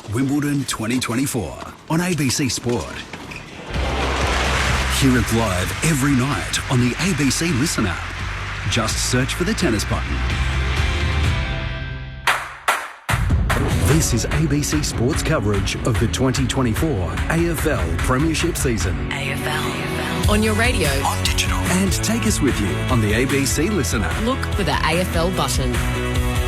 Wimbledon 2024 on ABC Sport. Hear it live every night on the ABC Listen app. Just search for the tennis button. This is ABC Sports coverage of the 2024 AFL Premiership season. AFL. On your radio. On digital. And take us with you on the ABC Listen app. Look for the AFL button.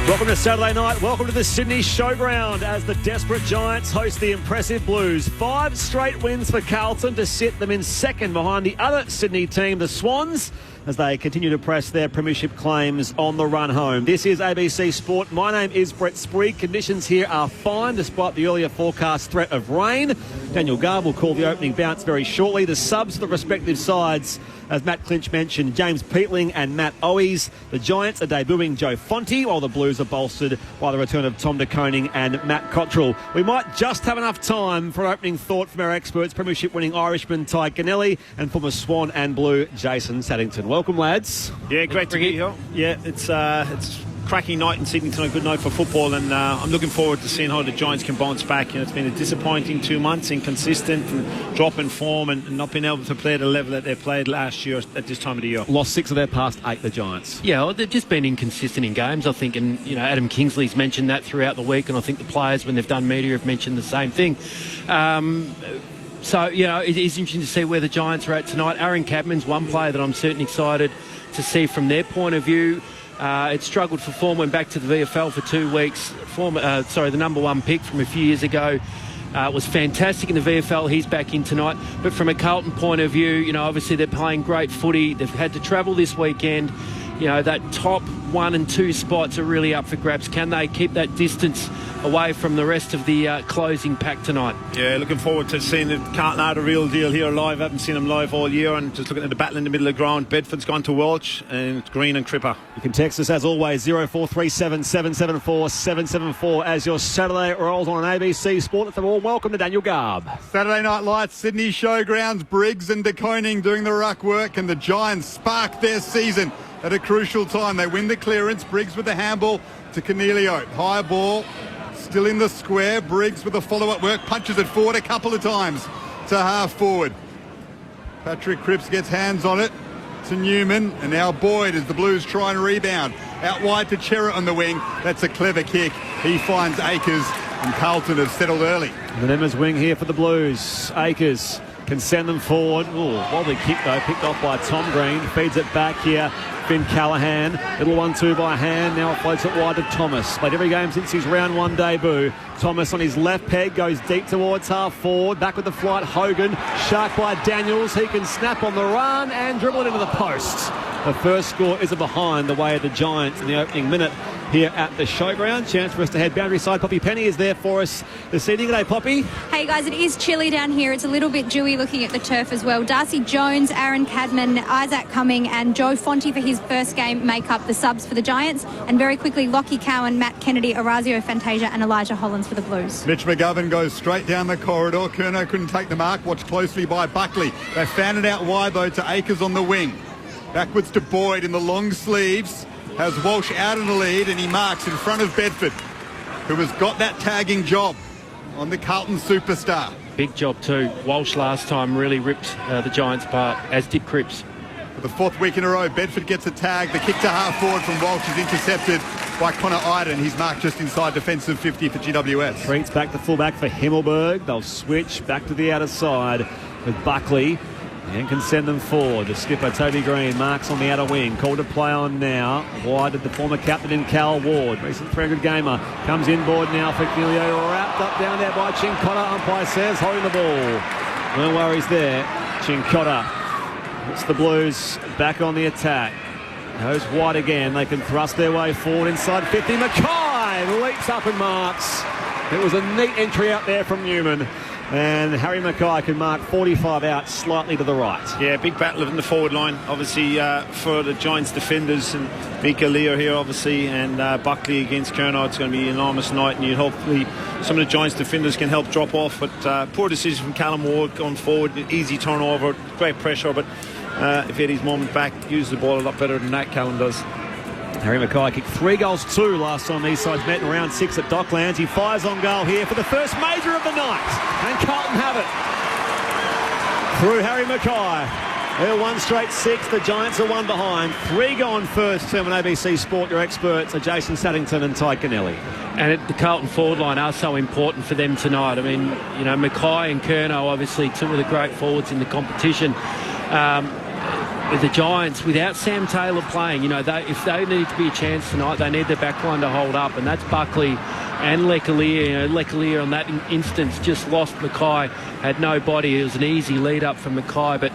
Welcome to Saturday night. Welcome to the Sydney Showground as the desperate Giants host the impressive Blues. 5 straight wins for Carlton to sit them in second behind the other Sydney team, the Swans, as they continue to press their premiership claims on the run home. This is ABC Sport. My name is Brett Sprague. Conditions here are fine despite the earlier forecast threat of rain. Daniel Garb will call the opening bounce very shortly. The subs for the respective sides, as Matt Clinch mentioned, James Peatling and Matt Owies. The Giants are debuting Joe Fonte, while the Blues are bolstered by the return of Tom De Koning and Matt Cottrell. We might just have enough time for an opening thought from our experts, premiership-winning Irishman Ty Kennelly and former Swan and Blue Jason Saddington. Welcome, lads. Yeah, great to be here. Yeah, it's cracking night in Sydney tonight, good night for football, and I'm looking forward to seeing how the Giants can bounce back. You know, it's been a disappointing 2 months, inconsistent and drop in form and not being able to play at the level that they played last year at this time of the year. Lost 6 of their past 8, the Giants. Yeah, well, they've just been inconsistent in games, I think, and Adam Kingsley's mentioned that throughout the week, and I think the players, when they've done media, have mentioned the same thing. So, it is interesting to see where the Giants are at tonight. Aaron Cadman's one player that I'm certainly excited to see from their point of view. It struggled for form, went back to the VFL for 2 weeks. The number one pick from a few years ago was fantastic in the VFL. He's back in tonight. But from a Carlton point of view, obviously they're playing great footy. They've had to travel this weekend. That top 1 and 2 spots are really up for grabs. Can they keep that distance away from the rest of the closing pack tonight? Yeah, looking forward to seeing the Carlton are the real deal here live. I haven't seen them live all year, and just looking at the battle in the middle of the ground. Bedford's gone to Welch, and it's Green and Cripper. You can text us as always 0437 774 774 as your Saturday rolls on ABC Sport. It's all welcome to Daniel Garb. Saturday Night Lights, Sydney Showgrounds, Briggs and De Koning doing the ruck work, and the Giants spark their season at a crucial time. They win the clearance. Briggs with the handball to Cornelio. High ball, still in the square. Briggs with the follow-up work, punches it forward a couple of times to half forward. Patrick Cripps gets hands on it to Newman, and now Boyd as the Blues try and rebound. Out wide to Chera on the wing. That's a clever kick. He finds Akers, and Carlton have settled early. The Nimmers wing here for the Blues. Akers can send them forward. Ooh, wobbly kick though, picked off by Tom Green. Feeds it back here. Finn Callahan, little 1-2 by hand, now it floats it wide to Thomas. Played every game since his round 1 debut. Thomas on his left peg, goes deep towards half forward, back with the flight, Hogan, shark by Daniels, he can snap on the run and dribble it into the post. The first score is a behind the way of the Giants in the opening minute here at the Showground. Chance for us to head boundary side. Poppy Penny is there for us this evening. G'day, Poppy. Hey guys, it is chilly down here. It's a little bit dewy looking at the turf as well. Darcy Jones, Aaron Cadman, Isaac Cumming and Joe Fonte for his first game make up the subs for the Giants. And very quickly, Lockie Cowan, Matt Kennedy, Orazio Fantasia and Elijah Hollands for the Blues. Mitch McGovern goes straight down the corridor. Curnow couldn't take the mark. Watched closely by Buckley. They fan it out wide though to Akers on the wing. Backwards to Boyd in the long sleeves. Has Walsh out in the lead, and he marks in front of Bedford, who has got that tagging job on the Carlton superstar. Big job too. Walsh last time really ripped the Giants apart, as did Cripps. For the 4th week in a row, Bedford gets a tag. The kick to half forward from Walsh is intercepted by Connor Iden. He's marked just inside defensive 50 for GWS. Treats back to fullback for Himmelberg. They'll switch back to the outer side with Buckley. And can send them forward. The skipper, Toby Green, marks on the outer wing. Called to play on now. Wide at the former captain in Cal Ward. Recent 300 gamer. Comes inboard now for Cornelio. Wrapped up down there by Chincotta. Umpire says holding the ball. No worries there. Chincotta. It's the Blues back on the attack. Goes wide again. They can thrust their way forward inside 50. Mackay leaps up and marks. It was a neat entry out there from Newman. And Harry Mackay can mark 45 out slightly to the right. Yeah, big battle in the forward line, obviously, for the Giants defenders. And Mika Lear here, obviously, and Buckley against Curnow. It's going to be an enormous night, and hopefully some of the Giants defenders can help drop off. But poor decision from Callum Ward going forward. Easy turnover, great pressure. But if he had his moment back, use the ball a lot better than that, Callum does. Harry Mackay kicked 3-2 last time these sides met in round 6 at Docklands. He fires on goal here for the first major of the night. And Carlton have it. Through Harry Mackay. They're 1 straight 6. The Giants are 1 behind. 3 gone first. Term on ABC Sport, your experts are Jason Saddington and Ty Kennelly. And the Carlton forward line are so important for them tonight. I mean, you know, Mackay and Curnow, obviously two of the great forwards in the competition. With the Giants, without Sam Taylor playing, you know, if they need to be a chance tonight, they need their backline to hold up, and that's Buckley and Lecalier. You know, Lecalier on that instance just lost Mackay, had no body. It was an easy lead up for Mackay, but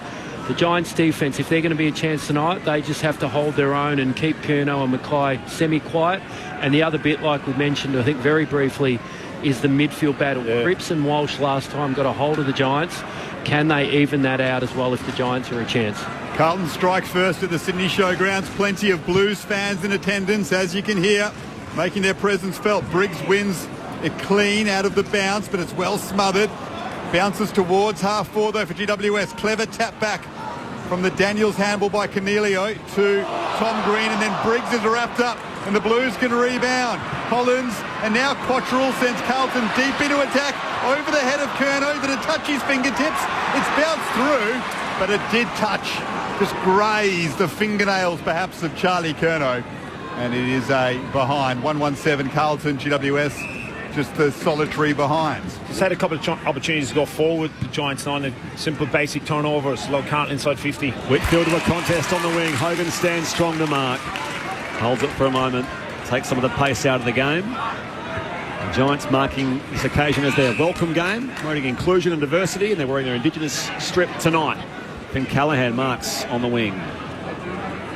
the Giants' defence, if they're going to be a chance tonight, they just have to hold their own and keep Curnow and Mackay semi-quiet. And the other bit, like we mentioned, I think very briefly, is the midfield battle. Yeah. Cripps and Walsh last time got a hold of the Giants. Can they even that out as well if the Giants are a chance? Carlton strike first at the Sydney Showgrounds. Plenty of Blues fans in attendance, as you can hear, making their presence felt. Briggs wins it clean out of the bounce, but it's well smothered. Bounces towards half-forward, though, for GWS. Clever tap back from the Daniels handball by Cornelio to Tom Green, and then Briggs is wrapped up, and the Blues can rebound. Collins, and now Cottrell sends Carlton deep into attack over the head of Curnow. Did it touch his fingertips? It's bounced through, but it did touch, just graze the fingernails perhaps of Charlie Curnow, and it is a behind. 1-1-7 Carlton, GWS just the solitary behinds. Just had a couple of opportunities to go forward. The Giants on a simple basic turnover. Slow count inside 50. Whitfield to a contest on the wing. Hogan stands strong to mark. Holds it for a moment. Takes some of the pace out of the game. The Giants marking this occasion as their welcome game, promoting inclusion and diversity, and they're wearing their Indigenous strip tonight. Finn Callaghan marks on the wing.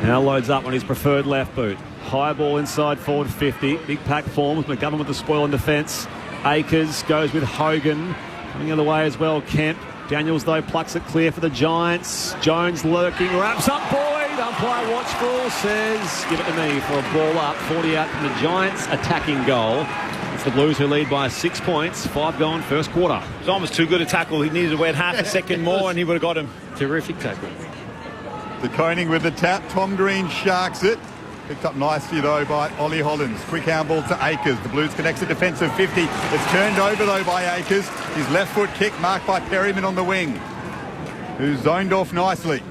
Now loads up on his preferred left boot. High ball inside forward 50. Big pack forms. McGovern with the spoil in defence. Akers goes with Hogan. Coming the other way as well, Kemp. Daniels, though, plucks it clear for the Giants. Jones lurking. Wraps up Boyd. Umpire watchful says, give it to me for a ball up. 40 out from the Giants. Attacking goal. It's the Blues who lead by 6 points. 5 gone first quarter. It was almost too good a tackle. He needed to wait half a second more and he would have got him. Terrific tackle. De Koning with the tap. Tom Green sharks it. Picked up nicely, though, by Ollie Hollins. Quick handball to Akers. The Blues connects a defensive 50. It's turned over, though, by Akers. His left foot kick marked by Perryman on the wing, who's zoned off nicely.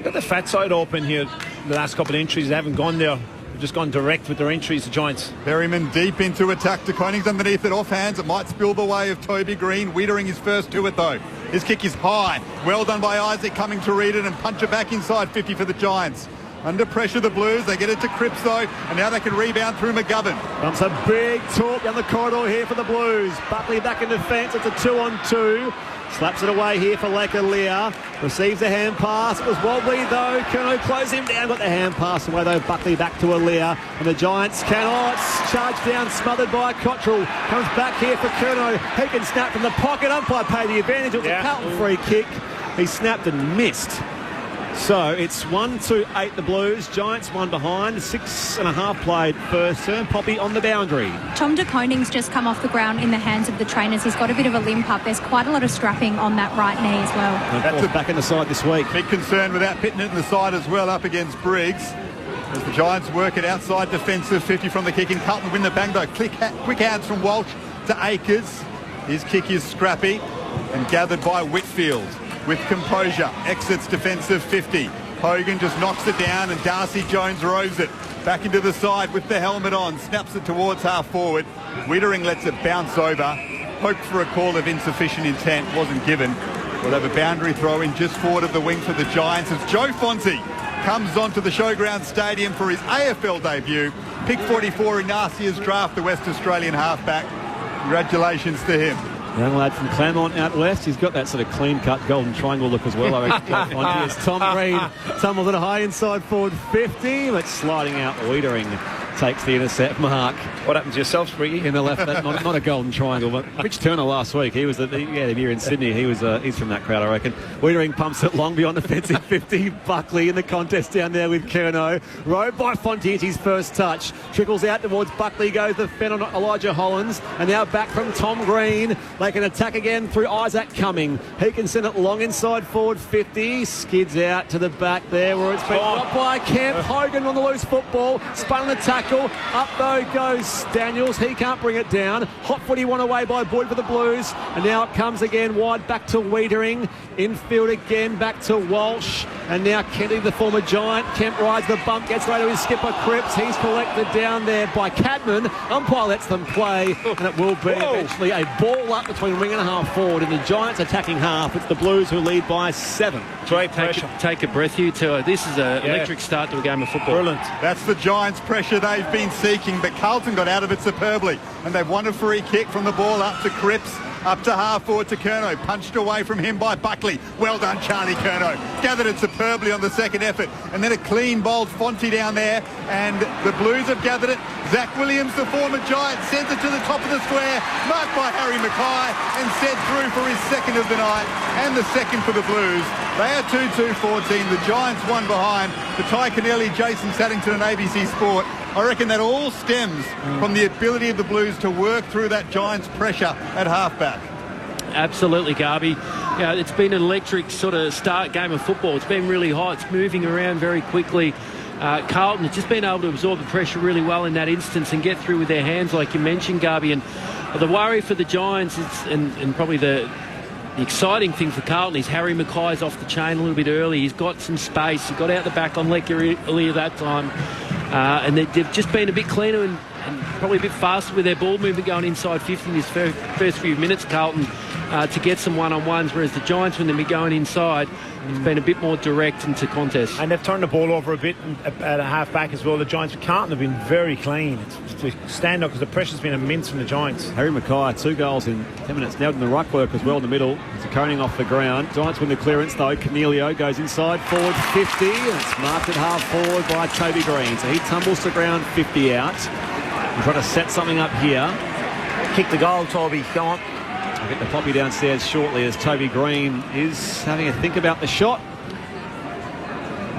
Got the fat side open here. The last couple of entries, they haven't gone there. They've just gone direct with their entries, the Giants. Perryman deep into attack. De Koning's underneath it, off hands. It might spill the way of Toby Green. Wiedering his first to it, though. His kick is high. Well done by Isaac, coming to read it and punch it back inside 50 for the Giants. Under pressure, the Blues. They get it to Cripps, though, and now they can rebound through McGovern. Comes a big talk down the corridor here for the Blues. Buckley back in defence. It's a 2-on-2. Slaps it away here for Lecalier. Receives a hand pass. It was wobbly, though. Curnow closed him down. Got the hand pass away, though. Buckley back to Alier. And the Giants cannot. Charge down, smothered by Cottrell. Comes back here for Curnow. He can snap from the pocket. Umpire paid the advantage. It was a Carlton free kick. He snapped and missed. So it's 1-8 the Blues. Giants 1 behind. 6.5 played first term. Poppy on the boundary. Tom De Koning's just come off the ground in the hands of the trainers. He's got a bit of a limp up. There's quite a lot of strapping on that right knee as well. And that's back in the side this week. Big concern without pitting it in the side as well, up against Briggs. As the Giants work it outside defensive 50 from the kick, and Carlton win the bang, though. Quick hands from Walsh to Akers. His kick is scrappy and gathered by Whitfield. With composure, exits defensive 50. Hogan just knocks it down and Darcy Jones rows it back into the side with the helmet on, snaps it towards half forward. Wiedering lets it bounce over. Hoped for a call of insufficient intent, wasn't given. We'll have a boundary throw in just forward of the wing for the Giants as Joe Fonzie comes onto the Showground Stadium for his AFL debut. Pick 44 in last year's draft, the West Australian halfback. Congratulations to him. Young lad from Claremont out west. He's got that sort of clean-cut golden triangle look as well. I reckon. Here's Tom Green. Tumbles it high inside forward 50, but sliding out Wiedering takes the intercept mark. What happened to yourself, Spriggy? In the left, not a golden triangle, but Rich Turner last week, he was here in Sydney, he's from that crowd, I reckon. Wiedering pumps it long beyond defensive 50. Buckley in the contest down there with Curnow. Rowed by Fonty, it's his first touch. Trickles out towards Buckley, goes the fen on Elijah Hollins, and now back from Tom Green. They can attack again through Isaac Cumming. He can send it long inside forward 50, skids out to the back there where it's been dropped by Kemp. Hogan on the loose football, spun on the tackle. Up though goes Daniels, he can't bring it down. Hot footy won away by Boyd for the Blues, and now it comes again wide back to Wiedering. Infield again back to Walsh, and now Kennedy, the former Giant. Kemp rides the bump, gets away to his skipper Cripps. He's collected down there by Cadman. Umpire lets them play, and it will be eventually a ball up between wing and a half forward, and the Giants attacking half. It's the Blues who lead by 7. Great pressure. Take a breath, you two. This is an electric start to a game of football. Brilliant. That's the Giants' pressure they've been seeking, but Carlton got out of it superbly, and they've won a free kick from the ball up to Cripps. Up to half forward to Curnow, punched away from him by Buckley. Well done, Charlie Curnow. Gathered it superbly on the second effort. And then a clean bowled Fonty down there, and the Blues have gathered it. Zach Williams, the former Giant, sends it to the top of the square, marked by Harry Mackay, and set through for his second of the night, and the second for the Blues. They are 2-2-14. The Giants one behind. For Ty Kennelly, Jason Saddington and ABC Sport. I reckon that all stems from the ability of the Blues to work through that Giants pressure at halfback. Absolutely, Garby. Yeah, it's been an electric sort of start game of football. It's been really hot. It's moving around very quickly. Carlton has just been able to absorb the pressure really well in that instance and get through with their hands, like you mentioned, Garby. And the worry for the Giants is, and probably the exciting thing for Carlton is Harry Mackay's off the chain a little bit early. He's got some space. He got out the back on Lekia that time. And they've just been a bit cleaner and probably a bit faster with their ball movement going inside 50 in his first few minutes, Carlton, to get some one-on-ones, whereas the Giants, when they've been going inside, it's been a bit more direct into contest. And they've turned the ball over a bit at a half-back as well. The Giants with Carlton have been very clean. It's to stand up because the pressure's been immense from the Giants. Harry Mackay, 2 goals in 10 minutes. Now in the ruck work as well in the middle. It's Coning off the ground. Giants win the clearance though. Cornelio goes inside forward 50, and it's marked at half forward by Toby Green. So he tumbles to ground 50 out. He's trying to set something up here. Kick the goal, Toby. Go on. I'll get the poppy downstairs shortly as Toby Green is having a think about the shot.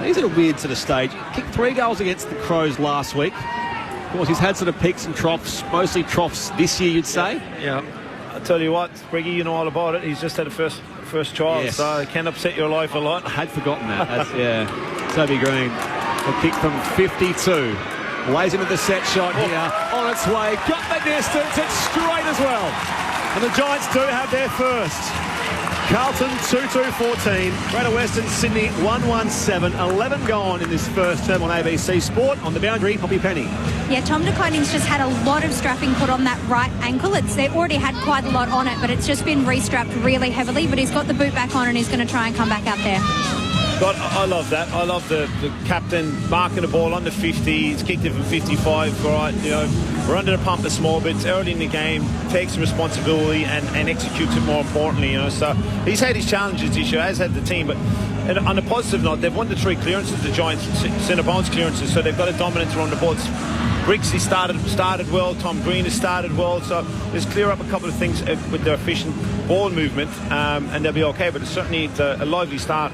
He's at a weird sort of stage. Kicked 3 goals against the Crows last week. Of course, he's had sort of peaks and troughs, mostly troughs this year, you'd say. Yeah. I'll tell you what, Spriggy, you know all about it. He's just had a first child, yes. So it can upset your life a lot. I had forgotten that. Toby Green, a kick from 52. Lays into the set shot here, on its way, got the distance, it's straight as well. And the Giants do have their first. Carlton 2-2-14, Greater Western Sydney 1-1-7, 11 gone in this first term on ABC Sport. On the boundary, Poppy Penny. Yeah, Tom De Koning's just had a lot of strapping put on that right ankle. They already had quite a lot on it, but it's just been restrapped really heavily. But he's got the boot back on and he's going to try and come back out there. God, I love that. I love the captain marking the ball on the 50. He's kicked it from 55. All right, you know, we're under the pump a small bit. It's early in the game. Takes responsibility and executes it more importantly. You know, so he's had his challenges this year, as had the team. But on a positive note, they've won the 3 clearances. The Giants centre bounce clearances, so they've got a dominance around the ball. Briggsy started well. Tom Green has started well. So let's clear up a couple of things with their efficient ball movement, and they'll be okay. But it's certainly a lively start.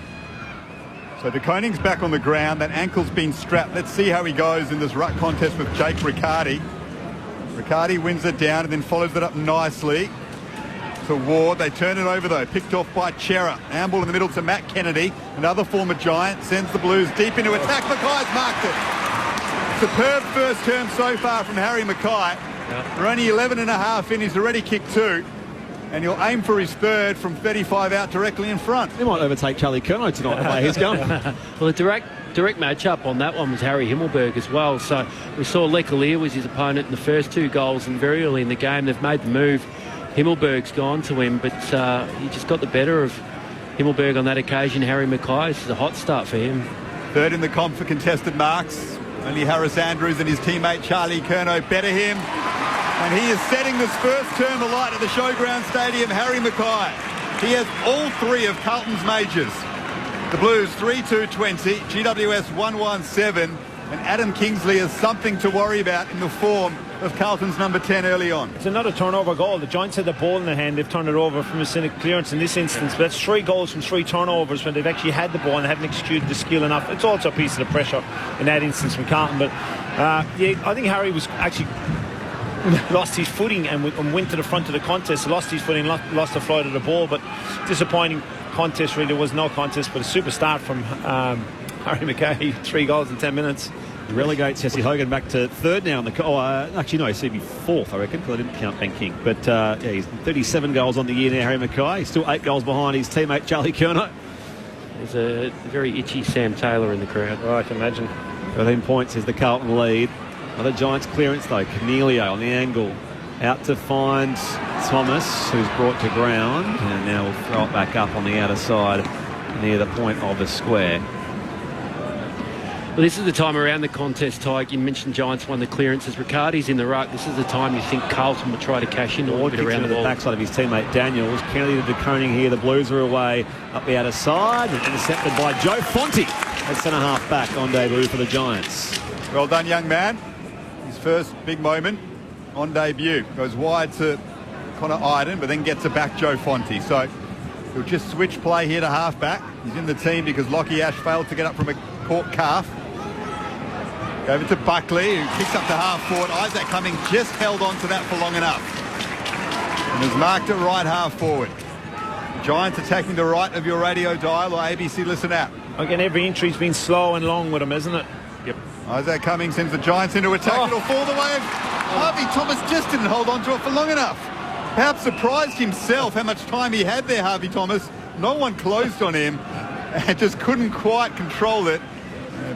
So De Koning's back on the ground. That ankle's been strapped. Let's see how he goes in this ruck contest with Jake Riccardi. Riccardi wins it down and then follows it up nicely to Ward. They turn it over though, picked off by Chera. Handball in the middle to Matt Kennedy. Another former Giant sends the Blues deep into attack. Mackay's marked it. Superb first term so far from Harry Mackay. Yep. We're only 11 and a half in. He's already kicked 2. And he'll aim for his third from 35 out directly in front. He might overtake Charlie Curnow tonight the way he's going. Well, the direct match-up on that one was Harry Himmelberg as well. So we saw Leia was his opponent in the first 2 goals, and very early in the game they've made the move. Himmelberg's gone to him, but he just got the better of Himmelberg on that occasion. Harry Mackay, this is a hot start for him. Third in the comp for contested marks. Only Harris Andrews and his teammate Charlie Curnow better him. And he is setting this first term alight at the Showground Stadium, Harry Mackay. He has all 3 of Carlton's majors. The Blues 3-2-20, GWS 1-1-7. And Adam Kingsley is something to worry about in the form of Carlton's number 10 early on. It's another turnover goal. The Giants had the ball in their hand. They've turned it over from a cynic clearance in this instance. But that's 3 goals from 3 turnovers when they've actually had the ball and they haven't executed the skill enough. It's also a piece of the pressure in that instance from Carlton. But yeah, I think Harry was actually lost his footing and went to the front of the contest. Lost his footing, lost the flight of the ball. But disappointing contest, really. There was no contest, but a super start from Harry Mackay. 3 goals in 10 minutes. Relegates Jesse Hogan back to third now. Actually, no, he's be fourth, I reckon, because I didn't count Ben King. But yeah, he's 37 goals on the year now, Harry Mackay. He's still 8 goals behind his teammate Charlie Curnow. There's a very itchy Sam Taylor in the crowd. Oh, I can imagine. 13 points is the Carlton lead. Another Giants clearance, though. Cornelio on the angle. Out to find Thomas, who's brought to ground. And now we'll throw it back up on the outer side near the point of the square. Well, this is the time around the contest, Tyke. You mentioned Giants won the clearances. Riccardi's in the ruck. This is the time you think Carlton will try to cash in or get around the ball. The backside of his teammate Daniels. Kennedy to Koning here. The Blues are away up the outer side. Intercepted by Joe Fonte at centre-half back on debut for the Giants. Well done, young man. His first big moment on debut. Goes wide to Connor Iden, but then gets it back Joe Fonte. So he'll just switch play here to half-back. He's in the team because Lockie Ash failed to get up from a caught calf. Over to Buckley, who kicks up to half-forward. Isaac Cumming just held on to that for long enough. And has marked it right half-forward. Giants attacking the right of your radio dial or ABC Listen app. Again, every entry's been slow and long with him, isn't it? Yep. Isaac Cumming sends the Giants into attack. It'll fall the way of Harvey Thomas. Just didn't hold on to it for long enough. Perhaps surprised himself how much time he had there, Harvey Thomas. No one closed on him and just couldn't quite control it.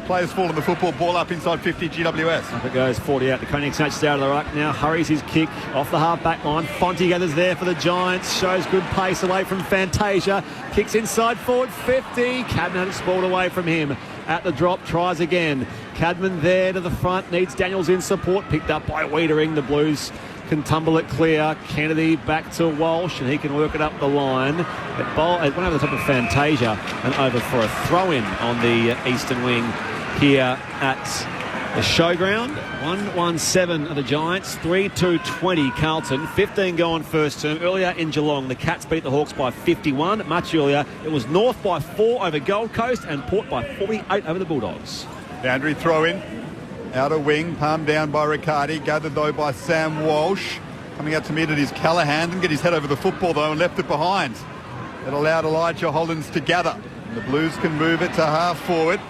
Players falling the football ball up inside 50 GWS. Up it goes, 40 out. The Koenig snatches out of the ruck now. Hurries his kick off the half-back line. Fonte gathers there for the Giants. Shows good pace away from Fantasia. Kicks inside forward 50. Cadman has spoiled away from him. At the drop, tries again. Cadman there to the front. Needs Daniels in support. Picked up by Wiedering. The Blues can tumble it clear. Kennedy back to Walsh, and he can work it up the line. It went over the top of Fantasia and over for a throw-in on the eastern wing here at the showground. 1-1-7 of the Giants, 3-2-20 Carlton, 15 gone first term. Earlier in Geelong, the Cats beat the Hawks by 51. Much earlier, it was North by 4 over Gold Coast and Port by 48 over the Bulldogs. Boundary throw-in. Outer wing, palmed down by Riccardi, gathered though by Sam Walsh. Coming out to meet it is Callaghan, didn't get his head over the football though and left it behind. It allowed Elijah Hollins to gather. And the Blues can move it to half forward.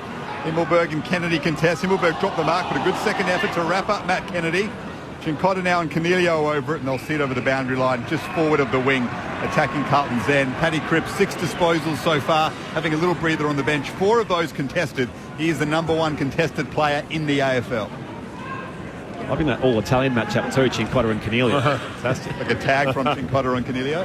Himmelberg and Kennedy contest. Himmelberg dropped the mark, but a good second effort to wrap up Matt Kennedy. Chincotta now and Cornelio over it, and they'll see it over the boundary line just forward of the wing, attacking Carlton's end. Paddy Cripps, 6 disposals so far, having a little breather on the bench. 4 of those contested. He is the number 1 contested player in the AFL. I think that all-Italian matchup too, Chincotta and Cornelio. Fantastic. Like a tag from Chincotta and Cornelio.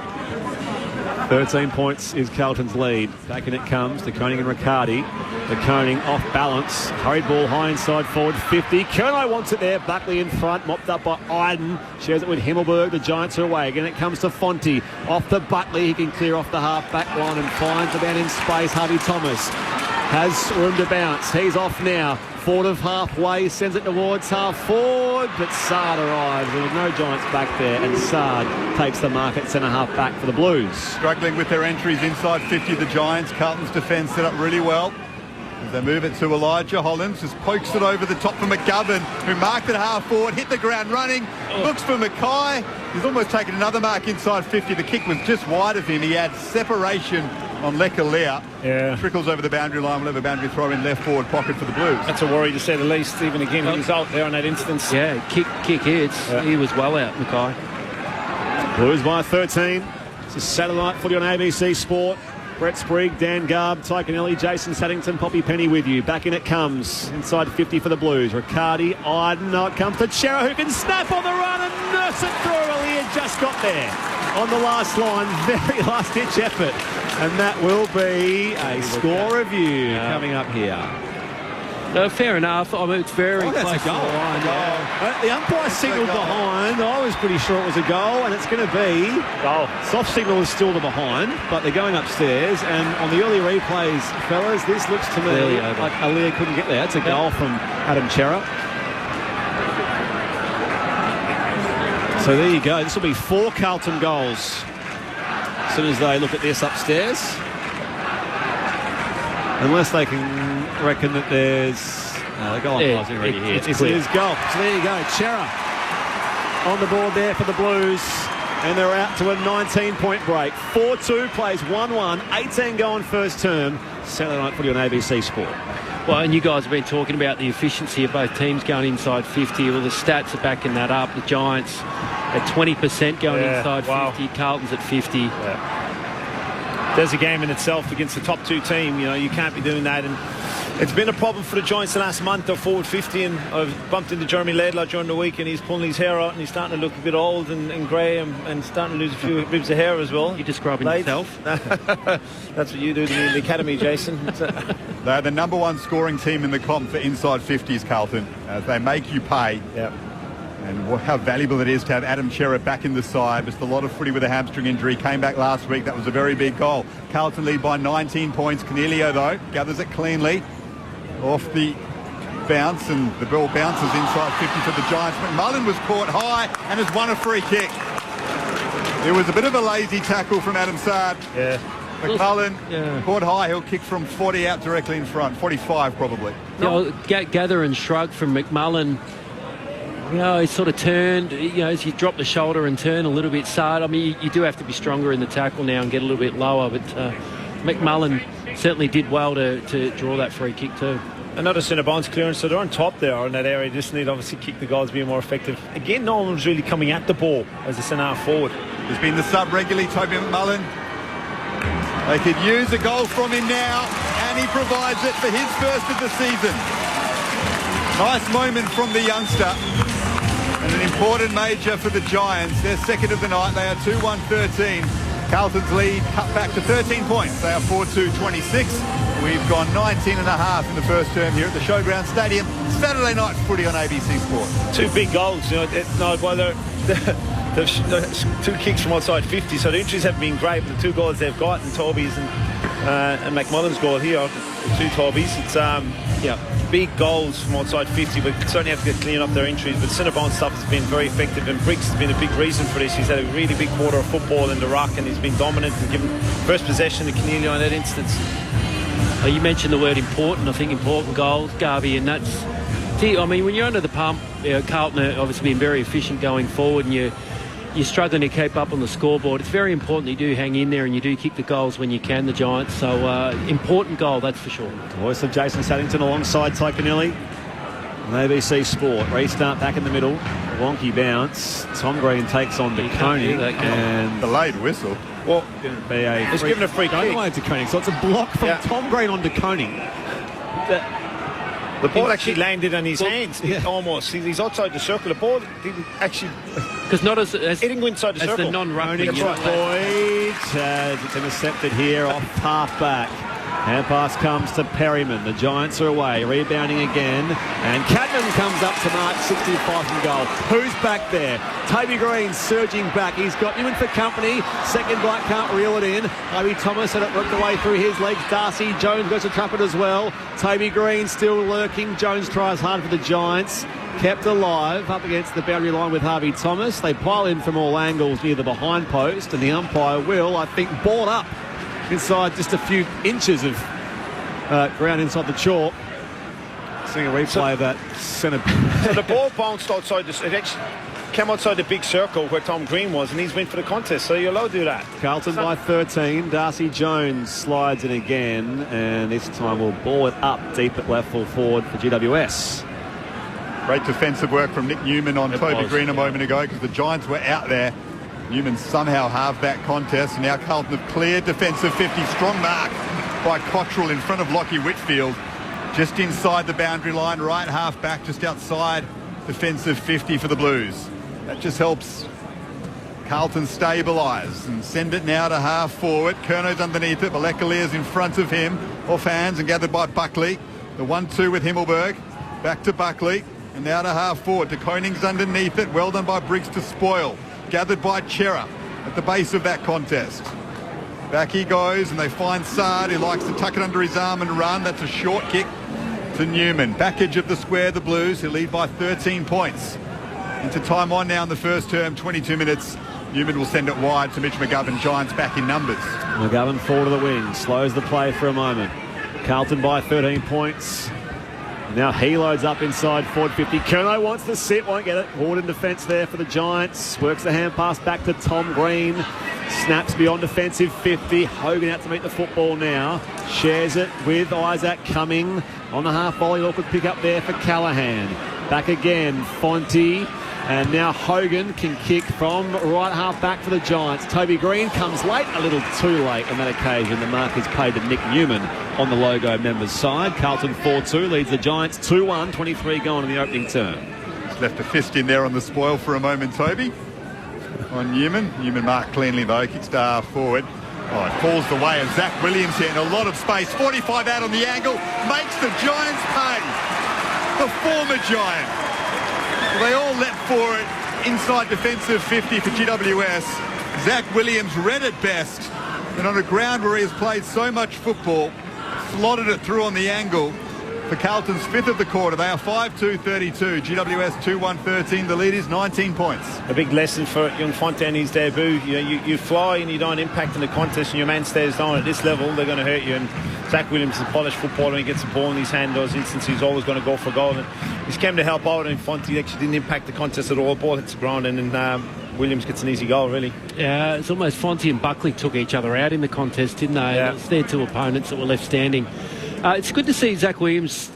13 points is Carlton's lead. Back in it comes to Koenig and Riccardi. The Koenig off balance. Hurried ball high inside forward 50. Curnow wants it there. Buckley in front. Mopped up by Iden. Shares it with Himmelberg. The Giants are away. Again it comes to Fonte. Off to Buckley. He can clear off the half-back line and finds the man in space. Harvey Thomas has room to bounce. He's off now. Forward of halfway. Sends it towards half forward. But Sard arrives. There was no Giants back there. And Sard takes the mark at centre-half back for the Blues. Struggling with their entries inside 50, the Giants. Carlton's defence set up really well. As they move it to Elijah Hollins, just pokes it over the top for McGovern, who marked it half forward, hit the ground running, looks for Mackay. He's almost taken another mark inside 50. The kick was just wide of him. He had separation on Lekalia. Yeah. Trickles over the boundary line. We'll have a boundary throw in left forward pocket for the Blues. That's a worry to say the least. Even again, he was out there in that instance. Yeah, kick hits. Yeah. He was well out, Mackay. Blues by 13. It's a Saturday night footy on ABC Sport. Brett Sprigg, Dan Garb, Ty Connelly, Jason Saddington, Poppy Penny with you. Back in it comes. Inside 50 for the Blues. Riccardi, Iden. Now it comes to Chera, who can snap on the run and nurse it through. Well, he had just got there on the last line. Very last-ditch effort. And that will be a score review coming up here. Fair enough. I mean, it's very close That's a to goal. the line. Yeah. The umpire signalled behind. I was pretty sure it was a goal, and it's going to be goal. Soft signal is still the behind, but they're going upstairs. And on the early replays, fellas, this looks to me like Aaliyah couldn't get there. That's a goal from Adam Chera. So there you go. This will be 4 Carlton goals as soon as they look at this upstairs. Unless they can reckon that there's... the goal is already here. It's his goal. So there you go. Chera on the board there for the Blues. And they're out to a 19-point break. 4-2 plays 1-1. 18 going first term. Saturday night footy on ABC Sport. Well, and you guys have been talking about the efficiency of both teams going inside 50. Well, the stats are backing that up. The Giants at 20% going inside 50. Carlton's at 50. Yeah. There's a game in itself against the top 2 team. You know, you can't be doing that. And it's been a problem for the Giants the last month. They're forward 50, and I've bumped into Jeremy Laidlaw during the week, and he's pulling his hair out, and he's starting to look a bit old and grey and starting to lose a few ribs of hair as well. You're describing yourself. That's what you do in the academy, Jason. They're the number 1 scoring team in the comp for inside 50s, Carlton. They make you pay. Yeah. And how valuable it is to have Adam Chera back in the side. Just a lot of footy with a hamstring injury. Came back last week. That was a very big goal. Carlton lead by 19 points. Cornelio, though, gathers it cleanly off the bounce, and the ball bounces inside 50 for the Giants. McMullen was caught high and has won a free kick. It was a bit of a lazy tackle from Adam Saad. Yeah. McMullen caught high. He'll kick from 40 out directly in front. 45 probably. Gather and shrug from McMullen. You know, he sort of turned, you know, as you drop the shoulder and turn a little bit Saad. I mean, you do have to be stronger in the tackle now and get a little bit lower, but McMullen certainly did well to draw that free kick too. Another centre bounce clearance, so they're on top there in that area. Just need obviously kick the goals, be more effective. Again, no one was really coming at the ball as a centre half forward. There's been the sub regularly, Toby McMullen. They could use a goal from him now, and he provides it for his first of the season. Nice moment from the youngster. And an important major for the Giants. They're second of the night. They are 2-1-13. Carlton's lead cut back to 13 points. They are 4-2-26. We've gone 19 and a half in the first term here at the Showground Stadium. Saturday night footy on ABC Sport. 2 big goals. You know, there's 2 kicks from outside 50, so the entries have been great. But the 2 goals they've got, and Toby's and McMullen's goal here, the 2 Toby's, it's big goals from outside 50, but certainly have to get clean up their entries. But centre bounce stuff has been very effective, and Briggs has been a big reason for this. He's had a really big quarter of football in the ruck, and he's been dominant and given first possession to Cornelio in that instance. You mentioned the word important. I think important goals, Garvey, and that's... I mean, when you're under the pump, Carlton have obviously been very efficient going forward, and you're struggling to keep up on the scoreboard. It's very important that you do hang in there and you do kick the goals when you can, the Giants. So, important goal, that's for sure. Voice of Jason Saddington alongside Ty Canelli on ABC Sport. Restart back in the middle. Wonky bounce. Tom Green takes on De Koning, and delayed whistle. Well, it's given a free kick. Away to Koning. So it's a block from Tom Green on De Koning. The ball actually landed on his hands, almost. He's outside the circle. The ball didn't actually... Because not as it didn't go inside the circle. The non-running. That's right. Boyd, it's intercepted here off half-back. Hand pass comes to Perryman. The Giants are away. Rebounding again. And Cadman comes up to mark 65 from goal. Who's back there? Toby Green surging back. He's got Newman for company. Second Black can't reel it in. Toby Thomas had it worked away through his legs. Darcy Jones goes to trumpet as well. Toby Green still lurking. Jones tries hard for the Giants. Kept alive up against the boundary line with Harvey Thomas. They pile in from all angles near the behind post, and the umpire will, I think, ball up inside just a few inches of ground inside the chalk. Seeing a replay of that centre. So the ball bounced outside. It actually came outside the big circle where Tom Green was, and he's went for the contest, so you're allowed to do that. Carlton by 13. Darcy Jones slides in again, and this time will ball it up deep at left full forward for GWS. Great defensive work from Nick Newman on Toby Green a moment ago, because the Giants were out there. Newman somehow halved that contest, and now Carlton have cleared defensive 50. Strong mark by Cottrell in front of Lockie Whitfield. Just inside the boundary line, right half back, just outside defensive 50 for the Blues. That just helps Carlton stabilise and send it now to half forward. Kerno's underneath it. Balekalia's in front of him. Off hands and gathered by Buckley. The 1-2 with Himmelberg. Back to Buckley. And now to half forward. De Koning's underneath it. Well done by Briggs to spoil. Gathered by Chera at the base of that contest. Back he goes, and they find Saad, who likes to tuck it under his arm and run. That's a short kick to Newman. Back edge of the square, the Blues, who lead by 13 points. Into time on now in the first term, 22 minutes. Newman will send it wide to Mitch McGovern. Giants back in numbers. McGovern forward to the wing, slows the play for a moment. Carlton by 13 points. Now he loads up inside forward 50. Kerno wants to sit, won't get it. Forward in defence there for the Giants. Works the hand pass back to Tom Green. Snaps beyond defensive 50. Hogan out to meet the football now. Shares it with Isaac Cumming on the half volley. Awkward pick up there for Callahan. Back again, Fonte. And now Hogan can kick from right half back for the Giants. Toby Green comes late, a little too late on that occasion. The mark is paid to Nick Newman on the logo members' side. Carlton 4-2 leads the Giants 2-1, 23 gone in the opening term. Just left a fist in there on the spoil for a moment, Toby. On Newman. Newman marked cleanly though, kicks to half forward. Oh, it falls the way of Zach Williams here in a lot of space. 45 out on the angle, makes the Giants pay. The former Giant. They all leapt for it inside defensive 50 for GWS. Zach Williams read it best, and on a ground where he has played so much football, slotted it through on the angle for Carlton's fifth of the quarter. They are 5-2-32. GWS 2-1-13. The lead is 19 points. A big lesson for young Fontaine's debut. You fly and you don't impact in the contest, and your man stays down at this level, they're going to hurt you. And Zach Williams is a polished footballer. When he gets the ball in his hand, those instances, he's always going to go for goal. And he's came to help out, and Fonte actually didn't impact the contest at all. Ball hits the ground, and Williams gets an easy goal, really. Yeah, it's almost Fonte and Buckley took each other out in the contest, didn't they? Yeah. It was their two opponents that were left standing. It's good to see Zach Williams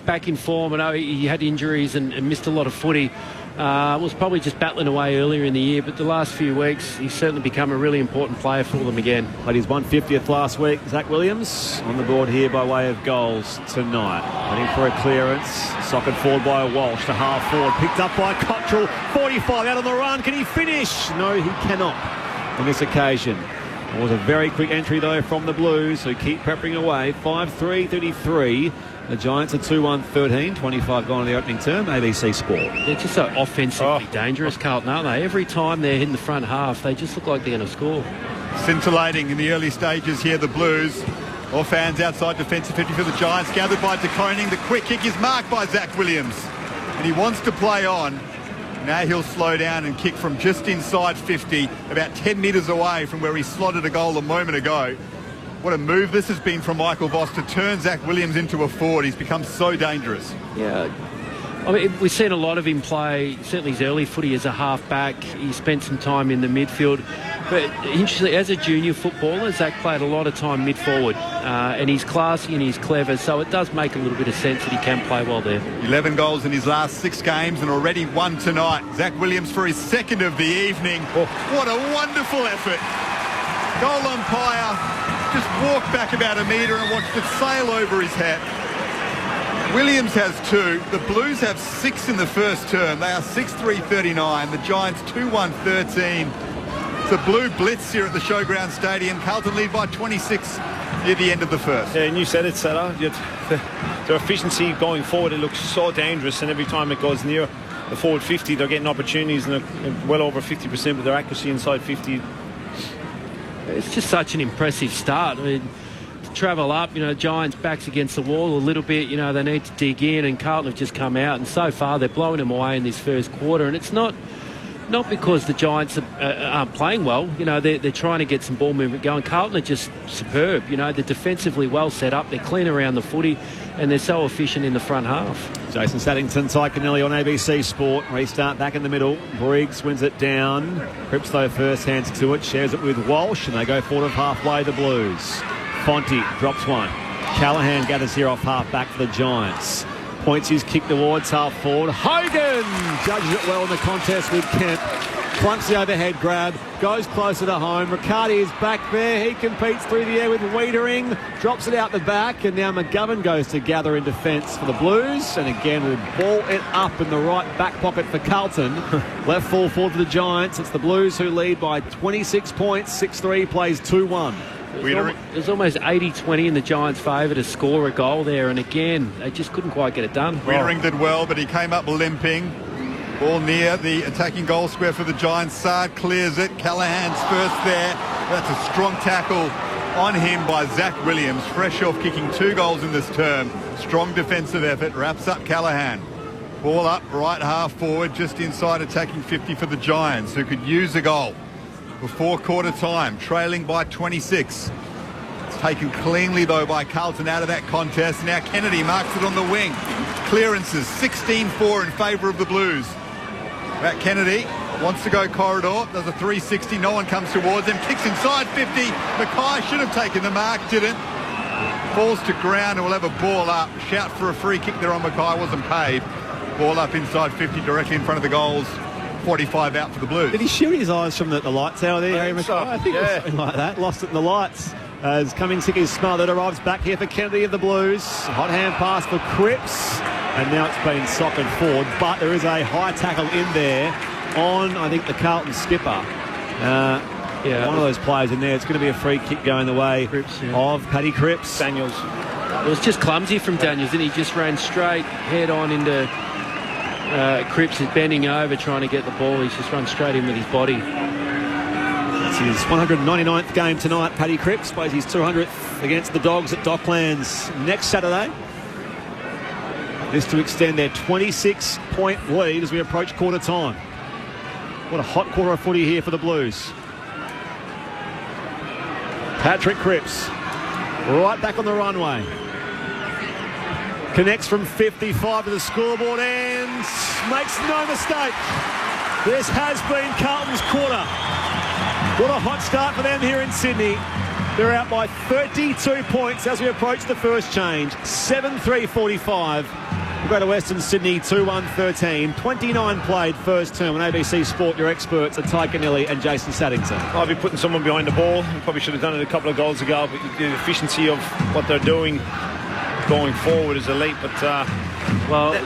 back in form. I know he had injuries and missed a lot of footy. Was probably just battling away earlier in the year, but the last few weeks he's certainly become a really important player for them again. Played his 150th last week. Zach Williams on the board here by way of goals tonight. Waiting for a clearance. Socket forward by Walsh to half forward. Picked up by Cottrell. 45 out on the run. Can he finish? No, he cannot on this occasion. It was a very quick entry though from the Blues, who keep peppering away. 5-3-33. The Giants are 2-1-13, 25 gone in the opening term. ABC Sport. They're just so offensively dangerous, Carlton, aren't they? Every time they're in the front half, they just look like they're going to score. Scintillating in the early stages here, the Blues. Off hands outside defensive 50 for the Giants. Gathered by De Koning. The quick kick is marked by Zach Williams. And he wants to play on. Now he'll slow down and kick from just inside 50, about 10 metres away from where he slotted a goal a moment ago. What a move this has been from Michael Voss to turn Zach Williams into a forward. He's become so dangerous. Yeah. I mean, we've seen a lot of him play, certainly his early footy as a half-back. He spent some time in the midfield. But interestingly, as a junior footballer, Zach played a lot of time mid-forward. And he's classy and he's clever, so it does make a little bit of sense that he can play well there. 11 goals in his last 6 games and already 1 tonight. Zach Williams for his second of the evening. Oh, what a wonderful effort. Goal umpire just walked back about a metre and watched it sail over his head. Williams has 2. The Blues have 6 in the first term. They are 6-3-39. The Giants 2-1-13. It's a blue blitz here at the Showground Stadium. Carlton lead by 26 near the end of the first. Yeah, and you said it, Sarah. Their efficiency going forward, it looks so dangerous, and every time it goes near the forward 50, they're getting opportunities, and they're well over 50% with their accuracy inside 50. It's just such an impressive start. I mean, to travel up, Giants' backs against the wall a little bit. They need to dig in, and Carlton have just come out, and so far they're blowing them away in this first quarter. And it's not because the Giants aren't playing well. They're trying to get some ball movement going. Carlton are just superb. They're defensively well set up. They're clean around the footy, and they're so efficient in the front half. Jason Staddington, Ty Cannelli on ABC Sport. Restart back in the middle. Briggs wins it down. Cripps though first, hands to it, shares it with Walsh, and they go forward of halfway, the Blues. Fonte drops one. Callahan gathers here off half back for the Giants. Points his kick towards half forward. Hogan judges it well in the contest with Kemp. Plunks the overhead grab, goes closer to home. Riccardi is back there. He competes through the air with Wiedering, drops it out the back, and now McGovern goes to gather in defence for the Blues, and again will ball it up in the right back pocket for Carlton. Left full forward for the Giants. It's the Blues who lead by 26 points. 6-3 plays 2-1. It was almost 80-20 in the Giants' favour to score a goal there, and again, they just couldn't quite get it done. Wiedering did well, but he came up limping. Ball near the attacking goal square for the Giants. Saad clears it. Callahan's first there. That's a strong tackle on him by Zach Williams, fresh off kicking 2 goals in this term. Strong defensive effort, wraps up Callahan. Ball up, right half forward, just inside attacking 50 for the Giants, who could use a goal before quarter time, trailing by 26. It's taken cleanly, though, by Carlton out of that contest. Now Kennedy marks it on the wing. Clearances, 16-4 in favour of the Blues. Matt Kennedy wants to go corridor, does a 360, no one comes towards him, kicks inside 50. Mackay should have taken the mark, didn't. Falls to ground and will have a ball up. Shout for a free kick there on Mackay, wasn't paid. Ball up inside 50, directly in front of the goals. 45 out for the Blues. Did he shoot his eyes from the light tower there, Harry Mackay? I think it was something like that. Lost it in the lights. As Cummings is smart, that arrives back here for Kennedy of the Blues. Hot hand pass for Cripps. And now it's been socketed forward. But there is a high tackle in there on, I think, the Carlton skipper. One of those players in there. It's going to be a free kick going the way of Paddy Cripps. Daniels. It was just clumsy from Daniels, and he just ran straight head on into Cripps is bending over trying to get the ball. He's just run straight in with his body. It's his 199th game tonight. Paddy Cripps plays his 200th against the Dogs at Docklands next Saturday. This to extend their 26-point lead as we approach quarter time. What a hot quarter of footy here for the Blues. Patrick Cripps right back on the runway. Connects from 55 to the scoreboard and makes no mistake. This has been Carlton's quarter. What a hot start for them here in Sydney. They're out by 32 points as we approach the first change. 7-3-45. We'll go to Western Sydney 2-1-13. 29 played first term on ABC Sport. Your experts are Ty Canelli and Jason Saddington. I'll be putting someone behind the ball. You probably should have done it a couple of goals ago, but the efficiency of what they're doing going forward is elite. But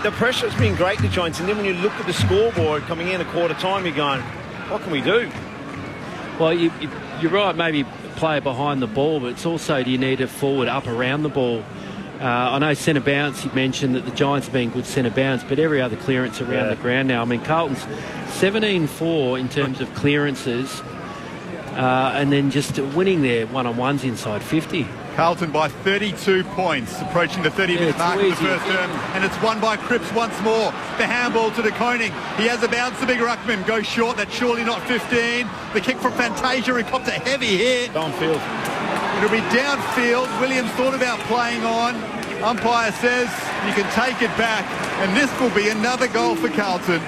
the pressure's been great, the Giants. And then when you look at the scoreboard coming in a quarter time, you're going, what can we do? Well, you're right, maybe play behind the ball, but it's also, do you need a forward up around the ball? I know centre bounce, you mentioned that the Giants have been good centre bounce, but every other clearance around the ground now. I mean, Carlton's 17-4 in terms of clearances, and then just winning their one-on-ones inside 50. Carlton by 32 points, approaching the 30-minute mark of the first term, and it's won by Cripps once more. The handball to De Koning. He has a bounce, the big ruckman goes short. That's surely not 15. The kick from Fantasia, who copped a heavy hit. Downfield. It'll be downfield. Williams thought about playing on. Umpire says you can take it back, and this will be another goal for Carlton.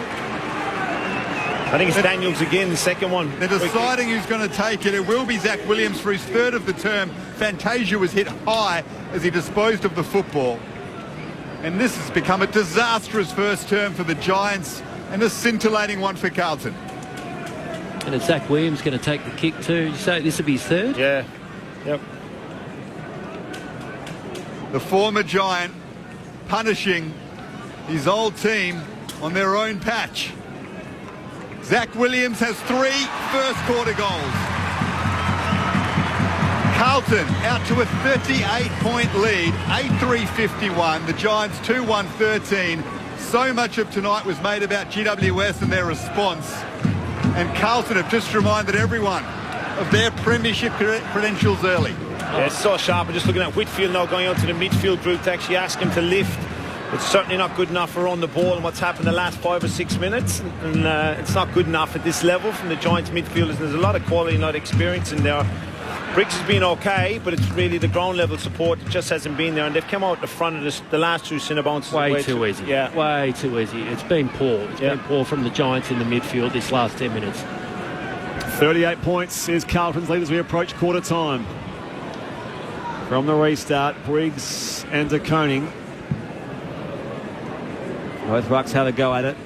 I think it's Daniels again, the second one. They're deciding who's going to take it. It will be Zach Williams for his third of the term. Fantasia was hit high as he disposed of the football. And this has become a disastrous first term for the Giants and a scintillating one for Carlton. And is Zach Williams going to take the kick too? You say this will be his third? Yeah. Yep. The former Giant punishing his old team on their own patch. Zach Williams has 3 first-quarter goals. Carlton out to a 38-point lead, 8-3-51. The Giants 2-1-13. So much of tonight was made about GWS and their response. And Carlton have just reminded everyone of their premiership credentials early. Yeah, it's so sharp. I'm just looking at Whitfield now going out to the midfield group to actually ask him to lift. It's certainly not good enough for on the ball and what's happened the last 5 or 6 minutes. And it's not good enough at this level from the Giants midfielders. There's a lot of quality and a lot of experience in there. Briggs has been okay, but it's really the ground level support that just hasn't been there. And they've come out the front of the last 2 centre bounces. Way too easy. Yeah. Way too easy. It's been poor. It's been poor from the Giants in the midfield this last 10 minutes. 38 points is Carlton's lead as we approach quarter time. From the restart, Briggs and De Koning. Both rucks had a go at it.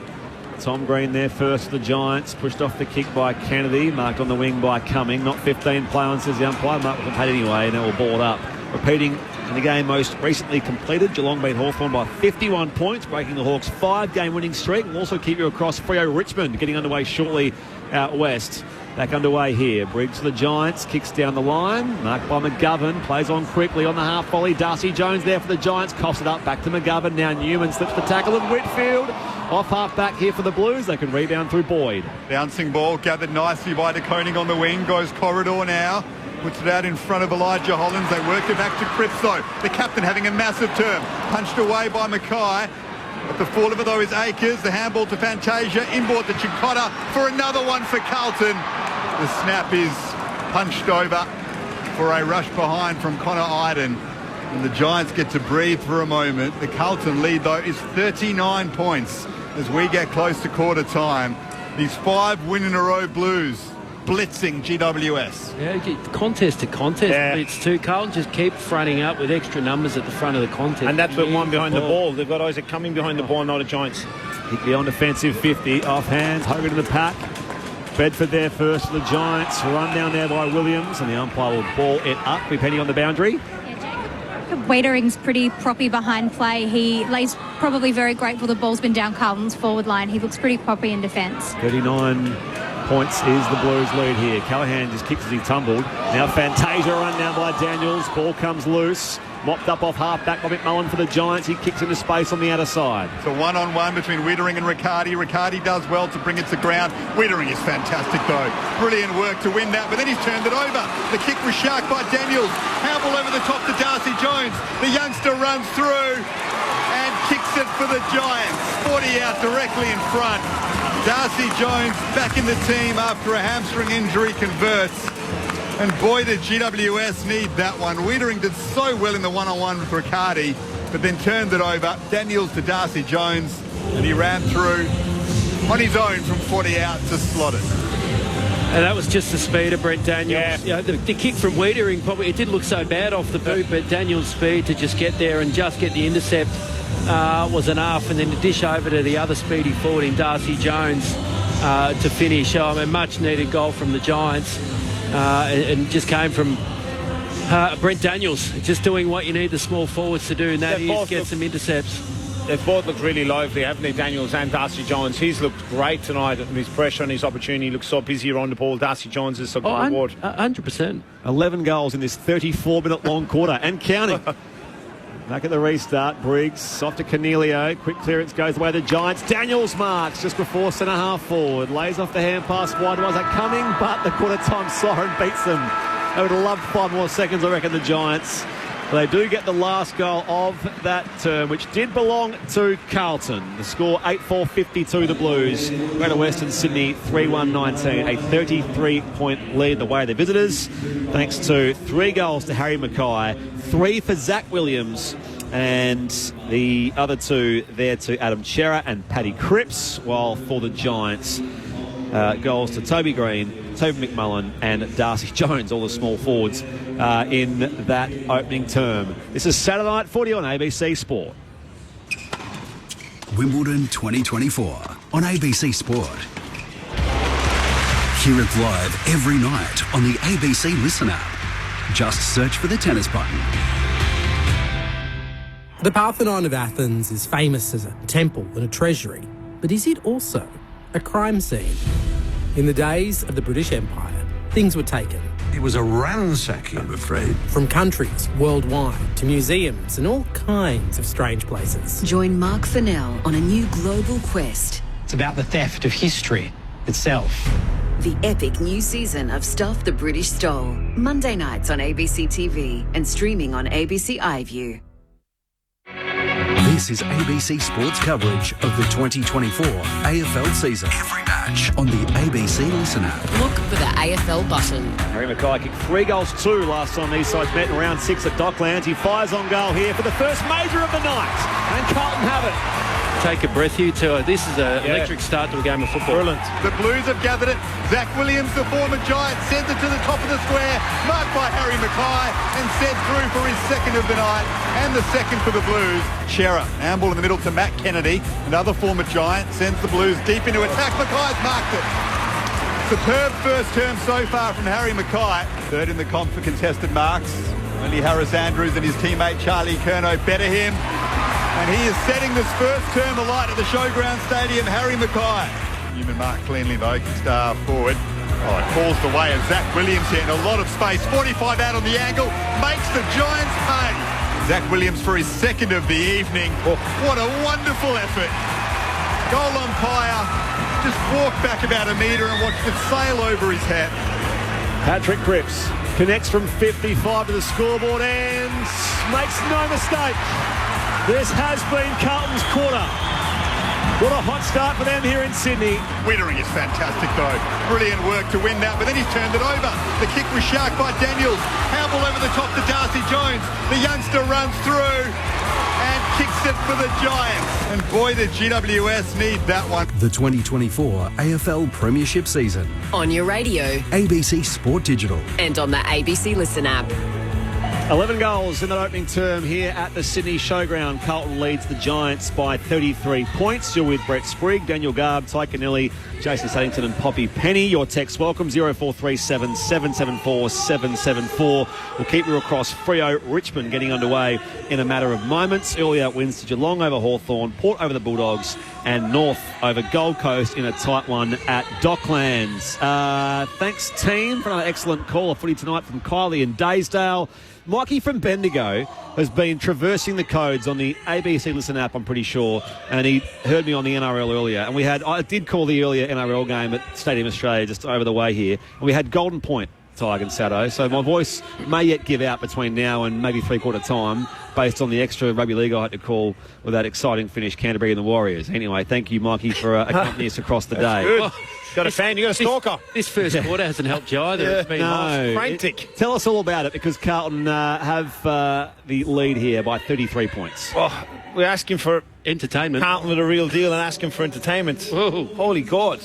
Tom Green there first for the Giants. Pushed off the kick by Kennedy. Marked on the wing by Cumming. Not 15 play on, says the umpire. Mark wasn't paid anyway, and it will ball up. Repeating in the game most recently completed, Geelong beat Hawthorn by 51 points, breaking the Hawks' 5-game winning streak. We'll also keep you across Freo Richmond, getting underway shortly out west. Back underway here. Briggs for the Giants. Kicks down the line. Marked by McGovern. Plays on quickly on the half volley. Darcy Jones there for the Giants. Coughs it up back to McGovern. Now Newman slips the tackle of Whitfield. Off half back here for the Blues. They can rebound through Boyd. Bouncing ball gathered nicely by De Koning on the wing. Goes corridor now. Puts it out in front of Elijah Hollins. They work it back to Cripps though. The captain having a massive turn. Punched away by Mackay. At the fall of it though is Akers. The handball to Fantasia. Inboard to Chikotta for another one for Carlton. The snap is punched over for a rush behind from Connor Iden. And the Giants get to breathe for a moment. The Carlton lead though is 39 points as we get close to quarter time. These 5 win-in-a-row Blues blitzing GWS. Yeah, contest to contest blitz too. Carlton just keep fronting up with extra numbers at the front of the contest. And that's with one behind the ball. They've got Isaac coming behind the ball, not the Giants. Hit beyond defensive 50. Off hands. Hogan in the pack. Bedford there first for the Giants. Run down there by Williams. And the umpire will ball it up, depending on the boundary. Waitering's pretty proppy behind play. He lays probably very grateful the ball's been down Carlton's forward line. He looks pretty proppy in defence. 39 points is the Blues lead here. Callahan just kicks as he tumbled. Now Fantasia run down by Daniels. Ball comes loose. Mopped up off half-back by McMullen for the Giants. He kicks into space on the outer side. It's a one-on-one between Wiedering and Riccardi. Riccardi does well to bring it to ground. Wiedering is fantastic, though. Brilliant work to win that, but then he's turned it over. The kick was sharked by Daniels. Handball over the top to Darcy Jones. The youngster runs through and kicks it for the Giants. 40 out directly in front. Darcy Jones back in the team after a hamstring injury converts. And boy, did GWS need that one. Wiedering did so well in the one-on-one with Riccardi, but then turned it over. Daniels to Darcy Jones, and he ran through on his own from 40 out to slot it. And that was just the speed of Brent Daniels. Yeah. The kick from Wiedering, probably it didn't look so bad off the boot, but Daniels' speed to just get there and just get the intercept was enough. And then to dish over to the other speedy forward in Darcy Jones to finish. A much-needed goal from the Giants. And just came from Brent Daniels, just doing what you need the small forwards to do, and that is get some intercepts. They've both looked really lively, haven't they, Daniels and Darcy Jones? He's looked great tonight, and his pressure and his opportunity looks so busy around the ball. Darcy Jones is a good reward. 100%. 11 goals in this 34-minute long quarter, and counting. Back at the restart, Briggs off to Cornelio. Quick clearance goes the way of the Giants. Daniels marks just before centre-half forward. Lays off the hand pass wide. Was that coming? But the quarter-time siren beats them. They would have loved 5 more seconds, I reckon, the Giants. But they do get the last goal of that term, which did belong to Carlton. The score 8-4-52 the Blues. Greater Western Sydney 3-1-19. A 33-point lead the way of the visitors. Thanks to 3 goals to Harry Mackay, 3 for Zach Williams, and the other 2 there to Adam Chera and Paddy Cripps, while for the Giants, goals to Toby Green, Toby McMullen and Darcy Jones, all the small forwards in that opening term. This is Saturday Night Footy on ABC Sport. Wimbledon 2024 on ABC Sport. Hear it live every night on the ABC Listen app. Just search for the tennis button. The Parthenon of Athens is famous as a temple and a treasury, but is it also a crime scene? In the days of the British Empire, things were taken. It was a ransacking, I'm afraid. From countries worldwide to museums and all kinds of strange places. Join Mark Fennell on a new global quest. It's about the theft of history itself. The epic new season of Stuff the British Stole. Monday nights on ABC TV and streaming on ABC iView. This is ABC Sports coverage of the 2024 AFL season. Every match on the ABC Listen app. Look for the AFL button. Harry Mackay kicked 3 goals 2 last time these sides met in round 6 at Docklands. He fires on goal here for the first major of the night, and Carlton have it. Take a breath, you two. This is an electric start to a game of football. Brilliant. The Blues have gathered it. Zach Williams, the former Giant, sends it to the top of the square, marked by Harry Mackay, and sent through for his second of the night, and the second for the Blues. Chera, handball in the middle to Matt Kennedy, another former Giant, sends the Blues deep into attack. Mackay's marked it. Superb first term so far from Harry Mackay. Third in the comp for contested marks. Only Harris Andrews and his teammate Charlie Curnow better him. And he is setting this first term alight at the Showground Stadium, Harry Mackay. Newman Mark cleanly though, star forward. Oh, it falls the way of Zach Williams here in a lot of space. 45 out on the angle, makes the Giants pay. Zach Williams for his second of the evening. Oh, what a wonderful effort. Goal umpire just walked back about a metre and watched it sail over his head. Patrick Cripps connects from 55 to the scoreboard and makes no mistake. This has been Carlton's quarter. What a hot start for them here in Sydney. Wittering is fantastic though. Brilliant work to win that, but then he's turned it over. The kick was sharked by Daniels. Handball over the top to Darcy Jones. The youngster runs through and kicks it for the Giants. And boy, the GWS need that one. The 2024 AFL Premiership season. On your radio. ABC Sport Digital. And on the ABC Listen app. 11 goals in that opening term here at the Sydney Showground. Carlton leads the Giants by 33 points. You're with Brett Sprigg, Daniel Garb, Ty Kennelly, Jason Saddington and Poppy Penny. Your text welcome 0437 774 774. We'll keep you across Freo Richmond getting underway in a matter of moments. Earlier wins to Geelong over Hawthorn, Port over the Bulldogs and North over Gold Coast in a tight one at Docklands. Thanks team for another excellent call of footy tonight from Kylie and Daysdale. Mikey from Bendigo has been traversing the codes on the ABC Listen app, I'm pretty sure, and he heard me on the NRL earlier. And I did call the earlier NRL game at Stadium Australia just over the way here, and we had Golden Point, Tig and Sato, so my voice may yet give out between now and maybe three-quarter time based on the extra rugby league I had to call with that exciting finish, Canterbury and the Warriors. Anyway, thank you, Mikey, for accompanying us across the day. Good. Got a fan, you got a stalker. This first quarter hasn't helped you either. It's been frantic. Tell us all about it, because Carlton have the lead here by 33 points. Oh, we're asking for entertainment. Carlton with a real deal and asking for entertainment. Whoa. Holy God.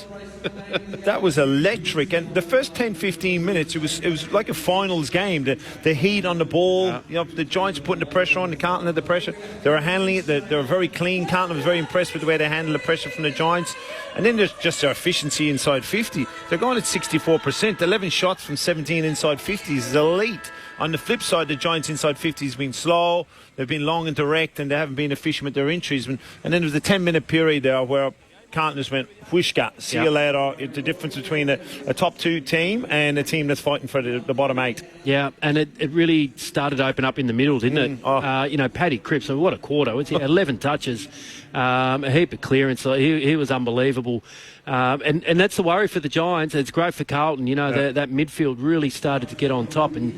That was electric. And the first 10-15 minutes, it was like a finals game. The heat on the ball, the Giants putting the pressure on, the Carlton had the pressure. They were handling it. They were very clean. Carlton was very impressed with the way they handled the pressure from the Giants. And then there's just their efficiency inside 50. They're going at 64%. 11 shots from 17 inside 50s is elite. On the flip side, the Giants inside 50 has been slow. They've been long and direct, and they haven't been efficient with their entries. And then there was a 10-minute period there where Carlton just went, whooshka, see you later. The difference between a top two team and a team that's fighting for the bottom eight. Yeah, and it really started to open up in the middle, didn't it? Paddy Cripps, what a quarter. 11 touches, a heap of clearance. He was unbelievable. And that's the worry for the Giants. It's great for Carlton. That midfield really started to get on top. And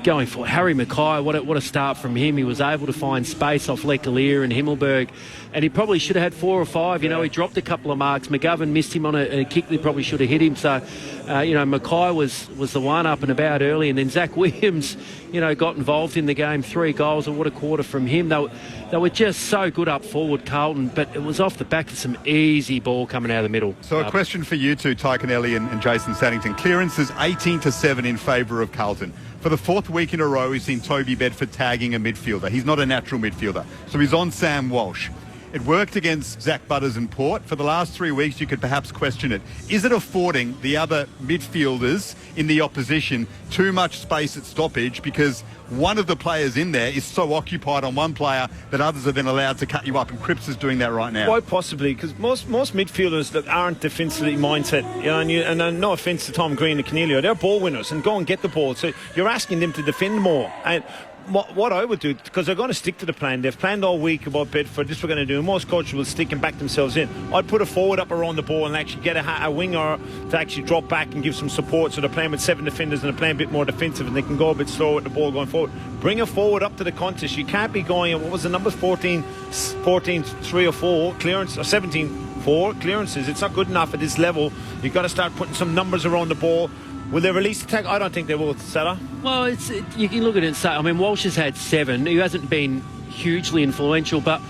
going for Harry Mackay, what a start from him. He was able to find space off Leclerc and Himmelberg, and he probably should have had 4 or 5. He dropped a couple of marks. McGovern missed him on a kick that probably should have hit him. So, Mackay was the one up and about early, and then Zach Williams, got involved in the game. 3 goals, and what a quarter from him. They were just so good up forward, Carlton, but it was off the back of some easy ball coming out of the middle. So a question for you two, Ty Kennelly and Jason Saddington. Clearances 18-7 in favour of Carlton. For the 4th week in a row, we've seen Toby Bedford tagging a midfielder. He's not a natural midfielder, so he's on Sam Walsh. It worked against Zach Butters and Port. For the last 3 weeks, you could perhaps question it. Is it affording the other midfielders in the opposition too much space at stoppage, because one of the players in there is so occupied on one player that others are then allowed to cut you up, and Cripps is doing that right now? Quite possibly, because most midfielders that aren't defensively mindset, and no offence to Tom Green and Cornelio, they're ball winners and go and get the ball. So you're asking them to defend more. And what I would do, because they're going to stick to the plan. They've planned all week about Bedford. This we're going to do. And most coaches will stick and back themselves in. I'd put a forward up around the ball and actually get a winger to actually drop back and give some support. So they're playing with 7 defenders and they're playing a bit more defensive, and they can go a bit slower with the ball going forward. Bring a forward up to the contest. You can't be going at, what was the numbers, 14, 3 or 4 clearance, or 17-4 clearances. It's not good enough at this level. You've got to start putting some numbers around the ball. Will they release the tag? I don't think they will, Salah. Well, you can look at it and say, Walsh has had 7. He hasn't been hugely influential, but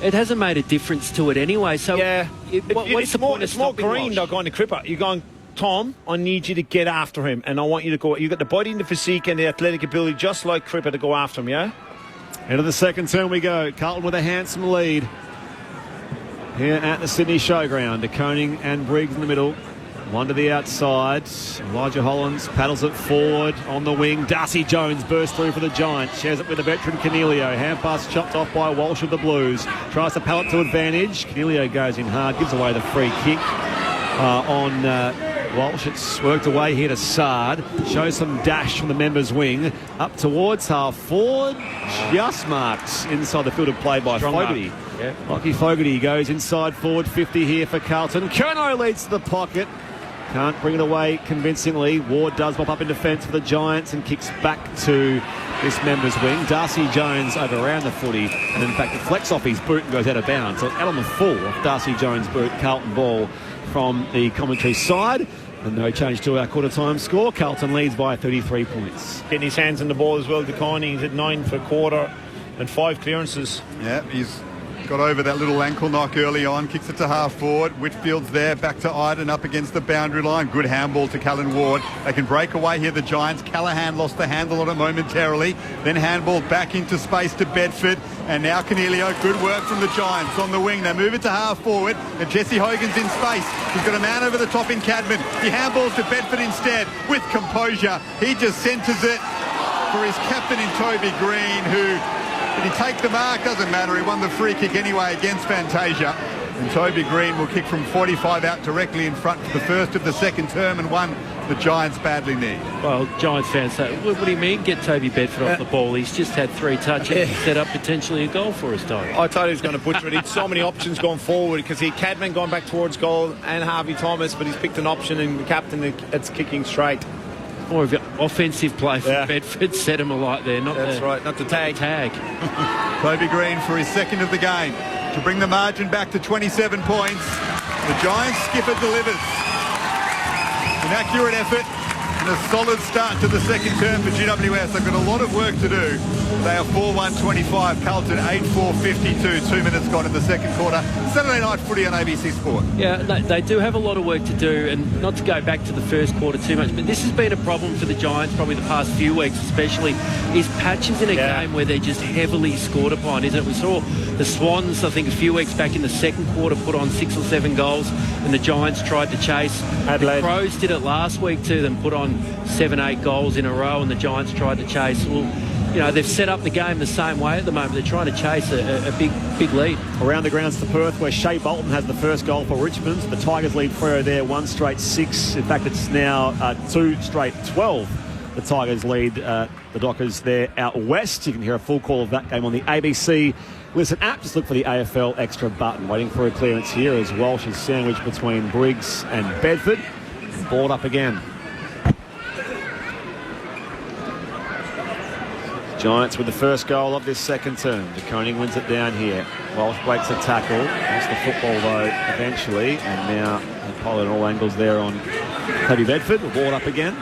it hasn't made a difference to it anyway. So yeah, what's the point of stopping Walsh? It's more green, they're going to Cripper. You're going, Tom, I need you to get after him, and I want you to go. You've got the body and the physique and the athletic ability, just like Cripper, to go after him, yeah? Into the second term we go. Carlton with a handsome lead here at the Sydney Showground. De Koning and Briggs in the middle. One to the outside. Elijah Hollins paddles it forward on the wing. Darcy Jones bursts through for the Giants. Shares it with the veteran Cornelio. Hand pass chopped off by Walsh of the Blues. Tries to pallet to advantage. Cornelio goes in hard, gives away the free kick. on Walsh. It's worked away here to Sard. Shows some dash from the members' wing. Up towards half forward. Just marks inside the field of play by Fogarty. Yeah. Lockie Fogarty goes inside forward. 50 here for Carlton. Kerno leads to the pocket. Can't bring it away convincingly. Ward does mop up in defence for the Giants and kicks back to this members' wing. Darcy Jones over around the footy and in fact deflects off his boot and goes out of bounds. So out on the full of Darcy Jones' boot. Carlton ball from the commentary side. And no change to our quarter-time score. Carlton leads by 33 points. Getting his hands on the ball as well. DeConing, he's at 9 for a quarter and 5 clearances. Yeah, he's got over that little ankle knock early on, kicks it to half forward. Whitfield's there, back to Iden, up against the boundary line. Good handball to Callan Ward. They can break away here, the Giants. Callaghan lost the handle on it momentarily. Then handball back into space to Bedford. And now Cornelio, good work from the Giants on the wing. They move it to half forward, and Jesse Hogan's in space. He's got a man over the top in Cadman. He handballs to Bedford instead with composure. He just centres it for his captain in Toby Green, who... Did he take the mark? Doesn't matter. He won the free kick anyway against Fantasia. And Toby Green will kick from 45 out directly in front for the first of the second term, and one the Giants badly need. Well, Giants fans say, what do you mean get Toby Bedford off the ball? He's just had 3 touches and set up potentially a goal for us, Tony. I thought he was going to butcher it. He had so many options going forward because he had Cadman going back towards goal and Harvey Thomas, but he's picked an option and the captain it's kicking straight. More of an offensive play for Bedford. Set him alight there. That's right, not the tag. Toby Green for his second of the game to bring the margin back to 27 points. The Giants skipper delivers. An accurate effort and a solid start to the second term for GWS. They've got a lot of work to do. They are 4-1-25. Carlton 8-4-52. 2 minutes gone in the second quarter. Saturday night footy on ABC Sport. Yeah, they do have a lot of work to do, and not to go back to the first quarter too much, but this has been a problem for the Giants probably the past few weeks especially, is patches in a game where they're just heavily scored upon, isn't it? We saw the Swans, I think, a few weeks back in the second quarter put on 6 or 7 goals, and the Giants tried to chase. Adelaide. The Crows did it last week to them, put on 7-8 goals in a row, and the Giants tried to chase. Well, you know, they've set up the game the same way at the moment. They're trying to chase a big lead. Around the grounds to Perth, where Shea Bolton has the first goal for Richmond. The Tigers lead Freo there 1 straight 6. In fact, it's now 2 straight 12. The Tigers lead the Dockers there out west. You can hear a full call of that game on the ABC Listen app. Just look for the AFL extra button. Waiting for a clearance here as Walsh is sandwiched between Briggs and Bedford. Balled up again. Giants with the first goal of this second term. DeConing wins it down here. Walsh breaks a tackle. Lost the football though eventually. And now Pollard at all angles there on Toby Bedford. Balled up again.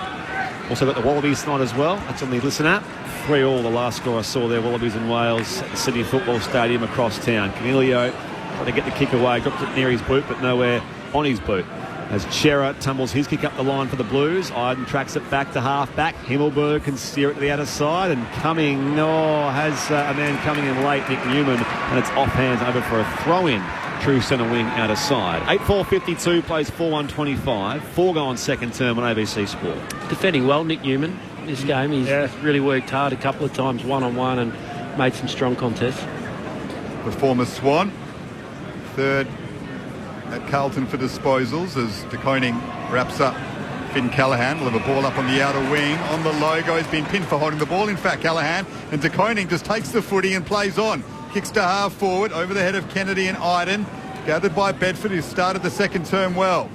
Also got the Wallabies tonight as well. That's on the Listen app. 3-3 the last score I saw there. Wallabies and Wales at the Sydney Football Stadium across town. Cornelio trying to get the kick away. Dropped it near his boot but nowhere on his boot. As Chera tumbles his kick up the line for the Blues. Iden tracks it back to half-back. Himmelberg can steer it to the outer side. And coming, has a man coming in late, Nick Newman. And it's off hands over for a throw-in. True centre wing outer side. 8-4-52 plays 4-1-25. 4 gone second term on ABC Sport. Defending well, Nick Newman, this game. He's really worked hard a couple of times one-on-one and made some strong contests. The former Swan. Third at Carlton for disposals as DeConing wraps up Finn Callaghan. Will have a ball up on the outer wing. On the logo, he's been pinned for holding the ball, in fact, Callaghan. And DeConing just takes the footy and plays on. Kicks to half forward over the head of Kennedy and Iden. Gathered by Bedford, who started the second term well.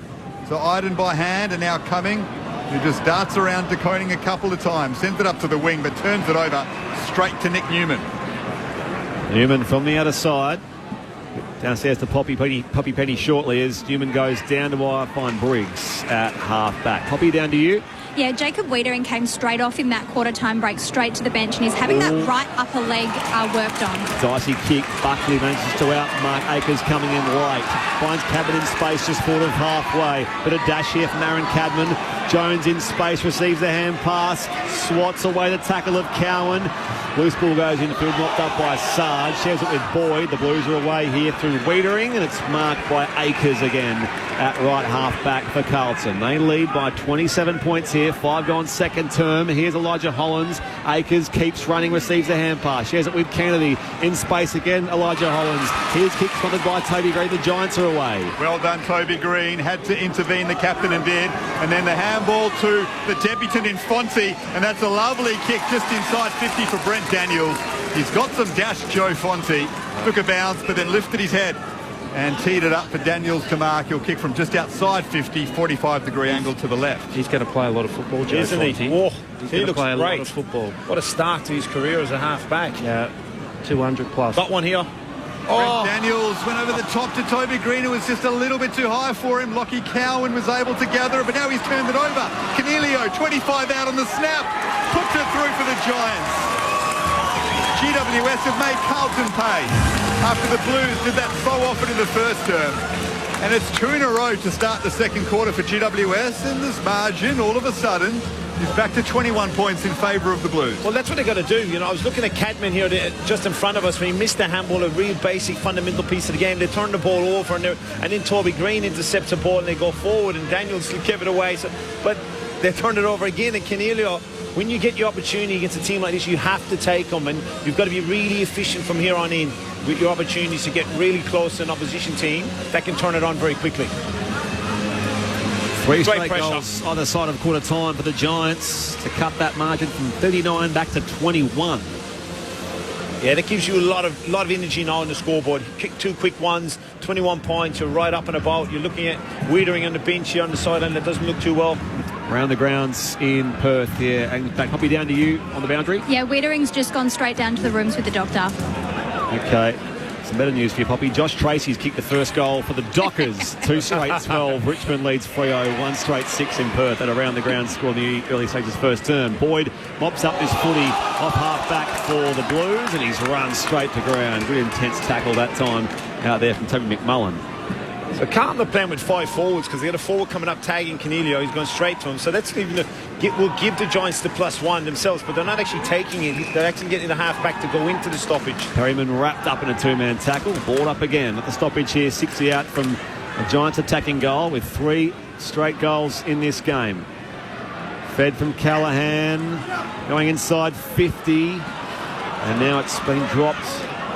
So Iden by hand and now coming. He just darts around DeConing a couple of times. Sends it up to the wing but turns it over straight to Nick Newman. Newman from the outer side. Downstairs to Poppy Penny shortly as Newman goes down to wire, find Briggs at half-back. Poppy, down to you. Yeah, Jacob Wiedering came straight off in that quarter-time break, straight to the bench, and he's having that right upper leg worked on. Dicey kick. Buckley manages to outmark Akers coming in late. Finds Cadman in space just forward of halfway. Bit of dash here from Aaron Cadman. Jones in space, receives the hand pass, swats away the tackle of Cowan. Loose ball goes infield, knocked up by Sarge. Shares it with Boyd. The Blues are away here through Wiedering, and it's marked by Akers again at right half back for Carlton. They lead by 27 points here. 5 gone second term. Here's Elijah Hollands. Akers keeps running, receives the hand pass. Shares it with Kennedy. In space again, Elijah Hollands. Here's kick spotted by Toby Green. The Giants are away. Well done, Toby Green. Had to intervene, the captain, and did. And then the handball to the debutant in Fonte, and that's a lovely kick just inside 50 for Brent Daniels. He's got some dash, Joe Fonte. Took a bounce, but then lifted his head and teed it up for Daniels to mark. He'll kick from just outside 50, 45-degree angle to the left. He's going to play a lot of football, Joe Isn't Fonte. he? Oh, He's he going to looks play a great. lot of football. What a start to his career as a half-back. Yeah, 200 plus. Got one here. Brent Daniels went over the top to Toby Green. It was just a little bit too high for him. Lockie Cowan was able to gather it, but now he's turned it over. Canelio, 25 out on the snap. Puts it through for the Giants. GWS have made Carlton pay after the Blues did that so often in the first term. And it's 2 in a row to start the second quarter for GWS, and this margin all of a sudden is back to 21 points in favour of the Blues. Well, that's what they've got to do. You know, I was looking at Cadman here just in front of us when he missed the handball, a real basic fundamental piece of the game. They turned the ball over, and then Toby Green intercepts the ball and they go forward, and Daniels give it away. But they turned it over again, and Canelio, when you get your opportunity against a team like this, you have to take them, and you've got to be really efficient from here on in with your opportunities to get really close to an opposition team that can turn it on very quickly. 3 straight goals either side of quarter time for the Giants to cut that margin from 39 back to 21. Yeah, that gives you a lot of energy now on the scoreboard. You kick 2 quick ones, 21 points, you're right up and about. You're looking at Wiedering on the bench here on the sideline. That doesn't look too well. Around the grounds in Perth here. And back, Poppy, down to you on the boundary. Yeah, Wiedering's just gone straight down to the rooms with the doctor. Okay. Some better news for you, Poppy. Josh Tracy's kicked the first goal for the Dockers. 2 straight 12. Richmond leads 3-0. 1 straight 6 in Perth at around the ground score in the early stages first term. Boyd mops up his footy off half back for the Blues, and he's run straight to ground. Good intense tackle that time out there from Toby McMullen. So Carlton are playing with 5 forwards because they got a forward coming up tagging Canelio. He's going straight to him. So that's even will give the Giants the +1 themselves, but they're not actually taking it. They're actually getting the half back to go into the stoppage. Perryman wrapped up in a 2-man tackle. Ball up again at the stoppage here. 60 out from the Giants attacking goal with 3 straight goals in this game. Fed from Callahan. Going inside 50. And now it's been dropped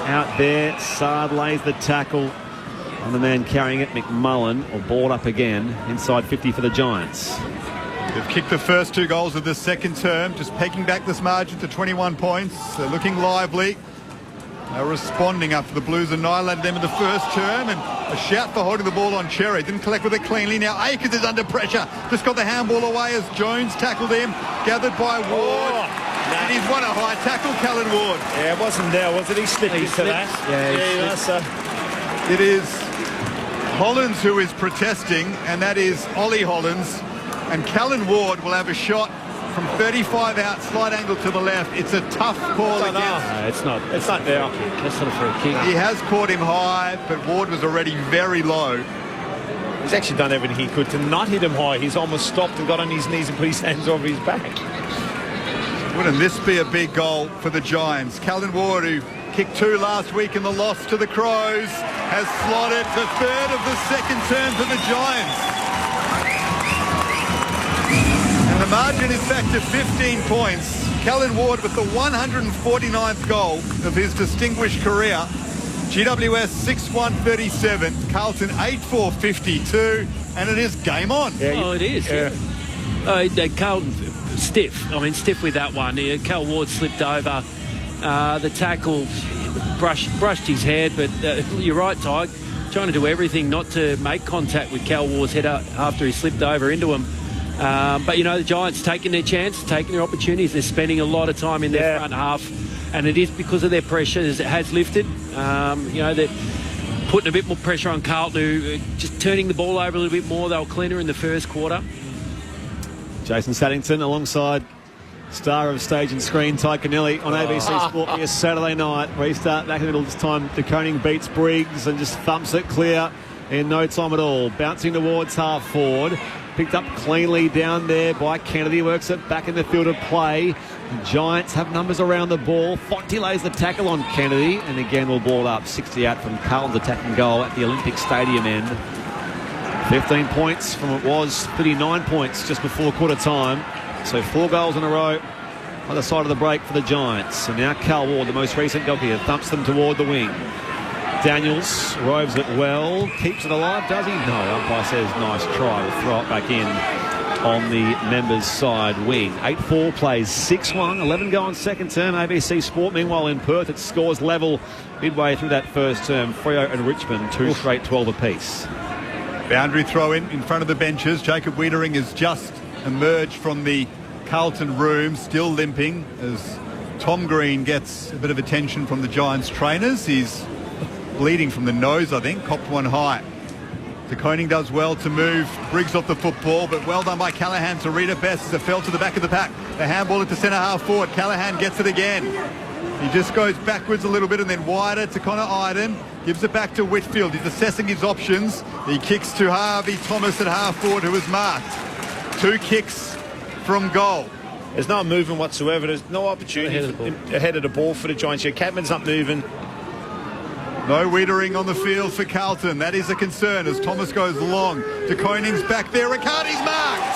out there. Sard lays the tackle on the man carrying it, McMullen, or ball up again inside 50 for the Giants. They've kicked the first 2 goals of the second term, just pegging back this margin to 21 points. They're looking lively. They're responding after the Blues annihilated them in the first term, and a shout for holding the ball on Cherry. Didn't collect with it cleanly. Now Akers is under pressure. Just got the handball away as Jones tackled him. Gathered by Ward. And he's won a high tackle, Callan Ward. Yeah, it wasn't there, was it? He slipped into that. Yeah, he was. It is Hollands who is protesting, and that is Ollie Hollands. And Callan Ward will have a shot from 35 out, slight angle to the left. It's a tough call against. No, it's not. It's not there. That's not a free kick. He has caught him high, but Ward was already very low. He's actually done everything he could to not hit him high. He's almost stopped and got on his knees and put his hands over his back. Wouldn't this be a big goal for the Giants? Callan Ward, who kicked 2 last week in the loss to the Crows, has slotted the 3rd of the second term for the Giants. And the margin is back to 15 points. Callan Ward with the 149th goal of his distinguished career. GWS 6-1-37, Carlton 8-4-52, and it is game on. Yeah, it is. Yeah. Carlton stiff with that one. Cal Ward slipped over. The tackle brushed his head, but you're right, Ty. Trying to do everything not to make contact with Cal Ward's head up after he slipped over into him. But, the Giants taking their chance, taking their opportunities. They're spending a lot of time in their front half, and it is because of their pressure as it has lifted. They're putting a bit more pressure on Carlton, who just turning the ball over a little bit more. They were cleaner in the first quarter. Jason Saddington alongside star of stage and screen Ty Connelly on ABC Sport here Saturday night. Restart back in the middle this time. De Koning beats Briggs and just thumps it clear in no time at all. Bouncing towards half forward. picked up cleanly down there by Kennedy. Works it back in the field of play. The Giants have numbers around the ball. Fonte lays the tackle on Kennedy, and again will ball up. 60 out from Carlton's attacking goal at the Olympic Stadium end. 15 points from it was 39 points just before quarter time. So 4 goals in a row on the side of the break for the Giants. And now Cal Ward, the most recent goal here, thumps them toward the wing. Daniels roves it well, keeps it alive, does he? No, umpire says nice try. We'll throw it back in on the members' side wing. 8-4 plays 6-1, 11 go on second term. ABC Sport, meanwhile in Perth, it scores level midway through that first term. Freo and Richmond, 2 straight 12 apiece. Boundary throw in front of the benches. Jacob Wiedering has just emerged from the Carlton room, still limping, as Tom Green gets a bit of attention from the Giants trainers. He's bleeding from the nose, I think. Copped one high. De Koning does well to move Briggs off the football, but well done by Callaghan to read it best as it fell to the back of the pack. The handball into centre half forward. Callaghan gets it again. He just goes backwards a little bit and then wider to Connor Iden. Gives it back to Whitfield. He's assessing his options. He kicks to Harvey Thomas at half forward, who is marked. 2 kicks from goal. There's no movement whatsoever. There's no opportunity ahead of the ball for the Giants here. Cadman's not moving. No Wiedering on the field for Carlton. That is a concern as Thomas goes long. De Koning's back there. Riccardi's marked.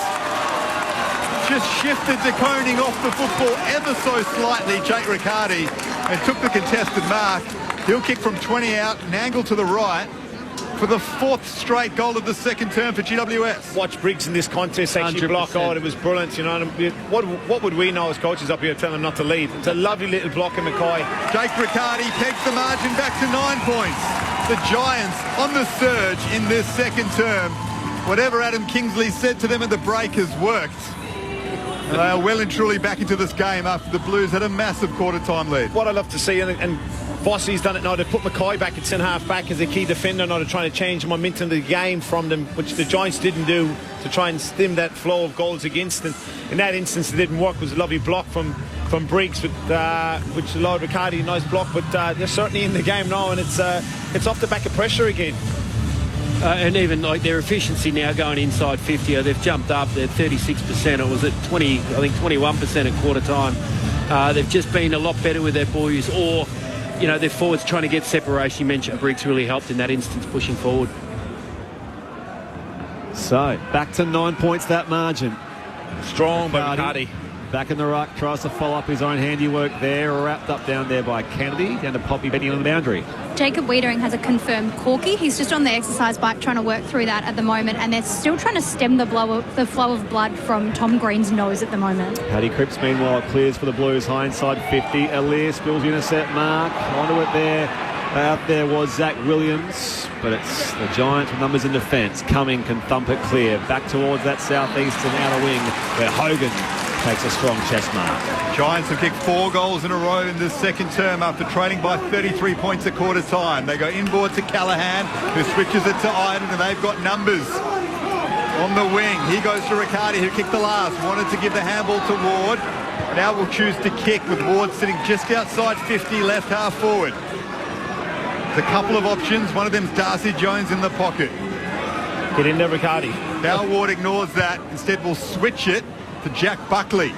Just shifted De Koning off the football ever so slightly, Jake Riccardi, and took the contested mark. He'll kick from 20 out, an angle to the right for the 4th straight goal of the second term for GWS. Watch Briggs in this contest actually 100%. block out. It was brilliant, you know. What would we know as coaches up here telling him not to lead? It's a lovely little block in McCoy. Jake Riccardi pegs the margin back to 9 points. The Giants on the surge in this second term. Whatever Adam Kingsley said to them at the break has worked. And they are well and truly back into this game after the Blues had a massive quarter-time lead. What I love to see, and Vossi's done it now, to put McCoy back at centre half back as a key defender now, to try to change the momentum of the game from them, which the Giants didn't do, to try and stem that flow of goals against. And in that instance, it didn't work. It was a lovely block from Briggs, which allowed Riccardi a nice block. But they're certainly in the game now, and it's off the back of pressure again. And even like their efficiency now going inside 50, they've jumped up. They're 36%. It was at 21% at quarter time. They've just been a lot better with their boys, or their forwards trying to get separation. You mentioned Briggs really helped in that instance, pushing forward. So back to 9 points that margin. Strong by Riccardi. Back in the ruck, tries to follow up his own handiwork there, wrapped up down there by Kennedy, down to Poppy Benny on the boundary. Jacob Wiedering has a confirmed corky. He's just on the exercise bike trying to work through that at the moment, and they're still trying to stem the flow of blood from Tom Green's nose at the moment. Paddy Cripps, meanwhile, clears for the Blues, high inside 50. Alier spills intercept mark, onto it there. Out there was Zach Williams, but it's the Giants with numbers in defence. Cumming can thump it clear. Back towards that southeastern outer wing where Hogan takes a strong chest mark. Giants have kicked 4 goals in a row in this second term after trailing by 33 points at quarter time. They go inboard to Callaghan, who switches it to Iden, and they've got numbers on the wing. He goes to Riccardi, who kicked the last. Wanted to give the handball to Ward. Now will choose to kick with Ward sitting just outside 50, left half forward. There's a couple of options. One of them's Darcy Jones in the pocket. Get in there, Riccardi. Now Ward ignores that. Instead, we'll switch it to Jack Buckley,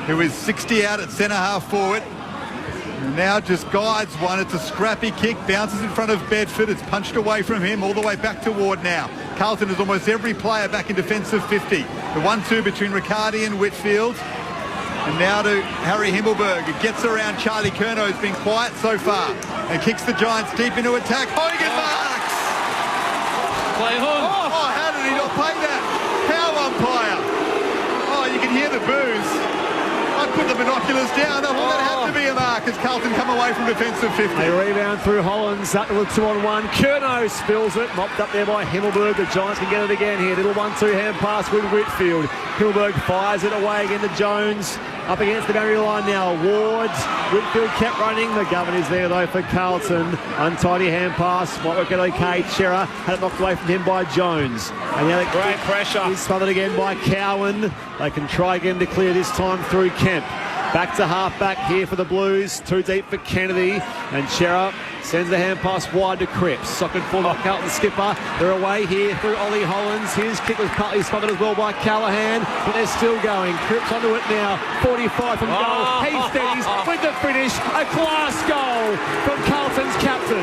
who is 60 out at centre half forward. And now just guides one. It's a scrappy kick, bounces in front of Bedford. It's punched away from him, all the way back to Ward now. Carlton has almost every player back in defensive 50. The 1-2 between Riccardi and Whitfield. And now to Harry Himmelberg. It gets around Charlie Curnow, who's been quiet so far, and kicks the Giants deep into attack. Hogan marks! Play on. Oh, how did he not play that? How umpire? Oh, you can hear the boos. I'd put the binoculars down. I thought that had to be a mark as Carlton come away from defensive 50. A rebound through Hollins, up to the 2-on-1. Curnow spills it, mopped up there by Himmelberg. The Giants can get it again here. Little 1-2 hand pass with Whitfield. Himmelberg fires it away again to Jones. Up against the boundary line now. Ward. Whitfield kept running. McGovern is there though for Carlton. Untidy hand pass. Might work out okay. Chera had it knocked away from him by Jones. And now great pressure. He's smothered again by Cowan. They can try again to clear this time through Kemp. Back to half back here for the Blues. Too deep for Kennedy. And Chera Sends the hand pass wide to Cripps. Socket forward, Carlton skipper. They're away here through Ollie Hollins. His kick was partly spotted as well by Callaghan, but they're still going. Cripps onto it now. 45 from goal. He steadies with the finish. A class goal from Carlton's captain.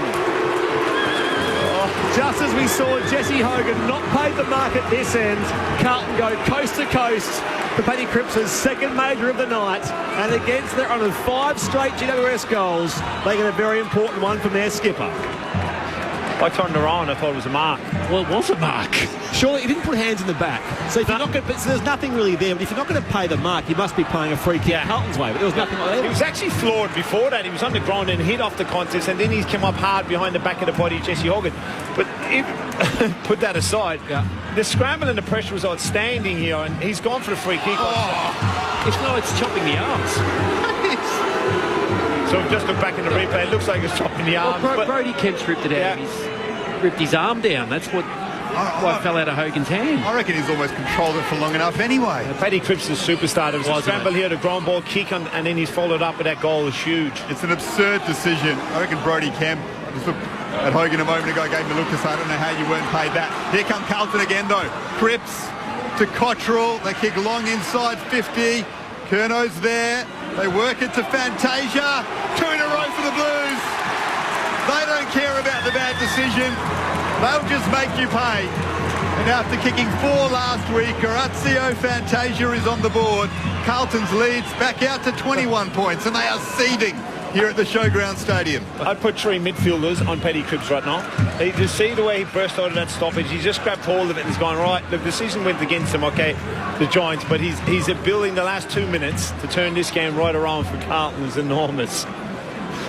Just as we saw Jesse Hogan not paid the mark at this end, Carlton go coast to coast for Paddy Cripps' second major of the night, and against their own 5 straight GWS goals, they get a very important one from their skipper. I turned around, I thought it was a mark. Well, it was a mark. Surely he didn't put hands in the back. So if you're not going to, so there's nothing really there. But if you're not going to pay the mark, you must be paying a free kick Carlton's way. But there was nothing like that. He was actually floored before that. He was on the ground and hit off the contest, and then he came up hard behind the back of the body of Jesse Hogan. But put that aside, the scramble and the pressure was outstanding here, and he's gone for the free kick. If not, it's chopping the arms. So just look back in the replay, it looks like it's chopping the arms. Well, Brody Kemp's ripped it out. He's ripped his arm down. That's what fell out of Hogan's hand. I reckon he's almost controlled it for long enough anyway. Paddy Cripps is a superstar. There was a scramble here, the ground ball kick, and then he's followed up with that goal. Is huge. It's an absurd decision. I reckon Brody Kemp, I just looked at Hogan a moment ago, gave him a look to say, I don't know how you weren't paid that. Here come Carlton again though. Cripps to Cottrell. They kick long inside 50. Curno's there. They work it to Fantasia. 2 in a row for the Blues. They don't care about the bad decision. They'll just make you pay. And after kicking 4 last week, Orazio Fantasia is on the board. Carlton's leads back out to 21 points, and they are seething here at the Showground Stadium. I'd put 3 midfielders on Paddy Cripps right now. You just see the way he burst out of that stoppage. He just grabbed hold of it and he's gone, right, the decision went against him, okay, the Giants, but his ability in the last 2 minutes to turn this game right around for Carlton is enormous.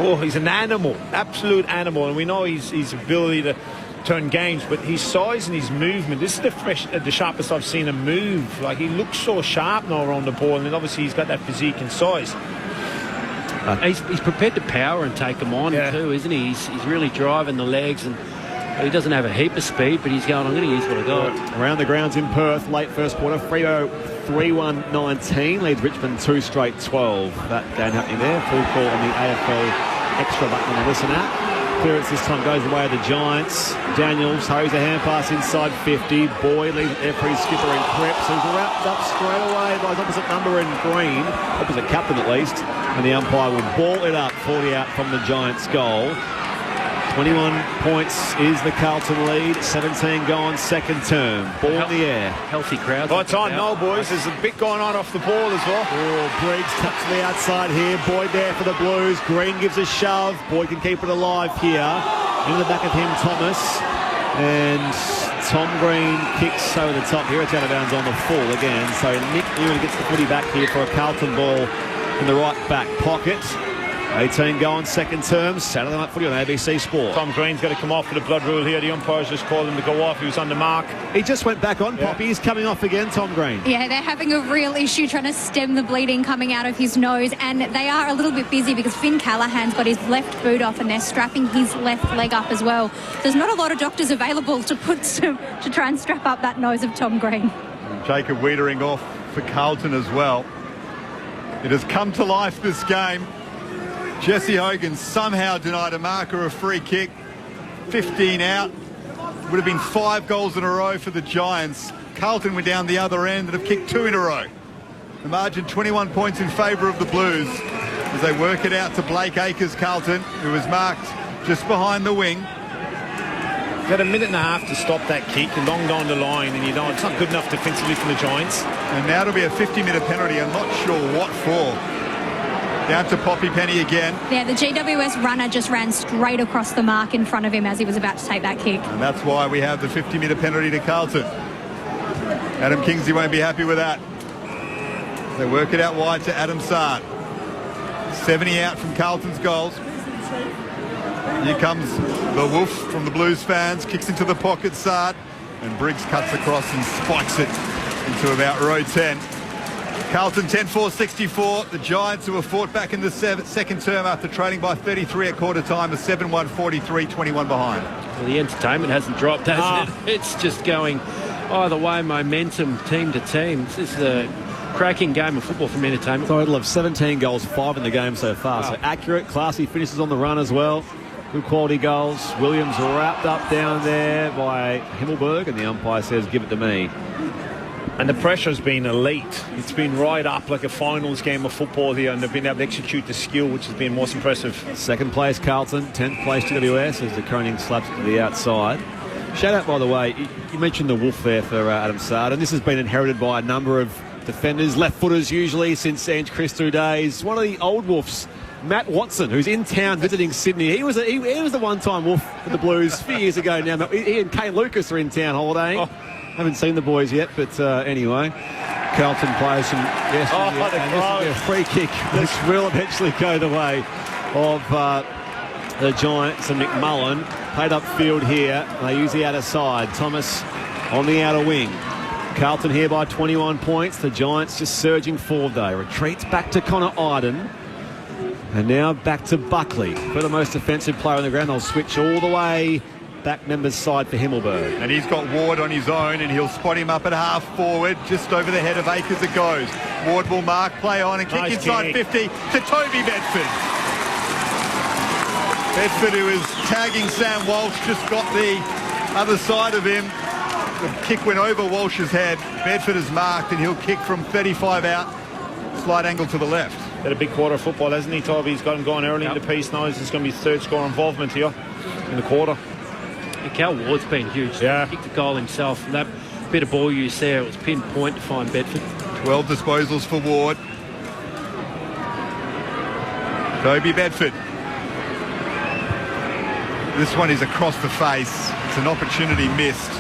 Oh, he's an animal, absolute animal, and we know his ability to turn games, but his size and his movement, this is the sharpest I've seen him move. Like, he looks so sharp now around the ball, and then obviously he's got that physique and size. He's prepared to power and take them on too, isn't he? He's really driving the legs, and he doesn't have a heap of speed, but he's going, I'm going to use what I got. Around the grounds in Perth, late first quarter, Freo 3-1-19, leads Richmond 2 straight 12. That game happening there. Full call on the AFL extra button to listen at. Clearance this time goes away to the Giants. Daniels hurries a hand pass inside 50. Boyd leaves it there for his skipper in Cripps, who's wrapped up straight away by his opposite number in green, opposite captain at least, and the umpire will ball it up, 40 out from the Giants' goal. 21 points is the Carlton lead, 17 gone second term. Ball in the air. Healthy crowd. Oh, it's on now, boys. There's a bit going on off the ball as well. Oh, Briggs taps to the outside here. Boyd there for the Blues. Green gives a shove. Boyd can keep it alive here. Into the back of him, Thomas. And Tom Green kicks over the top here. It's out of bounds on the full again. So Nick Ewan gets the footy back here for a Carlton ball in the right back pocket. 18 going second term. Saturday night footy on ABC Sport. Tom Green's got to come off for the blood rule here. The umpires just called him to go off. He was on the mark. He just went back on, Poppy. He's coming off again, Tom Green. Yeah, they're having a real issue trying to stem the bleeding coming out of his nose, and they are a little bit busy because Finn Callahan's got his left boot off and they're strapping his left leg up as well. There's not a lot of doctors available to try and strap up that nose of Tom Green. Jacob Wiedering off for Carlton as well. It has come to life, this game. Jesse Hogan somehow denied a marker, a free kick. 15 out. Would have been 5 goals in a row for the Giants. Carlton were down the other end and have kicked 2 in a row. The margin 21 points in favour of the Blues as they work it out to Blake Acres, Carlton, who was marked just behind the wing. Got a minute and a half to stop that kick, long down the line, and it's not good enough defensively from the Giants. And now it'll be a 50-minute penalty. I'm not sure what for. Down to Poppy Penny again. Yeah, the GWS runner just ran straight across the mark in front of him as he was about to take that kick. And that's why we have the 50-minute penalty to Carlton. Adam Kingsley won't be happy with that. They work it out wide to Adam Sard. 70 out from Carlton's goals. Here comes the Wolf from the Blues fans. Kicks into the pocket, Sard. And Briggs cuts across and spikes it into about row 10. Carlton 10-4-64. The Giants, who were fought back in the second term after trailing by 33 at quarter time, are 7-1-43, 21 behind. Well, the entertainment hasn't dropped, has it? It's just going either way, momentum, team to team. This is a cracking game of football from entertainment. Total of 17 goals, 5 in the game so far. So accurate, classy finishes on the run as well. Good quality goals. Williams wrapped up down there by Himmelberg, and the umpire says, give it to me. And the pressure's been elite. It's been right up like a finals game of football here, and they've been able to execute the skill, which has been most impressive. Second place Carlton, 10th place GWS as the Koning slaps it to the outside. Shout out, by the way, you mentioned the wolf there for Adam Sard, and this has been inherited by a number of defenders, left footers usually, since Ange Christou days. One of the old wolves, Matt Watson, who's in town visiting Sydney. He was the one-time wolf for the Blues a few years ago now. He and Kane Lucas are in town holidaying. Oh. Haven't seen the boys yet, but anyway. Carlton plays some yesterday, and this will be a free kick, which will eventually go the way of the Giants. And McMullen played upfield here. They use the outer side. Thomas on the outer wing. Carlton here by 21 points. The Giants just surging forward, though. Retreats back to Connor Iden. And now back to Buckley. For the most offensive player on the ground, they'll switch all the way back members side for Himmelberg. And he's got Ward on his own, and he'll spot him up at half forward, just over the head of Akers it goes. Ward will mark, play on, and kick nice inside kick. 50 to Toby Bedford. Bedford, who is tagging Sam Walsh, just got the other side of him. The kick went over Walsh's head. Bedford is marked, and he'll kick from 35 out. Slight angle to the left. Had a big quarter of football, hasn't he, Toby? He's got him going early in the piece now. It's going to be his third score involvement here in the quarter. Cal Ward's been huge. Yeah. He kicked the goal himself. And that bit of ball use there, it was pinpoint to find Bedford. 12 disposals for Ward. Toby Bedford. This one is across the face. It's an opportunity missed.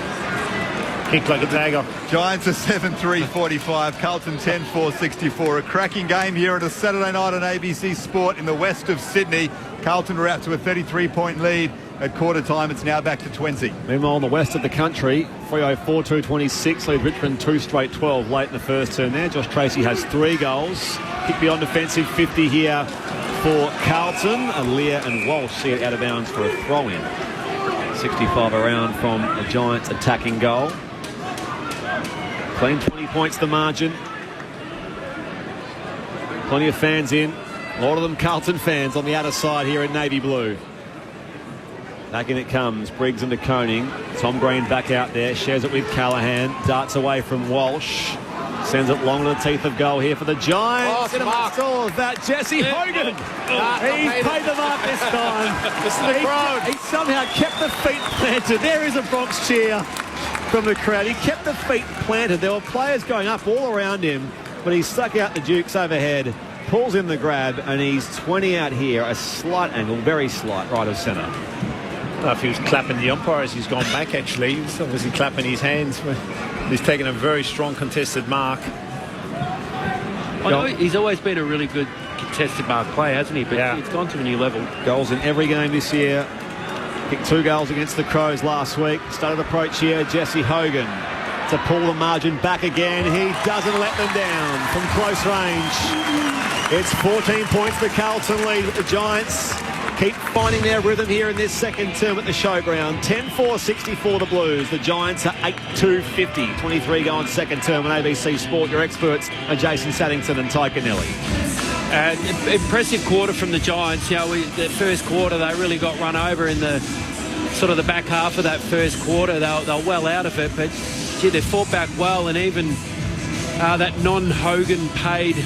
Kick like a dagger. Giants are 7-3-45. Carlton 10-4-64. A cracking game here at a Saturday night on ABC Sport in the west of Sydney. Carlton are out to a 33-point lead. At quarter time, it's now back to 20. Meanwhile, in the west of the country, Freo 4-2-26 lead Richmond 2 straight 12 late in the first term there. Josh Tracy has 3 goals. Kick beyond defensive 50 here for Carlton. Aaliyah and Walsh see it out of bounds for a throw-in. 65 around from the Giants attacking goal. Clean 20 points the margin. Plenty of fans in. A lot of them Carlton fans on the outer side here in navy blue. Back in it comes. Briggs into Koning. Tom Green back out there. Shares it with Callaghan. Darts away from Walsh. Sends it long to the teeth of goal here for the Giants. Oh, that Jesse Hogan. He's paid the mark this time. He somehow kept the feet planted. There is a Bronx cheer from the crowd. He kept the feet planted. There were players going up all around him, but he stuck out the Dukes overhead, pulls in the grab, and he's 20 out here. A slight angle, very slight, right of centre. I don't know if he was clapping the umpire as he's gone back, actually. He was obviously clapping his hands. He's taken a very strong contested mark. I know he's always been a really good contested mark player, hasn't he? But it's gone to a new level. Goals in every game this year. Kicked 2 goals against the Crows last week. Started approach here, Jesse Hogan to pull the margin back again. He doesn't let them down from close range. It's 14 points the Carlton lead with the Giants. Keep finding their rhythm here in this second term at the showground. 10-4-64 the Blues. The Giants are 8-2-50. 23 go on second term on ABC Sport. Your experts are Jason Saddington and Ty Kennelly. Impressive quarter from the Giants. You know, the first quarter they really got run over in the sort of the back half of that first quarter. They're well out of it, but gee, they fought back well, and even that non-Hogan paid,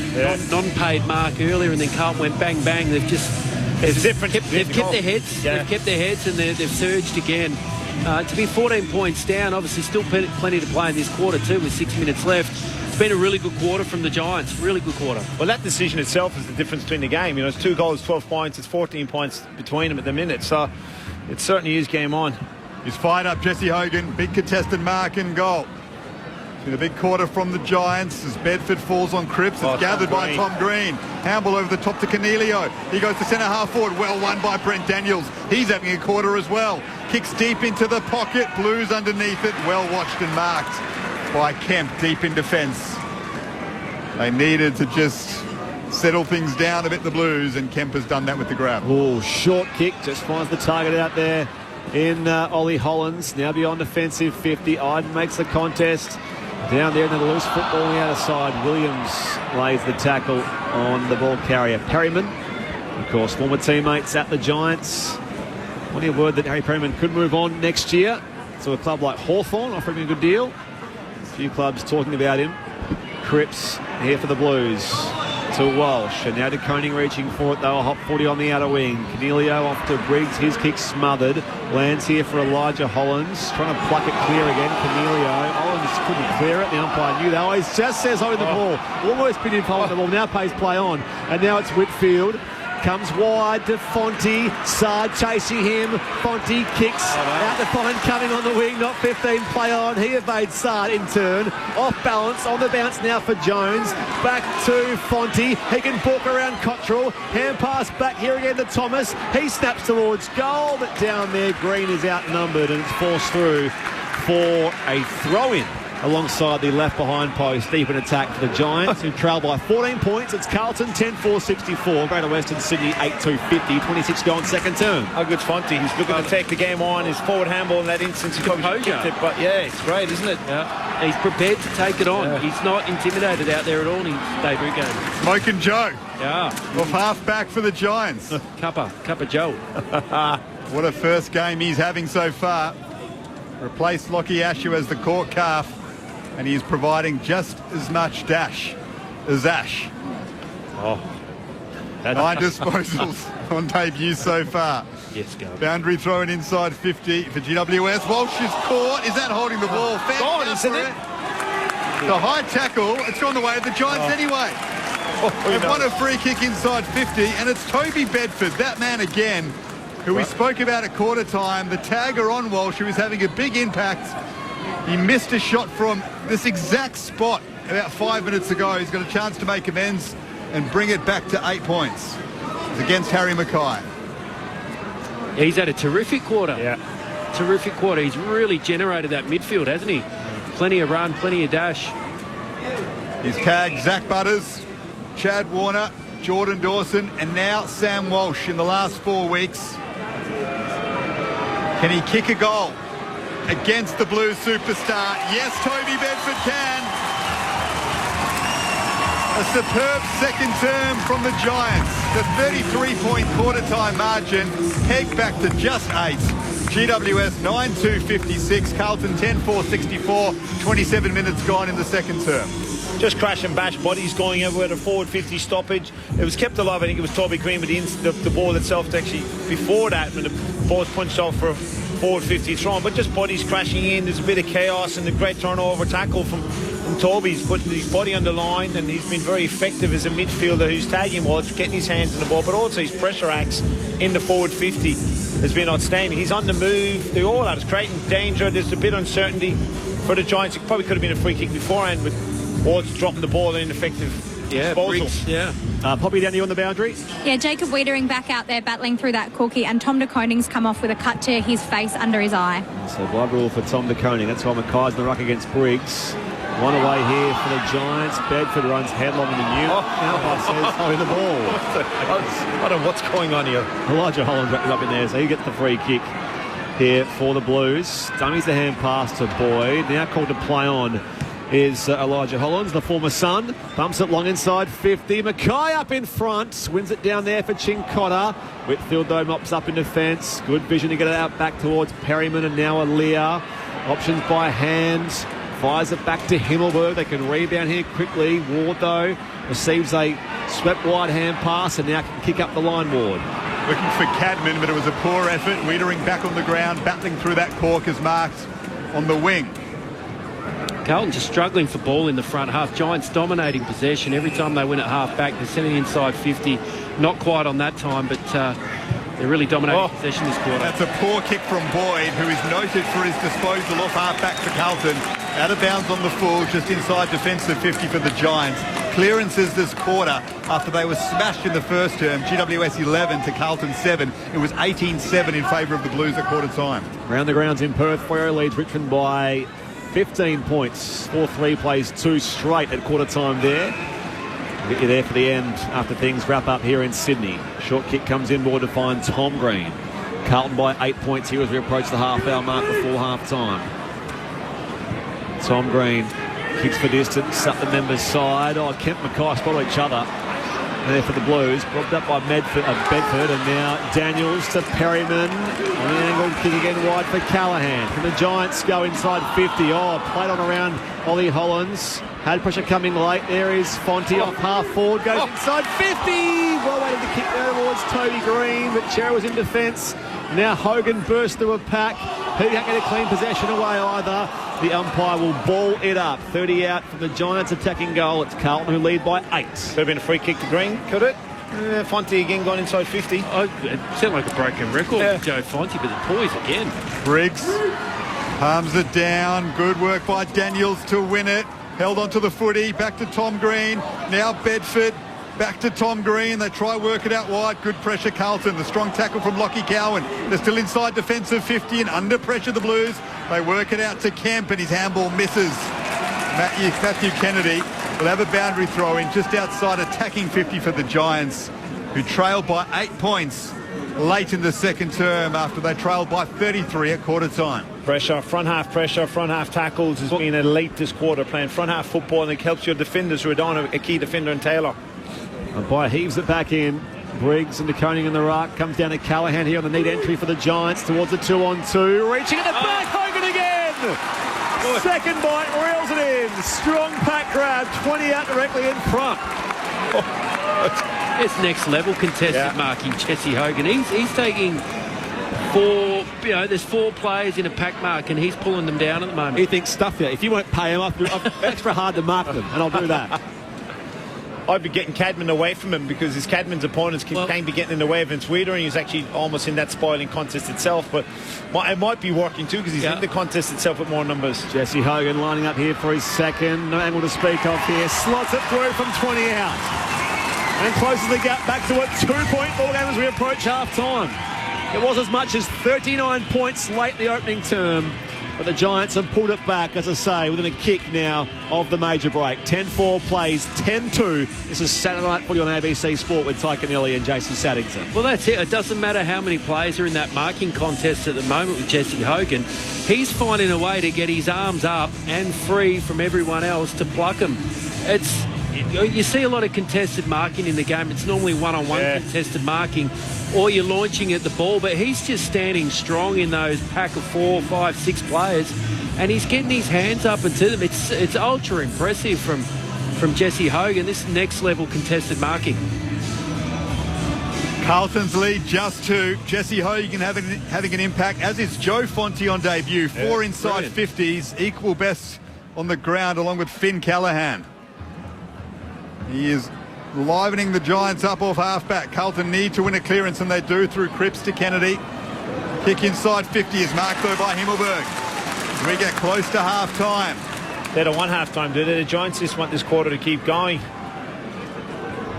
non-paid mark earlier, and then Carlton went bang bang. They've kept their heads. Yeah. They've kept their heads, and they've surged again. To be 14 points down, obviously still plenty to play in this quarter too, with 6 minutes left. It's been a really good quarter from the Giants. Really good quarter. Well, that decision itself is the difference between the game. You know, it's 2 goals, 12 points. It's 14 points between them at the minute. So it certainly is game on. He's fired up, Jesse Hogan. Big contested mark and goal. It's been a big quarter from the Giants as Bedford falls on Cripps. It's gathered by Tom Green. Handball over the top to Cornelio. He goes to centre half forward. Well won by Brent Daniels. He's having a quarter as well. Kicks deep into the pocket. Blues underneath it. Well watched and marked by Kemp deep in defence. They needed to just settle things down a bit, the Blues, and Kemp has done that with the grab. Oh, short kick. Just finds the target out there in Ollie Hollins. Now beyond defensive 50. Iden makes the contest. Down there in the loose football on the outer side. Williams lays the tackle on the ball carrier. Perryman, of course, former teammates at the Giants. Plenty of word that Harry Perryman could move on next year to a club like Hawthorn, offering a good deal. A few clubs talking about him. Cripps here for the Blues. To Walsh, and now to Koning reaching for it. They were hot footy on the outer wing. Canelio off to Briggs, his kick smothered. Lands here for Elijah Hollands, trying to pluck it clear again. Canelio, Hollands couldn't clear it. The umpire knew that. Oh, he just says holding the ball. Almost been in holding the ball. Now pays play on, and now it's Whitfield. Comes wide to Fonte. Sard chasing him. Fonte kicks out to Fine, coming on the wing. Not 15. Play on. He evades Sard in turn. Off balance. On the bounce now for Jones. Back to Fonte. He can book around Cottrell. Hand pass back here again to Thomas. He snaps towards goal, but down there Green is outnumbered and it's forced through for a throw-in alongside the left behind post. Deep in attack for the Giants, who trail by 14 points. It's Carlton 10-4-64. Greater Western Sydney 8-2-50. 26 gone second term. How good's Fonte? He's looking to take the game on. His forward handball in that instance. He probably kicked it, but yeah, it's great, isn't it? Yeah. He's prepared to take it on. Yeah. He's not intimidated out there at all in his debut game. Smoking Joe. Yeah. Off half back for the Giants. Cuppa Joe. What a first game he's having so far. Replaced Lockie Ashew as the court calf, and he is providing just as much dash as Ash. Oh. 9 disposals on debut so far. Yes, go. Boundary thrown inside 50 for GWS. Walsh is caught. Is that holding the ball? Gone, isn't it? The high tackle. It's gone the way of the Giants anyway. They've won a free kick inside 50, and it's Toby Bedford, that man again, who we spoke about at quarter time. The tagger on Walsh, who is having a big impact. He missed a shot from this exact spot about 5 minutes ago. He's got a chance to make amends and bring it back to 8 points. It's against Harry Mackay. Yeah, he's had a terrific quarter. Yeah. Terrific quarter. He's really generated that midfield, hasn't he? Plenty of run, plenty of dash. He's tagged Zach Butters, Chad Warner, Jordan Dawson, and now Sam Walsh in the last 4 weeks. Can he kick a goal against the Blues superstar? Yes, Toby Bedford can. A superb second term from the Giants. The 33-point quarter-time margin pegged back to just 8. GWS 9-2-56. Carlton 10-4-64. 27 minutes gone in the second term. Just crash and bash, bodies going everywhere, the forward 50 stoppage. It was kept alive. I think it was Toby Green, but the ball itself actually, before that, when the ball was punched off for a forward 50 throw, but just bodies crashing in. There's a bit of chaos and a great turnover tackle from Toby. He's putting his body on the line, and he's been very effective as a midfielder who's tagging well, getting his hands on the ball, but also his pressure acts in the forward 50 has been outstanding. He's on the move. They're all out. It's creating danger. There's a bit of uncertainty for the Giants. It probably could have been a free kick beforehand, but Ward's dropping the ball in ineffective disposal. Briggs, yeah. Poppy down here on the boundary. Yeah, Jacob Wiedering back out there battling through that cookie, and Tom de Koning's come off with a cut to his face under his eye. So blood rule for Tom de Koning. That's why Mackay's in the ruck against Briggs. One away here for the Giants. Bedford runs headlong in the new. Umpire says holding the ball. I don't know what's going on here. Elijah Holland wrapped it up in there, so he gets the free kick here for the Blues. Dummies the hand pass to Boyd. Now called to play on is Elijah Hollands, the former Sun. Bumps it long inside 50. Mackay up in front. Wins it down there for Chincotta. Whitfield, though, mops up in defence. Good vision to get it out back towards Perryman and now Aaliyah. Options by hands. Fires it back to Himmelberg. They can rebound here quickly. Ward, though, receives a swept wide hand pass and now can kick up the line, Ward. Looking for Cadman, but it was a poor effort. Wiedering back on the ground, battling through that cork as marked on the wing. Carlton just struggling for ball in the front half. Giants dominating possession. Every time they win at half back, they're sending inside 50. Not quite on that time, but they're really dominating possession this quarter. That's a poor kick from Boyd, who is noted for his disposal off half back for Carlton. Out of bounds on the full, just inside defensive 50 for the Giants. Clearances this quarter after they were smashed in the first term. GWS 11 to Carlton 7. It was 18-7 in favour of the Blues at quarter time. Round the grounds in Perth, Freo leads Richmond by 15 points. 4-3 plays 2 straight at quarter time there. We'll get you there for the end after things wrap up here in Sydney. Short kick comes inboard to find Tom Green. Carlton by 8 points here as we approach the half-hour mark before half-time. Tom Green kicks for distance up the members' side. Kemp Mackay spot each other. there for the Blues. Blocked up by Bedford, and now Daniels to Perryman. On the angle, kick again wide for Callahan. Can the Giants go inside 50? Oh, played on around Ollie Hollins. Had pressure coming late. There is Fonte off half forward. Goes inside 50. Well waited to kick there towards Toby Green, but Cherry was in defence. Now Hogan burst through a pack. He can't get a clean possession away either. The umpire will ball it up. 30 out for the Giants attacking goal. It's Carlton who lead by 8. Could have been a free kick to Green, could it? Fonte again gone inside 50. It sounded like a broken record, Joe Fonte, but the poise again. Briggs palms it down. Good work by Daniels to win it. Held onto the footy. Back to Tom Green. Now Bedford. Back to Tom Green. They try work it out wide. Good pressure, Carlton. The strong tackle from Lockie Cowan. They're still inside defensive 50 and under pressure, the Blues. They work it out to Kemp and his handball misses. Matthew Kennedy will have a boundary throw in just outside attacking 50 for the Giants, who trailed by 8 points late in the second term after they trailed by 33 at quarter time. Pressure, front half tackles has been elite this quarter, playing front half football, and it helps your defenders who are down a key defender in Taylor. Umpire heaves it back in. Briggs and DeConing in the ruck. Comes down to Callahan here on the neat entry for the Giants towards a 2-on-2. Reaching at the back. Hogan again. Second bite. Reels it in. Strong pack grab. 20 out directly in front. It's next level contested marking, Jesse Hogan. He's taking 4, there's 4 players in a pack mark and he's pulling them down at the moment. He thinks, stuff you. If you won't pay him, I'll extra hard to mark them, and I'll do that. I'd be getting Cadman away from him because his Cadman's opponents can be getting in the way of Vince Weeder, and he's actually almost in that spoiling contest itself. But it might be working too because he's in the contest itself with more numbers. Jesse Hogan lining up here for his second. No angle to speak of here. Slots it through from 20 out. And closes the gap back to a 2-point ball game as we approach half-time. It was as much as 39 points late in the opening term. But the Giants have pulled it back, as I say, within a kick now of the major break. 10-4 plays 10-2. This is Saturday Night Footy on ABC Sport with Ty Connelly and Jason Saddington. Well, that's it. It doesn't matter how many players are in that marking contest at the moment with Jesse Hogan. He's finding a way to get his arms up and free from everyone else to pluck him. You see a lot of contested marking in the game. It's normally one-on-one contested marking, or you're launching at the ball, but he's just standing strong in those pack of 4, 5, 6 players, and he's getting his hands up into them. It's ultra impressive from Jesse Hogan, this next level contested marking. Carlton's lead just 2. Jesse Hogan having an impact, as is Joe Fonte on debut. 4 inside 50s, equal best on the ground along with Finn Callahan. He is livening the Giants up off halfback. Carlton need to win a clearance, and they do through Cripps to Kennedy. Kick inside 50 is marked though by Himmelberg. We get close to half-time. They don't want half-time, do they? The Giants just want this quarter to keep going.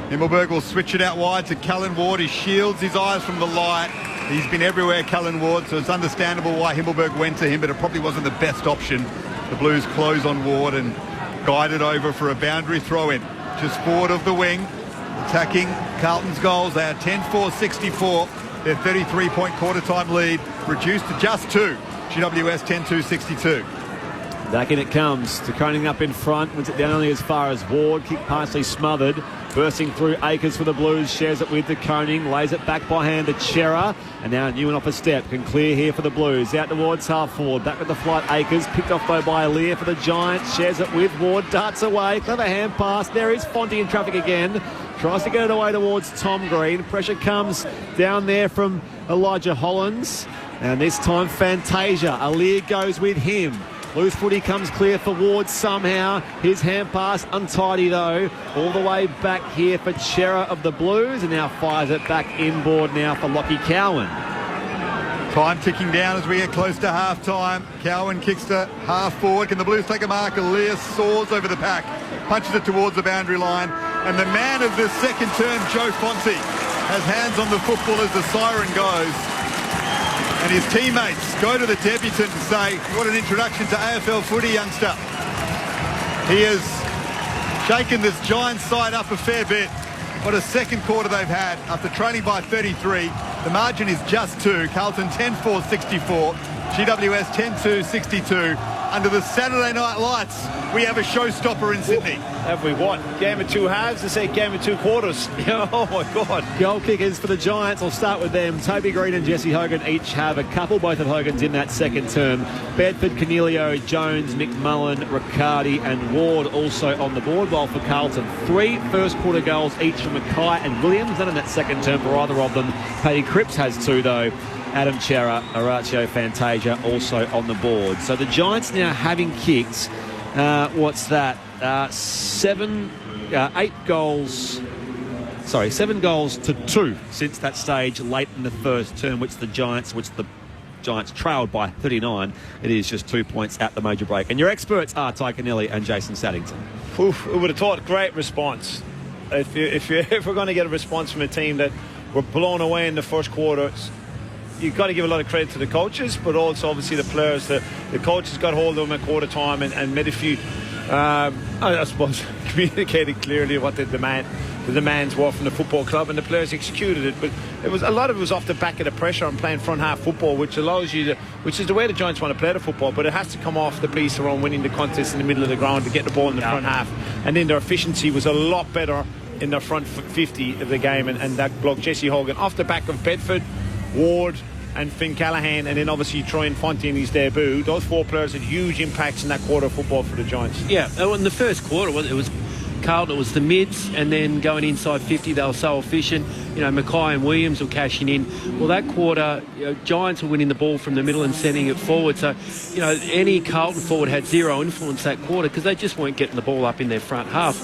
Himmelberg will switch it out wide to Callan Ward. He shields his eyes from the light. He's been everywhere, Callan Ward, so it's understandable why Himmelberg went to him, but it probably wasn't the best option. The Blues close on Ward and guide it over for a boundary throw-in. Just forward of the wing, attacking Carlton's goals. They are 10-4-64. Their 33-point quarter-time lead reduced to just 2. GWS 10-2-62. Back in it comes. DeConing up in front. Wins it down only as far as Ward. Kick partially smothered. Bursting through Akers for the Blues. Shares it with DeConing. Lays it back by hand to Chera. And now Newen off a step. Can clear here for the Blues. Out towards half forward. Back with the flight Akers. Picked off though by Lear for the Giants. Shares it with Ward. Darts away. Clever hand pass. There is Fonte in traffic again. Tries to get it away towards Tom Green. Pressure comes down there from Elijah Hollins. And this time Fantasia. Lear goes with him. Loose footy comes clear for Ward somehow. His hand pass untidy though. All the way back here for Chera of the Blues, and now fires it back inboard now for Lockie Cowan. Time ticking down as we get close to half-time. Cowan kicks to half forward. Can the Blues take a mark? Elias soars over the pack, punches it towards the boundary line, and the man of the second term, Joe Fonte, has hands on the football as the siren goes. And his teammates go to the debutant and say, what an introduction to AFL footy, youngster. He has shaken this Giants side up a fair bit. What a second quarter they've had after trailing by 33. The margin is just 2. Carlton 10-4-64. GWS 10-2-62. under the Saturday night lights, we have a showstopper in Sydney. Have we what? Game of 2 halves? They say game of 2 quarters. Oh, my God. Goal kickers for the Giants. I'll start with them. Toby Green and Jesse Hogan each have a couple. Both of Hogan's in that second term. Bedford, Cornelio, Jones, McMullen, Riccardi and Ward also on the board. While for Carlton, 3 first-quarter goals each from Mackay and Williams. None in that second term for either of them. Paddy Cripps has 2, though. Adam Chera, Horatio Fantasia also on the board. So the Giants now having kicked, 7 goals to 2 since that stage late in the first term, which the Giants trailed by 39. It is just 2 points at the major break. And your experts are Ty Connelly and Jason Saddington. Oof, who would have thought? Great response. If you're ever going to get a response from a team that were blown away in the first quarter, you've got to give a lot of credit to the coaches, but also obviously the players. The coaches got hold of them at quarter time and made a few, I suppose, communicated clearly what the demands were from the football club, and the players executed it. But a lot of it was off the back of the pressure and playing front half football, which is the way the Giants want to play the football. But it has to come off the police around winning the contest in the middle of the ground to get the ball in the front half, and then their efficiency was a lot better in their front 50 of the game, and that bloke Jesse Hogan off the back of Bedford, Ward and Finn Callahan, and then obviously Troy Fonte in his debut. Those 4 players had huge impacts in that quarter of football for the Giants. Yeah, in the first quarter it was Carlton, it was the mids, and then going inside 50 they were so efficient. Mackay and Williams were cashing in. Well, that quarter Giants were winning the ball from the middle and sending it forward, so any Carlton forward had zero influence that quarter because they just weren't getting the ball up in their front half.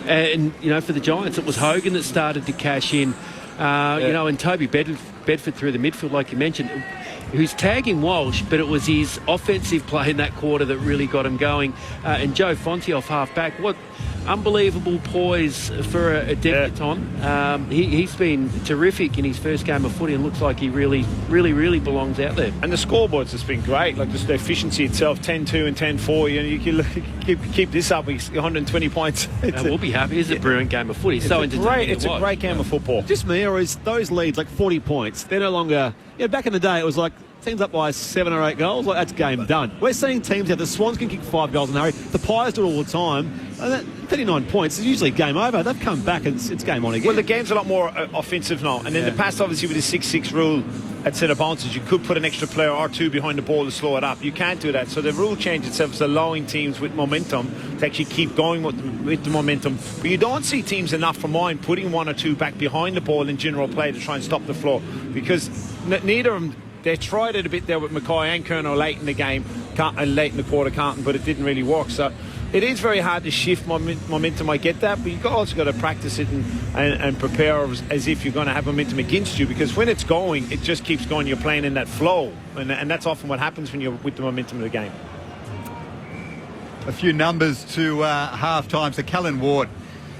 And for the Giants it was Hogan that started to cash in. And Toby Bedford through the midfield, like you mentioned, who's tagging Walsh, but it was his offensive play in that quarter that really got him going. And Joe Fonte off half-back, what unbelievable poise for a debutant. He's been terrific in his first game of footy and looks like he really, really, really belongs out there. And the scoreboards has been great, like just the efficiency itself, 10-2 and 10-4. You can keep this up, 120 points. We'll be happy. It's a brilliant game of footy. It's a great game of football. Just me, or is those leads like 40 points? They're no longer... back in the day it was like teams up by 7 or 8 goals, like that's game done. We're seeing teams now, the Swans can kick 5 goals in a hurry, the Pies do it all the time. 39 points is usually game over. They've come back and it's game on again. Well, the game's a lot more offensive now, and in the past obviously with the 6-6 rule at centre bounces you could put an extra player or 2 behind the ball to slow it up. You can't do that, so the rule change itself is allowing teams with momentum to actually keep going with the momentum, but you don't see teams enough for mine putting 1 or 2 back behind the ball in general play to try and stop the flow, because neither of them. They tried it a bit there with Mackay and Kerno late in the game, late in the quarter, Carlton, but it didn't really work. So it is very hard to shift momentum, I get that, but you've also got to practice it and prepare as if you're going to have momentum against you, because when it's going, it just keeps going. You're playing in that flow, and that's often what happens when you're with the momentum of the game. A few numbers to half-time. So Callan Ward,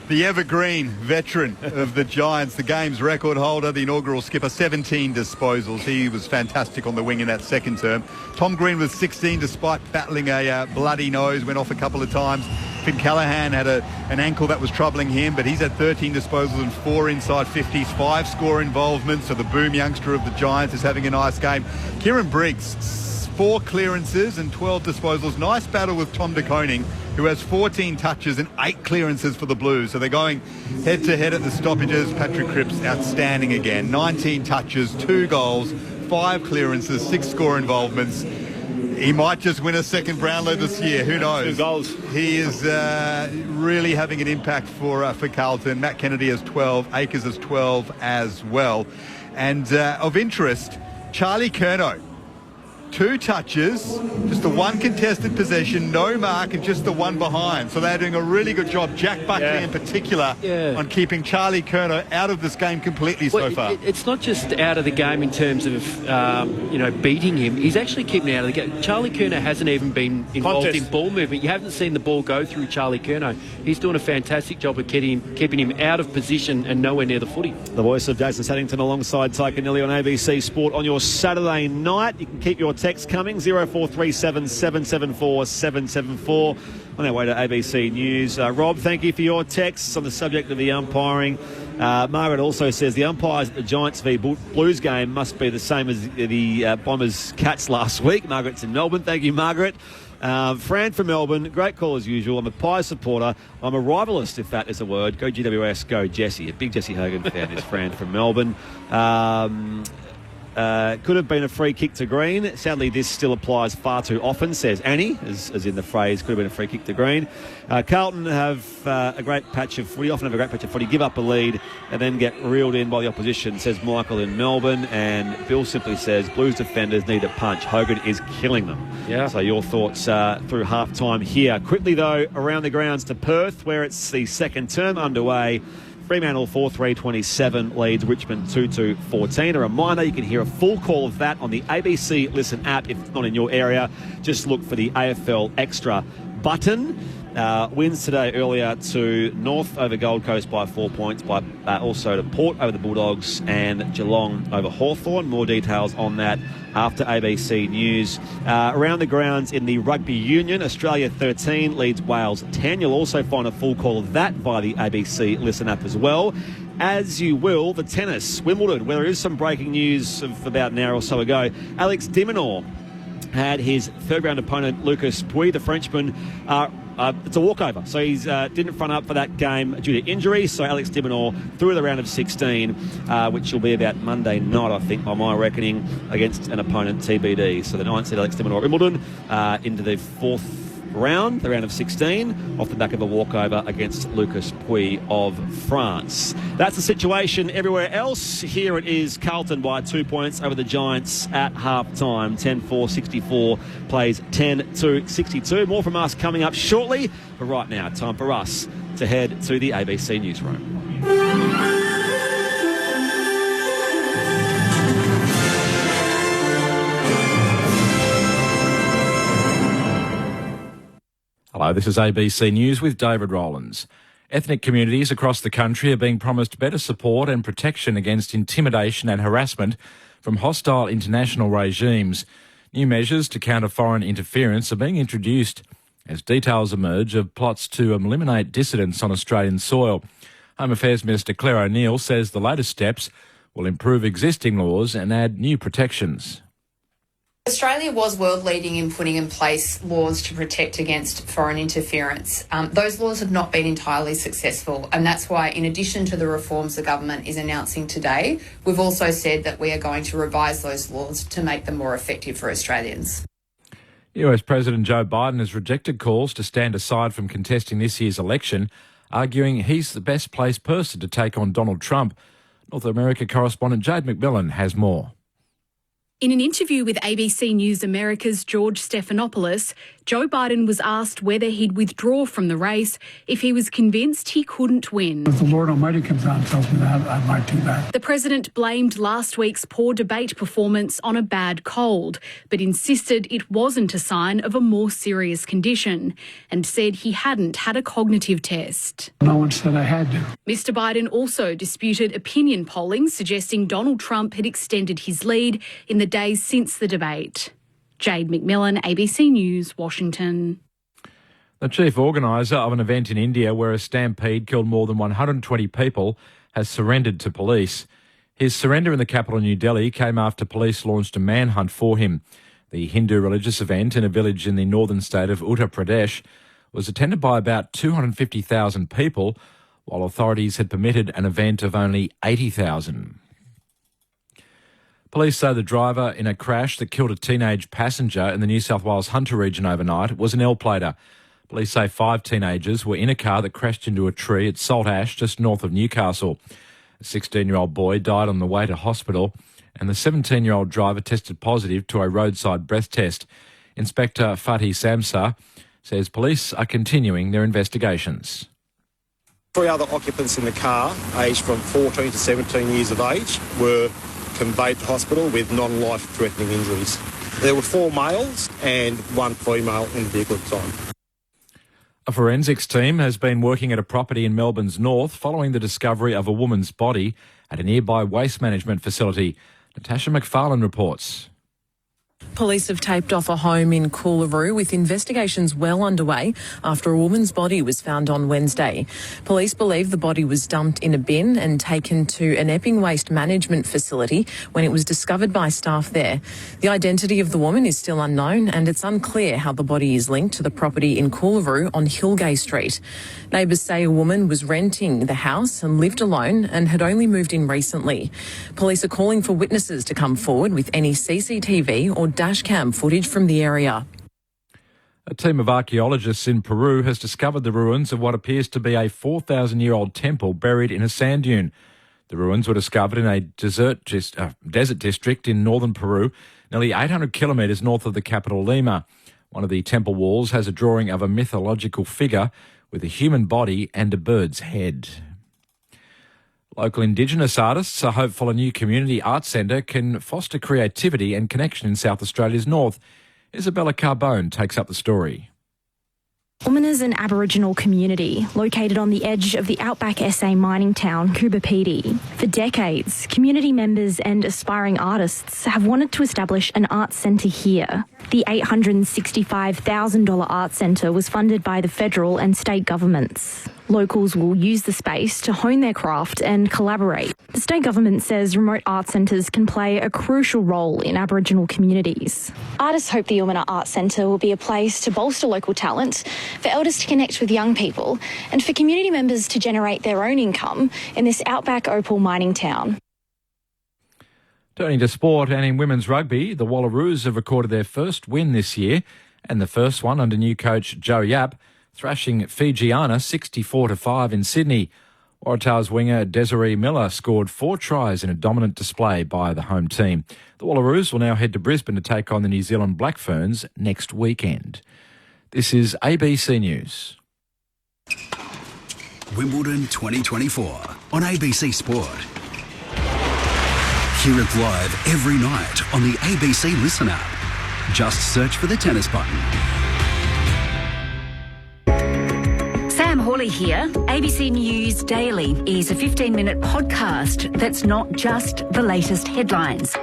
the evergreen veteran of the Giants, the game's record holder, the inaugural skipper, 17 disposals. He was fantastic on the wing in that second term. Tom Green was 16 despite battling a bloody nose, went off a couple of times. Finn Callahan had an ankle that was troubling him, but he's had 13 disposals and 4 inside 50s, 5 score involvements. So the boom youngster of the Giants is having a nice game. Kieran Briggs, 4 clearances and 12 disposals. Nice battle with Tom de Koning, who has 14 touches and 8 clearances for the Blues. So they're going head-to-head at the stoppages. Patrick Cripps, outstanding again. 19 touches, 2 goals, 5 clearances, 6 score involvements. He might just win a second Brownlow this year. Who knows? 2 goals. He is really having an impact for Carlton. Matt Kennedy has 12. Akers has 12 as well. And of interest, Charlie Kerno. 2 touches, just the 1 contested possession, no mark, and just the 1 behind. So they're doing a really good job, Jack Buckley in particular, on keeping Charlie Kerno out of this game completely so far. It's not just out of the game in terms of, beating him. He's actually keeping him out of the game. Charlie Kerno hasn't even been involved in ball movement. You haven't seen the ball go through Charlie Kerno. He's doing a fantastic job of keeping him out of position and nowhere near the footy. The voice of Jason Saddington alongside Ty Connelly on ABC Sport on your Saturday night. You can keep your text coming, 0437 774 774 on our way to ABC News. Rob, thank you for your texts on the subject of the umpiring. Margaret also says the umpires at the Giants v Blues game must be the same as the Bombers Cats last week. Margaret's in Melbourne. Thank you, Margaret. Fran from Melbourne, great call as usual. I'm a Pies supporter. I'm a rivalist, if that is a word. Go GWS, go Jesse. A big Jesse Hogan fan is Fran from Melbourne. Could have been a free kick to green. Sadly, this still applies far too often, says Annie, as in the phrase, could have been a free kick to green. Carlton have a great patch of footy, often have a great patch of footy, give up a lead and then get reeled in by the opposition, says Michael in Melbourne. And Bill simply says, Blues defenders need a punch. Hogan is killing them. Yeah. So your thoughts through half-time here. Quickly, though, around the grounds to Perth, where it's the second term underway. Fremantle 4-3-27 leads Richmond 2-2-14. A reminder, you can hear a full call of that on the ABC Listen app. If it's not in your area, just look for the AFL Extra button. Wins today earlier to North over Gold Coast by 4 points, by also to Port over the Bulldogs and Geelong over Hawthorn. More details on that after ABC News. Around the grounds in the Rugby Union, Australia 13 leads Wales 10. You'll also find a full call of that via the ABC Listen app as well. As you will, the tennis, Wimbledon, where there is some breaking news of about an hour or so ago. Alex de Minaur had his third-round opponent, Lucas Pouille, the Frenchman, it's a walkover. So he didn't front up for that game due to injury. So Alex de Minaur through the round of 16, which will be about Monday night, I think, by my reckoning, against an opponent, TBD. So the 9th seed Alex de Minaur at Wimbledon into the fourth round, the round of 16, off the back of a walkover against Lucas Pouille of France. That's the situation everywhere else. Here it is, Carlton by 2 points over the Giants at half-time. 10-4-64 plays 10-62. More from us coming up shortly. But right now, time for us to head to the ABC newsroom. Hello, this is ABC News with David Rowlands. Ethnic communities across the country are being promised better support and protection against intimidation and harassment from hostile international regimes. New measures to counter foreign interference are being introduced as details emerge of plots to eliminate dissidents on Australian soil. Home Affairs Minister Claire O'Neil says the latest steps will improve existing laws and add new protections. Australia was world leading in putting in place laws to protect against foreign interference. Those laws have not been entirely successful, and that's why, in addition to the reforms the government is announcing today, we've also said that we are going to revise those laws to make them more effective for Australians. US President Joe Biden has rejected calls to stand aside from contesting this year's election, arguing he's the best placed person to take on Donald Trump. North America correspondent Jade McMillan has more. In an interview with ABC News America's George Stephanopoulos, Joe Biden was asked whether he'd withdraw from the race if he was convinced he couldn't win. If the Lord Almighty comes down and tells me that, I might do that. The president blamed last week's poor debate performance on a bad cold, but insisted it wasn't a sign of a more serious condition, and said he hadn't had a cognitive test. No one said I had to. Mr. Biden also disputed opinion polling suggesting Donald Trump had extended his lead in the days since the debate. Jade McMillan, ABC News, Washington. The chief organiser of an event in India where a stampede killed more than 120 people has surrendered to police. His surrender in the capital, New Delhi, came after police launched a manhunt for him. The Hindu religious event in a village in the northern state of Uttar Pradesh was attended by about 250,000 people, while authorities had permitted an event of only 80,000. Police say the driver in a crash that killed a teenage passenger in the New South Wales Hunter region overnight was an L-plater. Police say 5 teenagers were in a car that crashed into a tree at Salt Ash, just north of Newcastle. A 16-year-old boy died on the way to hospital, and the 17-year-old driver tested positive to a roadside breath test. Inspector Fatih Samsar says police are continuing their investigations. 3 other occupants in the car, aged from 14 to 17 years of age, were conveyed to hospital with non-life-threatening injuries. There were 4 males and 1 female in the vehicle at the time. A forensics team has been working at a property in Melbourne's north following the discovery of a woman's body at a nearby waste management facility. Natasha McFarlane reports. Police have taped off a home in Coolaroo with investigations well underway after a woman's body was found on Wednesday. Police believe the body was dumped in a bin and taken to an Epping waste management facility when it was discovered by staff there. The identity of the woman is still unknown and it's unclear how the body is linked to the property in Coolaroo on Hillgay Street. Neighbours say a woman was renting the house and lived alone and had only moved in recently. Police are calling for witnesses to come forward with any CCTV or dashcam footage from the area. A team of archaeologists in Peru has discovered the ruins of what appears to be a 4,000-year-old temple buried in a sand dune. The ruins were discovered in a desert district in northern Peru, nearly 800 kilometres north of the capital Lima. One of the temple walls has a drawing of a mythological figure with a human body and a bird's head. Local Indigenous artists are hopeful a new community arts centre can foster creativity and connection in South Australia's north. Isabella Carbone takes up the story. Woman is an Aboriginal community located on the edge of the outback SA mining town, Coobapedy. For decades, community members and aspiring artists have wanted to establish an arts centre here. The $865,000 arts centre was funded by the federal and state governments. Locals will use the space to hone their craft and collaborate. The state government says remote art centres can play a crucial role in Aboriginal communities. Artists hope the Yumina Arts Centre will be a place to bolster local talent, for elders to connect with young people, and for community members to generate their own income in this outback opal mining town. Turning to sport, and in women's rugby, the Wallaroos have recorded their first win this year, and the first one under new coach Joe Yap, thrashing Fijiana 64-5 in Sydney. Waratah's winger Desiree Miller scored 4 tries in a dominant display by the home team. The Wallaroos will now head to Brisbane to take on the New Zealand Black Ferns next weekend. This is ABC News. Wimbledon 2024 on ABC Sport. Hear it live every night on the ABC Listen app. Just search for the tennis button. Sam Hawley here. ABC News Daily is a 15-minute podcast that's not just the latest headlines.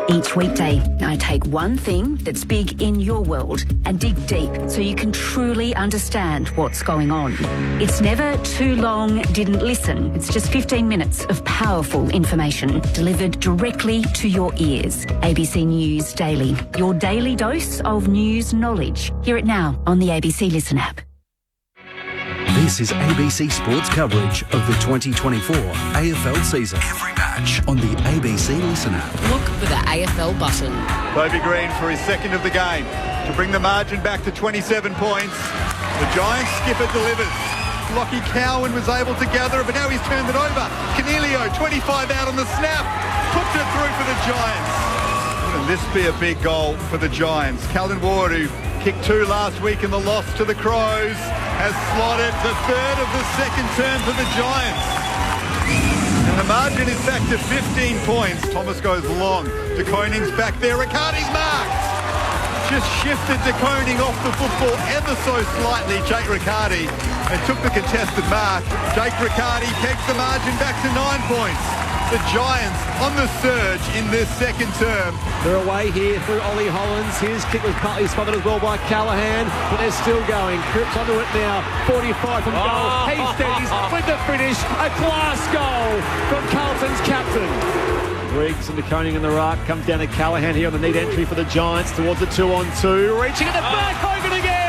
Each weekday, I take one thing that's big in your world and dig deep so you can truly understand what's going on. It's never too long, didn't listen. It's just 15 minutes of powerful information delivered directly to your ears. ABC News Daily, your daily dose of news knowledge. Hear it now on the ABC Listen app. This is ABC Sports coverage of the 2024 AFL season. Every match on the ABC Listen app. Look for the AFL button. Bobby Green for his second of the game to bring the margin back to 27 points. The Giants skipper delivers. Lockie Cowan was able to gather it, but now he's turned it over. Cornelio, 25 out on the snap, puts it through for the Giants. Wouldn't this be a big goal for the Giants? Calvin Ward, who kicked 2 last week in the loss to the Crows, has slotted the third of the second term for the Giants. And the margin is back to 15 points. Thomas goes long. De Koning's back there. Riccardi's marked. Just shifted De Koning off the football ever so slightly, Jake Riccardi, and took the contested mark. Jake Riccardi pegs the margin back to 9 points. The Giants on the surge in this second term. They're away here through Ollie Hollins. His kick was partly spotted as well by Callaghan, but they're still going. Cripps onto it now. 45 from goal. He steadies with the finish. A class goal from Carlton's captain. Briggs and De Koning in the ruck. Comes down to Callaghan here on the neat entry for the Giants towards the 2-on-2. Reaching at the back. Hogan again.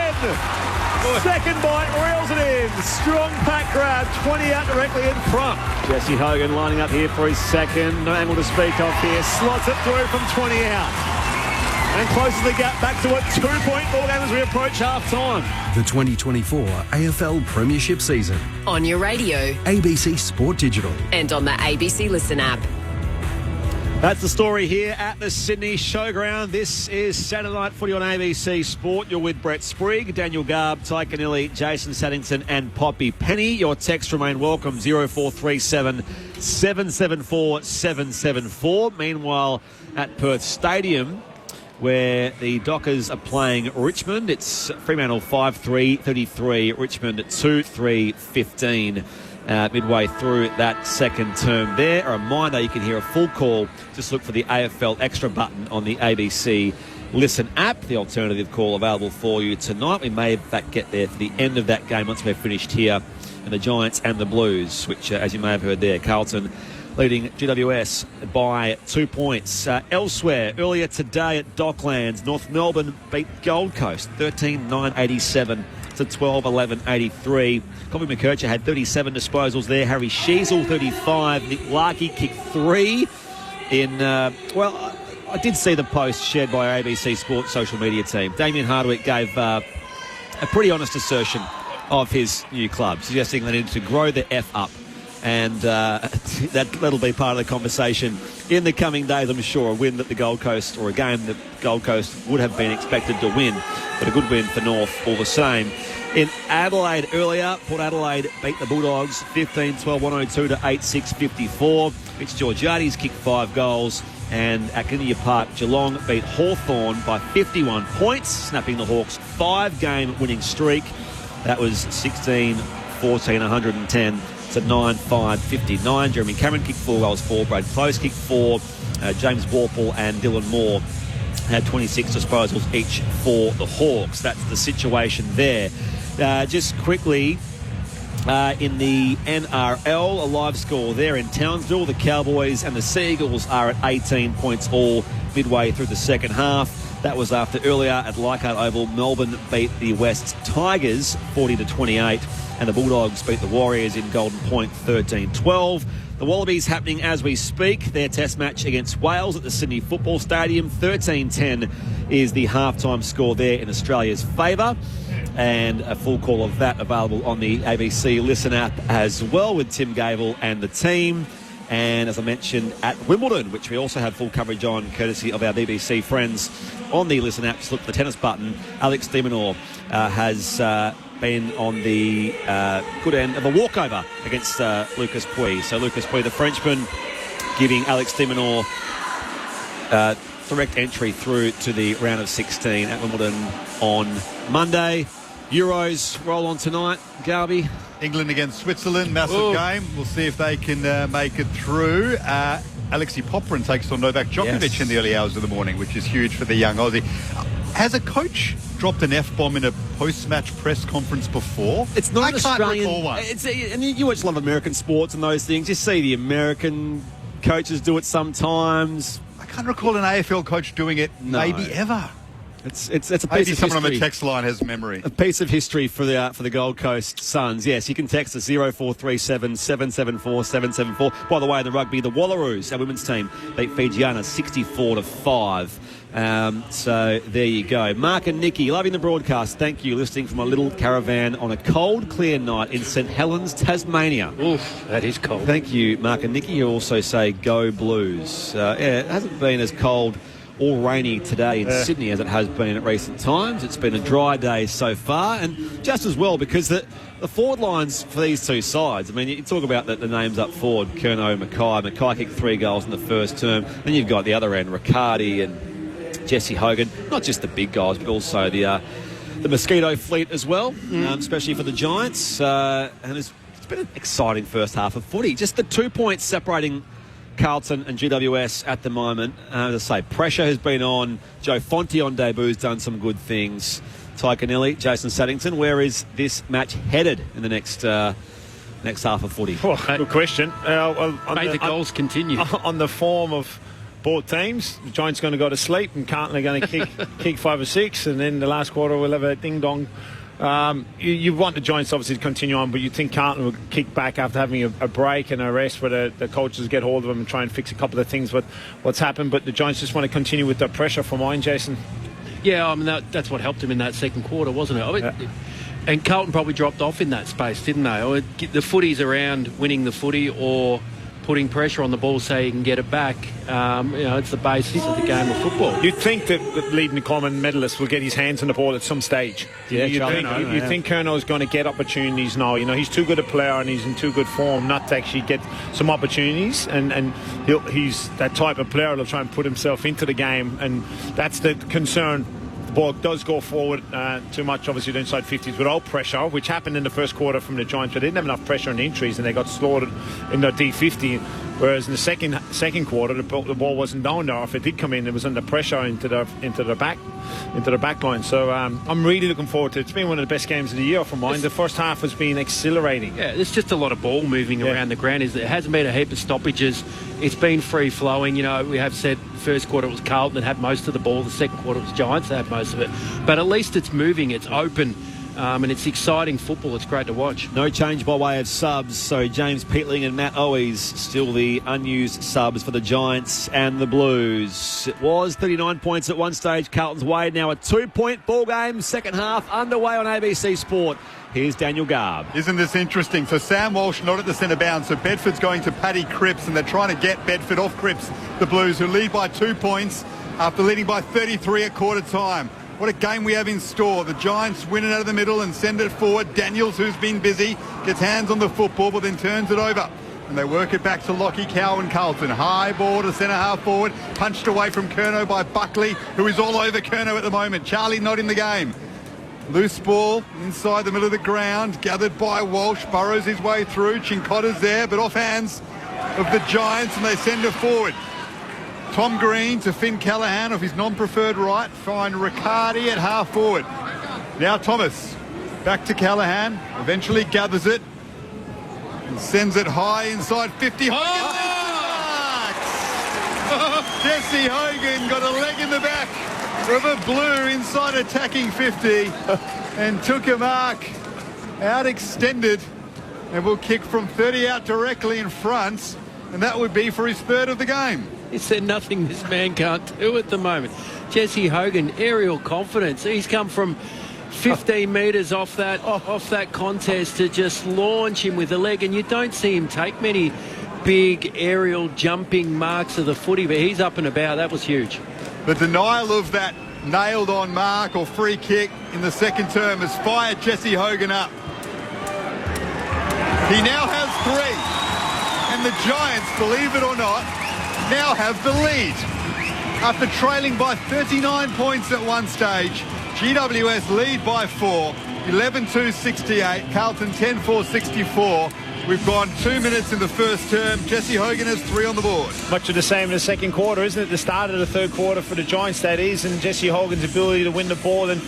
Second bite, reels it in. Strong pack grab, 20 out directly in front. Jesse Hogan lining up here for his second. No angle to speak of here. Slots it through from 20 out. And closes the gap back to a 2-point ball game as we approach half-time. The 2024 AFL Premiership season. On your radio. ABC Sport Digital. And on the ABC Listen app. That's the story here at the Sydney Showground. This is Saturday Night Footy on ABC Sport. You're with Brett Sprigg, Daniel Garb, Ty Canelli, Jason Saddington and Poppy Penny. Your texts remain welcome, 0437 774 774. Meanwhile, at Perth Stadium, where the Dockers are playing Richmond, it's Fremantle 5-3-33, Richmond 2-3-15. Midway through that second term there. A reminder, you can hear a full call. Just look for the AFL Extra button on the ABC Listen app, the alternative call available for you tonight. We may in fact get there for the end of that game once we're finished here, and the Giants and the Blues, which, as you may have heard there, Carlton leading GWS by 2 points. Elsewhere, earlier today at Docklands, North Melbourne beat Gold Coast 13-9-87 to 12-11-83. Colby McKercher had 37 disposals there. Harry Sheasel, 35. Nick Larkey kicked 3 in, I did see the post shared by our ABC Sports social media team. Damien Hardwick gave a pretty honest assertion of his new club, suggesting they needed to grow the F up. And that'll be part of the conversation in the coming days, I'm sure. A win that the Gold Coast, or a game that Gold Coast would have been expected to win, but a good win for North all the same. In Adelaide earlier, Port Adelaide beat the Bulldogs 15-12-102 to 8-6-54. Mitch Georgiades kicked 5 goals. And at Kinnear Park, Geelong beat Hawthorn by 51 points, snapping the Hawks' 5-game winning streak. That was 16-14-110 to 9-5-59. Jeremy Cameron kicked 4 goals, 4. Brad Close kicked 4. James Warple and Dylan Moore had 26 disposals each for the Hawks. That's the situation there. Just quickly, in the NRL, a live score there in Townsville. The Cowboys and the Seagulls are at 18 points all midway through the second half. That was after earlier at Leichhardt Oval, Melbourne beat the West Tigers 40-28, and the Bulldogs beat the Warriors in Golden Point 13-12. The Wallabies happening as we speak. Their test match against Wales at the Sydney Football Stadium. 13-10 is the halftime score there in Australia's favour. And a full call of that available on the ABC Listen app as well, with Tim Gable and the team. And as I mentioned, at Wimbledon, which we also have full coverage on, courtesy of our BBC friends on the Listen app. Just look for the tennis button. Alex de Minaur has been on the good end of a walkover against Lucas Pouille. So Lucas Pouille, the Frenchman, giving Alex de Minaur direct entry through to the round of 16 at Wimbledon on Monday. Euros roll on tonight, Garby. England against Switzerland, massive game. We'll see if they can make it through. Alexei Popyrin takes on Novak Djokovic in the early hours of the morning, which is huge for the young Aussie. Has a coach dropped an F-bomb in a post-match press conference before? It's not an Australian. Recall one. And you watch a lot of American sports and those things. You see the American coaches do it sometimes. I can't recall an AFL coach doing it maybe ever. It's a piece of history. Someone on the text line has memory. A piece of history for the Gold Coast Suns. Yes, you can text us 0437 774 774. By the way, in the rugby, the Wallaroos, our women's team, beat Fijiana 64-5. So there you go. Mark and Nikki, loving the broadcast. Thank you. Listening from a little caravan on a cold, clear night in St Helens, Tasmania. Oof, that is cold. Thank you, Mark and Nikki. You also say go Blues. It hasn't been as cold or rainy today in Sydney as it has been at recent times. It's been a dry day so far, and just as well because the forward lines for these two sides, I mean, you talk about the names up forward, Curnow, Mackay. Mackay kicked 3 goals in the first term. Then you've got the other end, Riccardi and Jesse Hogan. Not just the big guys, but also the Mosquito fleet as well, especially for the Giants. And it's been an exciting first half of footy. Just the 2 points separating Carlton and GWS at the moment. As I say, pressure has been on. Joe Fonte on debut has done some good things. Ty Cannelli, Jason Saddington, where is this match headed in the next half of footy? Good question. May the goals continue. On the form of both teams, the Giants are going to go to sleep and Carlton are going to kick 5 or 6, and then the last quarter we'll have a ding-dong. You want the Giants obviously to continue on, but you think Carlton will kick back after having a break and a rest where the coaches get hold of them and try and fix a couple of things with what's happened. But the Giants just want to continue with the pressure for mine, Jason. Yeah, I mean, that's what helped him in that second quarter, wasn't it? I mean, and Carlton probably dropped off in that space, didn't they? The footy's around winning the footy or putting pressure on the ball so you can get it back. It's the basis of the game of football. You'd think that the leading Coleman medalist will get his hands on the ball at some stage. Yeah, you think Curnow's going to get opportunities now. You know, he's too good a player and he's in too good form not to actually get some opportunities. And he's that type of player that'll try and put himself into the game. And that's the concern. The ball does go forward too much, obviously, the inside 50s without pressure, which happened in the first quarter from the Giants. They didn't have enough pressure on the entries and they got slaughtered in their D50. Whereas in the second quarter, the ball wasn't down there. If it did come in, it was under pressure into the back line. So I'm really looking forward to it. It's been one of the best games of the year for mine. The first half has been exhilarating. Yeah, there's just a lot of ball moving around the ground. There hasn't been a heap of stoppages. It's been free flowing. You know, we have said first quarter it was Carlton that had most of the ball. The second quarter it was Giants that had most of it. But at least it's moving. It's open. And it's exciting football. It's great to watch. No change by way of subs. So James Peatling and Matt Owies still the unused subs for the Giants and the Blues. It was 39 points at one stage. Carlton's way. Now a 2-point ball game. Second half underway on ABC Sport. Here's Daniel Garb. Isn't this interesting? So Sam Walsh not at the centre bound. So Bedford's going to Paddy Cripps, and they're trying to get Bedford off Cripps. The Blues, who lead by 2 points after leading by 33 at quarter time. What a game we have in store. The Giants win it out of the middle and send it forward. Daniels, who's been busy, gets hands on the football but then turns it over. And they work it back to Lockie Cowan Carlton. High ball to centre half forward. Punched away from Curnow by Buckley, who is all over Curnow at the moment. Charlie not in the game. Loose ball inside the middle of the ground. Gathered by Walsh. Burrows his way through. Chincotta's there, but off hands of the Giants, and they send it forward. Tom Green to Finn Callaghan off his non-preferred right. Find Riccardi at half forward. Now Thomas back to Callaghan. Eventually gathers it and sends it high inside 50. Jesse Hogan got a leg in the back of a Blue inside attacking 50 and took a mark out extended and will kick from 30 out directly in front, and that would be for his third of the game. Is there nothing this man can't do at the moment? Jesse Hogan, aerial confidence. He's come from 15 metres off that contest to just launch him with the leg, and you don't see him take many big aerial jumping marks of the footy, but he's up and about. That was huge. The denial of that nailed on mark or free kick in the second term has fired Jesse Hogan up. He now has 3, and the Giants, believe it or not, now have the lead. After trailing by 39 points at one stage, GWS lead by 4, 11-2-68, Carlton 10-4-64. We've gone 2 minutes in the first term. Jesse Hogan has 3 on the board. Much of the same in the second quarter, isn't it? The start of the third quarter for the Giants, that is, and Jesse Hogan's ability to win the ball. And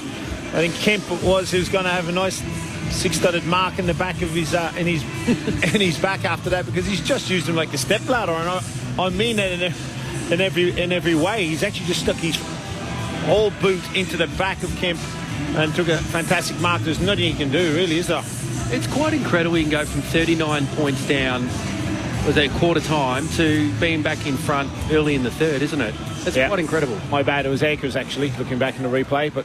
I think Kemp who's going to have a nice 6-studded mark in the back of his in his back after that, because he's just used him like a stepladder, and I mean that in every way. He's actually just stuck his whole boot into the back of Kemp and took a fantastic mark. There's nothing he can do, really, is there? It's quite incredible. You can go from 39 points down, was that quarter time, to being back in front early in the third, isn't it? That's quite incredible. My bad, it was Akers, actually, looking back in the replay, but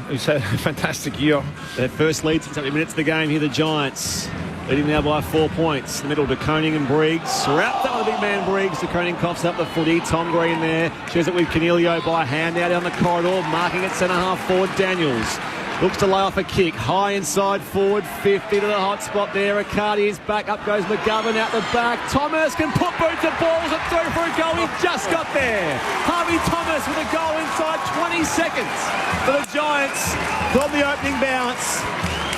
he's had a fantastic year. Their first lead since 8 minutes of the game here, the Giants. Leading now by 4 points. In the middle to Koning and Briggs. Wrapped up with a big man, Briggs. The Koning coughs up the footy. Tom Green there. Shares it with Cornelio by hand. Now down the corridor. Marking it centre half forward. Daniels. Looks to lay off a kick. High inside forward. 50 to the hot spot there. Riccardi is back. Up goes McGovern out the back. Thomas can put boots and balls and through for a goal. He just got there. Harvey Thomas with a goal inside 20 seconds for the Giants from the opening bounce.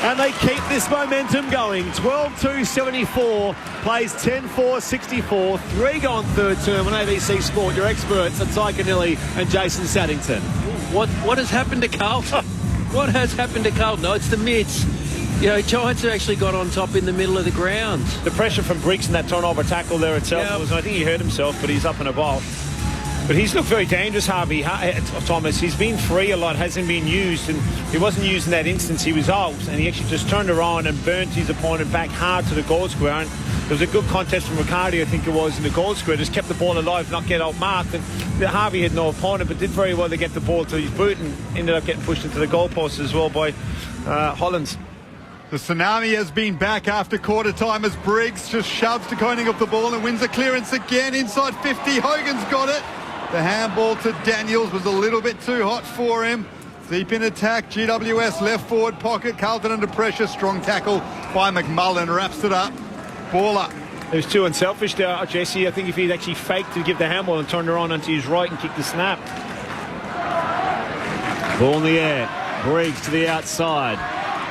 And they keep this momentum going. 12-2-74, plays 10-4-64. 3 gone third term on ABC Sport. Your experts are Ty Canelli and Jason Saddington. What has happened to Carlton? What has happened to Carlton? No, it's the mids. You know, Giants have actually got on top in the middle of the ground. The pressure from Briggs and that turnover tackle there itself, I think he hurt himself, but he's up and about. But he's looked very dangerous, Harvey Thomas. He's been free a lot, hasn't been used, and he wasn't used in that instance. He was out, and he actually just turned around and burnt his opponent back hard to the goal square. And there was a good contest from Riccardi, I think it was, in the goal square. Just kept the ball alive, not get outmarked. And Harvey had no opponent, but did very well to get the ball to his boot and ended up getting pushed into the goalpost as well by Hollands. The tsunami has been back after quarter time as Briggs just shoves to Koning off the ball and wins the clearance again inside 50. Hogan's got it. The handball to Daniels was a little bit too hot for him. Deep in attack, GWS left forward pocket. Carlton under pressure. Strong tackle by McMullen. Wraps it up. Ball up. It was too unselfish there, Jesse. I think if he'd actually faked to give the handball and turned around onto his right and kicked the snap. Ball in the air. Briggs to the outside.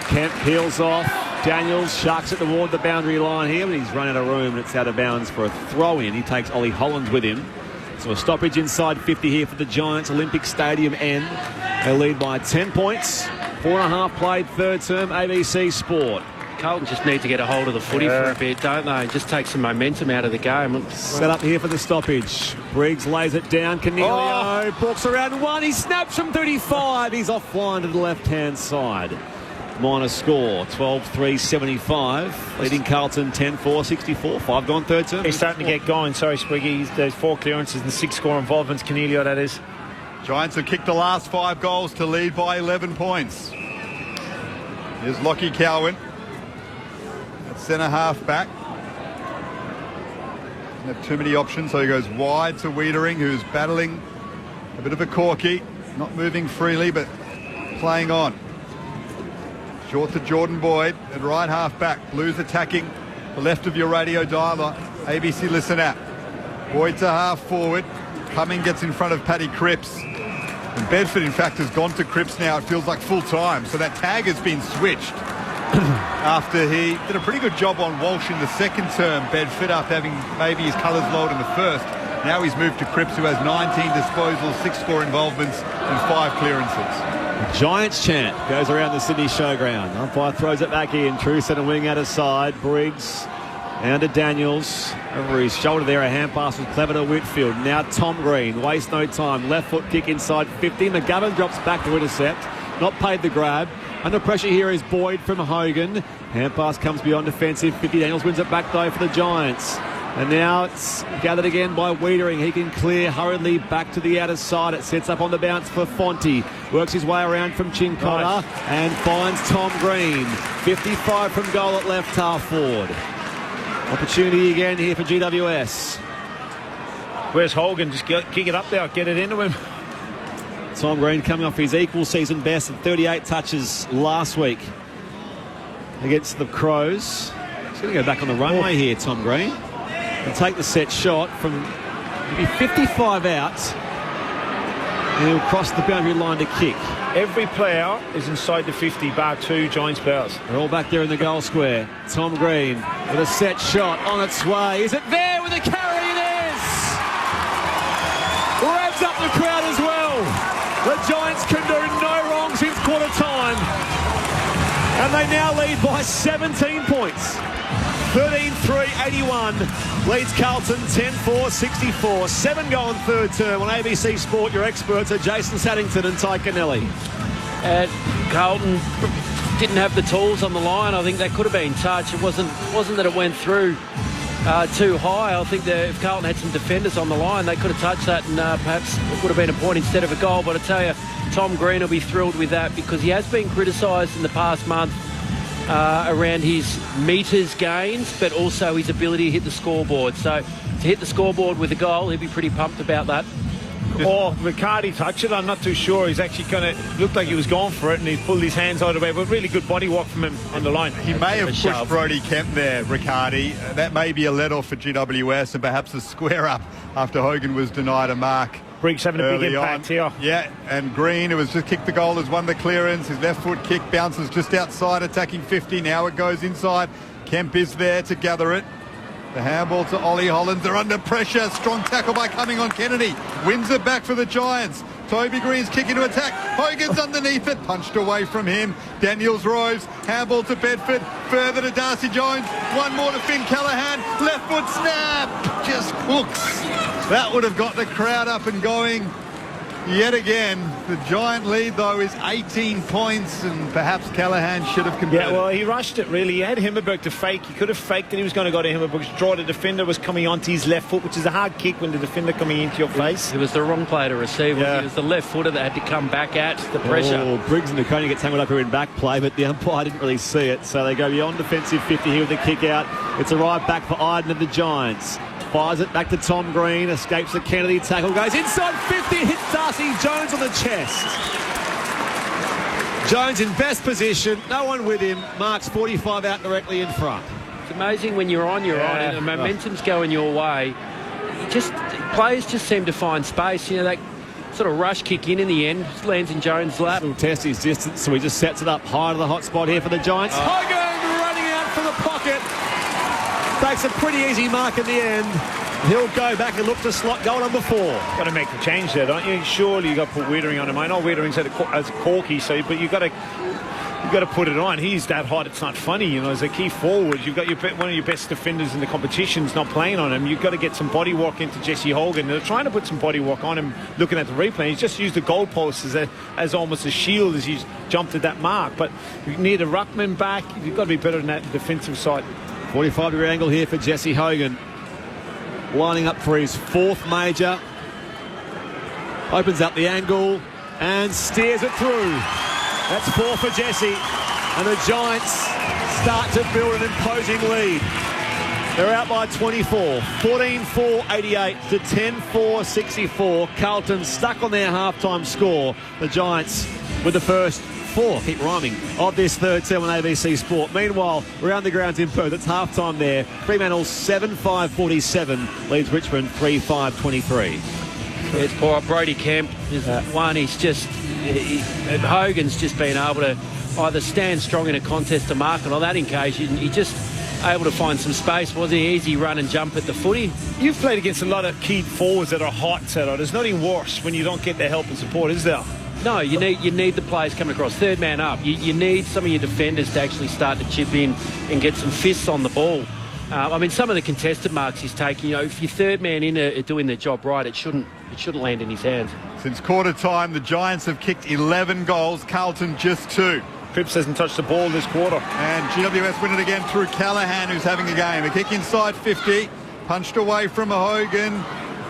Kemp peels off. Daniels sharks it toward the boundary line here, but he's run out of room and it's out of bounds for a throw-in. He takes Ollie Hollands with him. So a stoppage inside 50 here for the Giants. Olympic Stadium end. They lead by 10 points. 4.5 played, third term, ABC Sport. Carlton just need to get a hold of the footy for a bit, don't they? Just take some momentum out of the game. Set up here for the stoppage. Briggs lays it down. Canelio walks around one. He snaps from 35. He's offline to the left-hand side. Minor score, 12-3-75. Leading Carlton 10-4-64. 5 gone, third term. He's starting to get going. Sorry, Spriggy. There's 4 clearances and 6 score involvements. Canelio, that is. Giants have kicked the last 5 goals to lead by 11 points. Here's Lockie Cowan. Centre half back. Doesn't have too many options, so he goes wide to Wiedering, who's battling a bit of a corky, not moving freely but playing on. Short to Jordan Boyd at right half back. Blues attacking the left of your radio dial. ABC Listen app. Boyd to half forward. Cumming gets in front of Paddy Cripps. And Bedford, in fact, has gone to Cripps now. It feels like full time, so that tag has been switched. After he did a pretty good job on Walsh in the second term, Bedford, after having maybe his colours lowered in the first. Now he's moved to Cripps, who has 19 disposals, 6 score involvements and 5 clearances. Giants chant goes around the Sydney Showground. Umpire throws it back in. True centre wing out of side. Briggs down to Daniels. Over his shoulder there, a hand pass was clever to Whitfield. Now Tom Green, waste no time. Left foot kick inside 50. McGovern drops back to intercept. Not paid the grab. Under pressure here is Boyd from Hogan. Hand pass comes beyond defensive 50. Daniels wins it back though for the Giants. And now it's gathered again by Wiedering. He can clear hurriedly back to the outer side. It sets up on the bounce for Fonte. Works his way around from Chincotta and finds Tom Green. 55 from goal at left half forward. Opportunity again here for GWS. Where's Hogan? Just kick it up there. Get it into him. Tom Green coming off his equal season best at 38 touches last week against the Crows. He's going to go back on the runway here, Tom Green, and take the set shot from maybe 55 out, and he'll cross the boundary line to kick. Every player is inside the 50, bar 2 Giants players. They're all back there in the goal square. Tom Green with a set shot on its way. Is it there with a carry? It is! Revs up the crowd as well. The Giants can do no wrong since quarter time. And they now lead by 17 points. 13-3-81. Leads Carlton 10-4-64. 7 gone third term on ABC Sport. Your experts are Jason Saddington and Ty Kennelly. And Carlton didn't have the tools on the line. I think that could have been touch. It wasn't that it went through too high. I think that if Carlton had some defenders on the line, they could have touched that and perhaps it would have been a point instead of a goal. But I tell you, Tom Green will be thrilled with that because he has been criticised in the past month around his metres gains, but also his ability to hit the scoreboard. So to hit the scoreboard with a goal, he'll be pretty pumped about that. Or Riccardi touched it, I'm not too sure. He's actually looked like he was going for it and he's pulled his hands out of the way, but really good body walk from him on the line. He may have pushed Brodie Kemp there, Riccardi. That may be a let-off for GWS and perhaps a square-up after Hogan was denied a mark. Briggs having a big impact here. Yeah, and Green, who has just kicked the goal, has won the clearance. His left foot kick bounces just outside, attacking 50. Now it goes inside. Kemp is there to gather it. The handball to Ollie Hollands. They're under pressure. Strong tackle by Cumming on Kennedy. Wins it back for the Giants. Toby Green's kick into attack. Hogan's underneath it. Punched away from him. Daniels roves. Handball to Bedford. Further to Darcy Jones. One more to Finn Callaghan. Left foot snap. Just cooks. That would have got the crowd up and going. Yet again, the Giant lead, though, is 18 points, and perhaps Callaghan should have converted. Yeah, well, he rushed it, really. He had Himmelberg to fake. He could have faked that he was going to go to Himmelberg's draw. The defender was coming onto his left foot, which is a hard kick when the defender coming into your face. It was the wrong player to receive. Yeah. It was the left footer that had to come back at the pressure. Oh, Briggs and Nakoni get tangled up here in back play, but the umpire didn't really see it, so they go beyond defensive 50 here with the kick out. It's arrived back for Iden of the Giants. Fires it back to Tom Green, escapes the Kennedy tackle, goes inside 50, hits Darcy Jones on the chest. Jones in best position, no one with him, marks 45 out directly in front. It's amazing when you're on, and the momentum's going your way. Players just seem to find space. You know, that sort of rush kick in the end, just lands in Jones' lap. He'll test his distance, so he just sets it up high to the hot spot here for the Giants. Hogan running makes a pretty easy mark in the end. He'll go back and look to slot goal number 4. Got to make the change there, don't you? Surely you got to put Wiedering on him. I know Wiedering's as a corky, so but you got to put it on. He's that hot, it's not funny. You know, as a key forward, you've got one of your best defenders in the competition's not playing on him. You've got to get some body work into Jesse Hogan. They're trying to put some body work on him. Looking at the replay, he's just used the goalpost as almost a shield as he's jumped at that mark. But you need a ruckman back. You've got to be better than that defensive side. 45-degree angle here for Jesse Hogan. Lining up for his 4th major. Opens up the angle and steers it through. That's 4 for Jesse. And the Giants start to build an imposing lead. They're out by 24. 14-4, 88 to 10-4, 64. Carlton stuck on their halftime score. The Giants with the first 4, keep rhyming, of this third term on ABC Sport. Meanwhile, around the grounds in Perth, it's half-time there. Fremantle's 7-5-47 leads Richmond 3-5-23. It's poor Brody Kemp is one. He's just Hogan's just been able to either stand strong in a contest to mark, and on that occasion he just able to find some space. Wasn't he? Easy run and jump at the footy. You've played against a lot of key forwards that are hot, Seto. There's nothing worse when you don't get the help and support, is there? No, you need the players coming across. Third man up. You need some of your defenders to actually start to chip in and get some fists on the ball. I mean, some of the contested marks he's taking, you know, if your third man in are doing their job right, it shouldn't land in his hands. Since quarter time, the Giants have kicked 11 goals, Carlton just 2. Cripps hasn't touched the ball this quarter. And GWS win it again through Callahan, who's having a game. A kick inside 50, punched away from Hogan.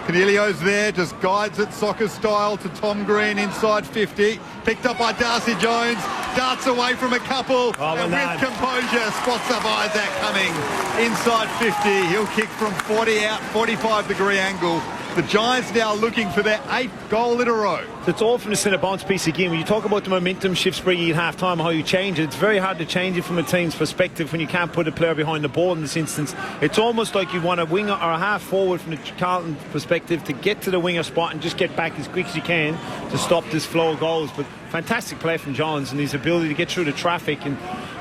Cornelio's there, just guides it soccer style to Tom Green inside 50. Picked up by Darcy Jones, darts away from a couple. And with composure, spots up Isaac Cumming inside 50. He'll kick from 40 out, 45-degree angle. The Giants now looking for their 8th goal in a row. It's all from the centre bounce piece again. When you talk about the momentum shifts, Briggy, at half-time, how you change it, it's very hard to change it from a team's perspective when you can't put a player behind the ball in this instance. It's almost like you want a winger or a half-forward from the Carlton perspective to get to the winger spot and just get back as quick as you can to stop this flow of goals. But fantastic play from Johns and his ability to get through the traffic and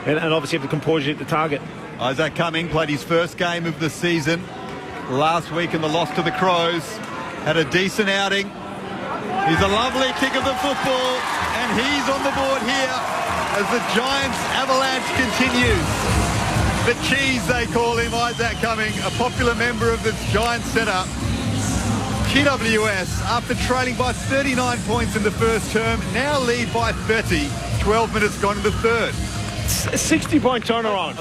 obviously have the composure at the target. Isaac Cumming played his first game of the season last week in the loss to the Crows. Had a decent outing. He's a lovely kick of the football, and he's on the board here as the Giants avalanche continues. The cheese, they call him, Isaac Cumming, a popular member of the Giants setup. GWS, after trailing by 39 points in the first term, now lead by 30. 12 minutes gone in the third. A 60-point turnaround.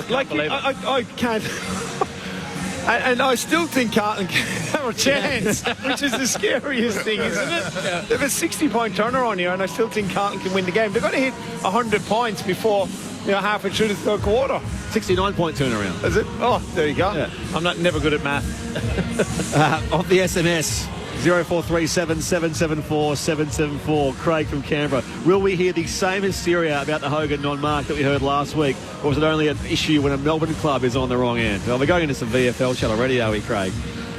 I can't... And I still think Carlton can have a chance, which is the scariest thing, isn't it? Yeah. They have a 60-point turnaround here, and I still think Carlton can win the game. They've got to hit 100 points before halfway through the third quarter. 69-point turnaround. Is it? Oh, there you go. Yeah. I'm never good at math. Off the SMS, 0437 774 774. Craig from Canberra. Will we hear the same hysteria about the Hogan non-mark that we heard last week, or was it only an issue when a Melbourne club is on the wrong end? Well, we're going into some VFL chat already, are we, Craig?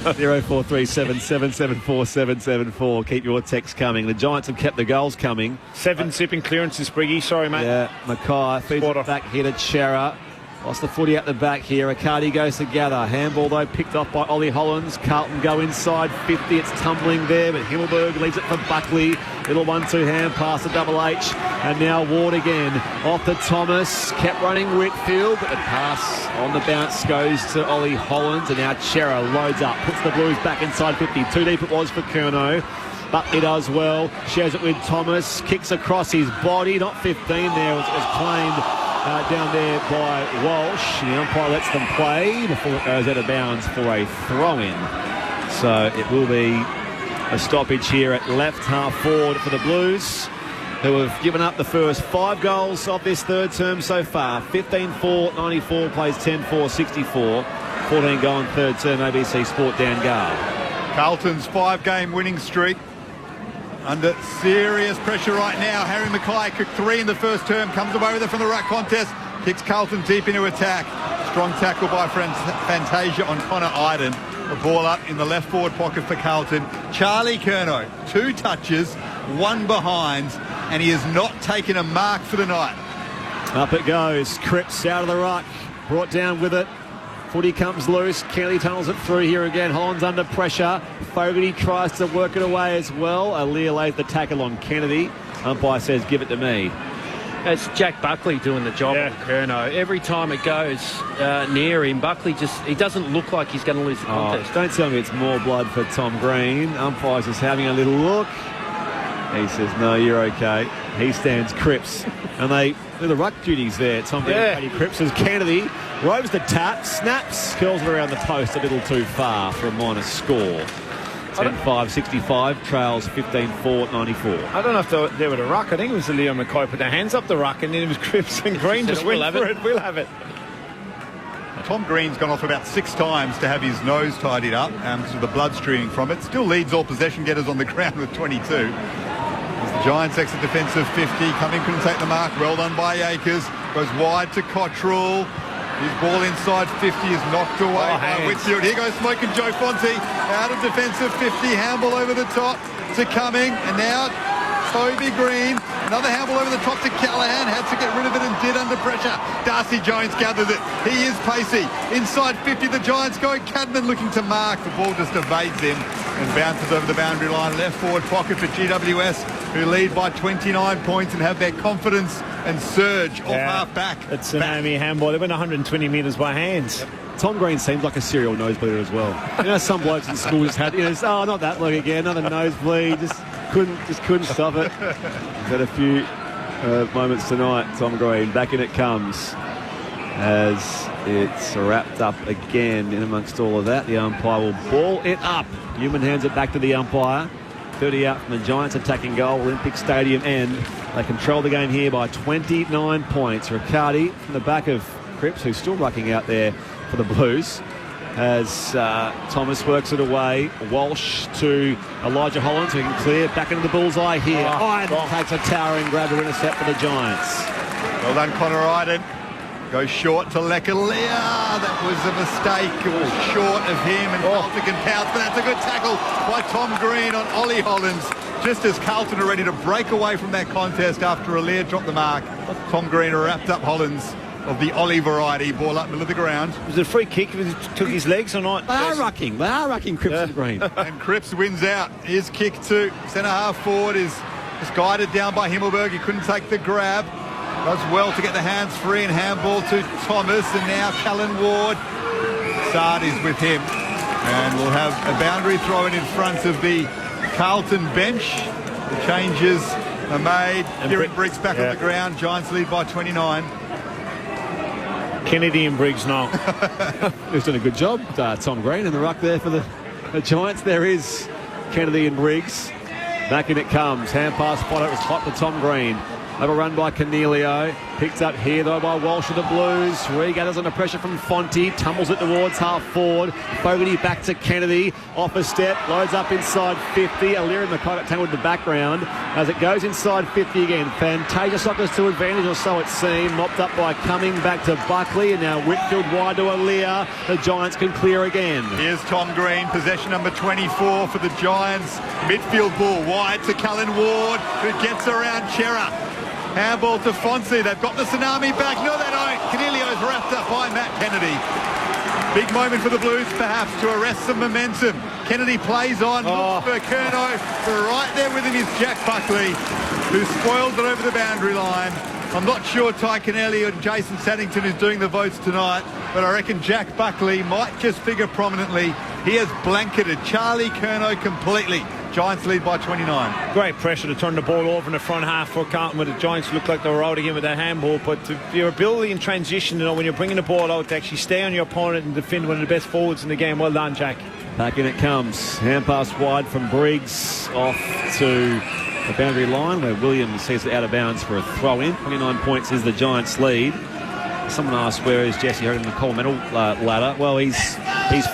0437 774 774. Keep your texts coming. The Giants have kept the goals coming. 7 zipping clearances, Briggy. Sorry, mate. Yeah, Mackay feeds it back here to Chera. Lost the footy out the back here. Riccardi goes to gather. Handball, though, picked off by Ollie Hollands. Carlton go inside 50. It's tumbling there, but Himmelberg leaves it for Buckley. Little 1-2 hand pass to Double H. And now Ward again. Off to Thomas. Kept running Whitfield, but the pass on the bounce goes to Ollie Hollands. And now Chera loads up. Puts the Blues back inside 50. Too deep it was for Curnow. Buckley does well. Shares it with Thomas. Kicks across his body. Not 15 there. It was claimed down there by Walsh. The umpire lets them play before it goes out of bounds for a throw-in. So it will be a stoppage here at left half forward for the Blues, who have given up the first 5 goals of this third term so far. 15-4, 94, plays 10-4, 64. 14 goal in third term, ABC Sport Dan Gard. Carlton's 5-game winning streak under serious pressure right now. Harry Mackay kicked 3 in the first term, comes away with it from the ruck contest, kicks Carlton deep into attack. Strong tackle by Fantasia on Connor Iden. The ball up in the left forward pocket for Carlton. Charlie Curnow, 2 touches, 1 behind, and he has not taken a mark for the night. Up it goes. Cripps out of the ruck, brought down with it. Footy comes loose. Kennedy tunnels it through here again. Holland's under pressure. Fogarty tries to work it away as well. Aaliyah lays the tackle on Kennedy. Umpire says, give it to me. It's Jack Buckley doing the job on Curnow. Every time it goes near him, Buckley he doesn't look like he's going to lose the contest. Don't tell me it's more blood for Tom Green. Umpire's just having a little look. He says, no, you're okay. He stands Cripps. And they do the ruck duties there. Tom Green and Paddy Cripps as Kennedy robes the tap, snaps, curls it around the post a little too far for a minor score. 10-5-65, trails 15-4-94. I don't know if they were the ruck. I think it was the Leo McCoy put their hands up the ruck, and then it was Cripps and Green just went for it. We'll have it. Tom Green's gone off about 6 times to have his nose tidied up because of the blood streaming from it. Still leads all possession getters on the ground with 22. As the Giants exit defensive 50. Cumming couldn't take the mark. Well done by Akers. Goes wide to Cottrell. His ball inside 50 is knocked away by Whitfield. Here goes Smoking Joe Fonte out of defensive 50. Handball over the top to Cumming. And now Toby Green. Another handball over the top to Callahan. Had to get rid of it and did under pressure. Darcy Jones gathers it. He is pacey. Inside 50, the Giants go. Cadman looking to mark. The ball just evades him and bounces over the boundary line. Left forward pocket for GWS, who lead by 29 points and have their confidence and surge off half back. It's an enemy handball. They went 120 metres by hands. Tom Green seems like a serial nosebleeder as well. You know, some blokes in school just had, not that look again, another nosebleed. Just couldn't stop it. He's had a few moments tonight. Tom Green, back in it comes as it's wrapped up again. In amongst all of that, the umpire will ball it up. Newman hands it back to the umpire. 30 out from the Giants attacking goal, Olympic Stadium end. They control the game here by 29 points. Riccardi from the back of Cripps, who's still rucking out there for the Blues, as Thomas works it away. Walsh to Elijah Holland, so he can clear back into the bullseye here. Iden takes a towering grab to intercept for the Giants. Well done, Connor Iden. Goes short to Lekalia. That was a mistake. It was short of him, and Carlton can pounce, but that's a good tackle by Tom Green on Ollie Hollands. Just as Carlton are ready to break away from that contest after Aaliyah dropped the mark, Tom Green wrapped up Hollands of the Ollie variety. Ball up middle of the ground. Was it a free kick? Took his legs or not? They are rucking Cripps and Green. And Cripps wins out. His kick to centre half forward is guided down by Himmelberg. He couldn't take the grab. Does well to get the hands free and handball to Thomas, and now Callan Ward. Sard is with him, and we'll have a boundary thrown in front of the Carlton bench. The changes are made. Kieran Briggs back on the ground. Giants lead by 29. Kennedy and Briggs now. He's done a good job. Tom Green in the ruck there for the Giants. There is Kennedy and Briggs. Back in it comes. Hand pass spot. It was hot for Tom Green. Overrun by Cornelio. Picked up here, though, by Walsh of the Blues. Regathers under pressure from Fonte. Tumbles it towards half forward. Fogarty back to Kennedy. Off a step. Loads up inside 50. Aaliyah and McCoy tangled in the background. As it goes inside 50 again. Fantasia Soccer's to advantage, or so it seemed. Mopped up by Cumming back to Buckley. And now Whitfield wide to Aaliyah. The Giants can clear again. Here's Tom Green. Possession number 24 for the Giants. Midfield ball wide to Callan Ward, who gets around Chera. Handball to Fonse. They've got the tsunami back. No, they don't. Cornelio's wrapped up by Matt Kennedy. Big moment for the Blues, perhaps, to arrest some momentum. Kennedy plays on. Looks for Curnow. But right there with him is Jack Buckley, who spoils it over the boundary line. I'm not sure Ty Cornelio and Jason Saddington is doing the votes tonight, but I reckon Jack Buckley might just figure prominently. He has blanketed Charlie Curnow completely. Giants lead by 29. Great pressure to turn the ball over in the front half for Carlton, where the Giants looked like they were out again with that handball. But your ability in transition, when you're bringing the ball out to actually stay on your opponent and defend one of the best forwards in the game. Well done, Jack. Back in it comes. Hand pass wide from Briggs off to the boundary line, where Williams sees it out of bounds for a throw-in. 29 points is the Giants' lead. Someone asked, where is Jesse Hogan in the Coal Medal ladder? Well, he's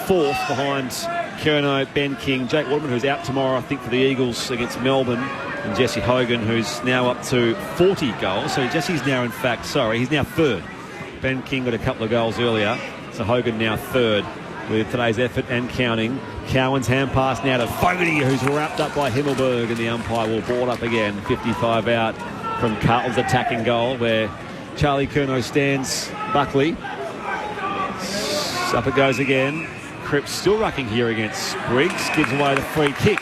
fourth behind Curnow, Ben King, Jake Waterman, who's out tomorrow, I think, for the Eagles against Melbourne, and Jesse Hogan, who's now up to 40 goals. So Jesse's now, in fact, he's now third. Ben King got a couple of goals earlier, so Hogan now third with today's effort and counting. Cowan's hand pass now to Fogarty, who's wrapped up by Himmelberg, and the umpire will board up again. 55 out from Carlton's attacking goal, where Charlie Curnow stands Buckley. Up it goes again. Cripps still rucking here against Briggs. Gives away the free kick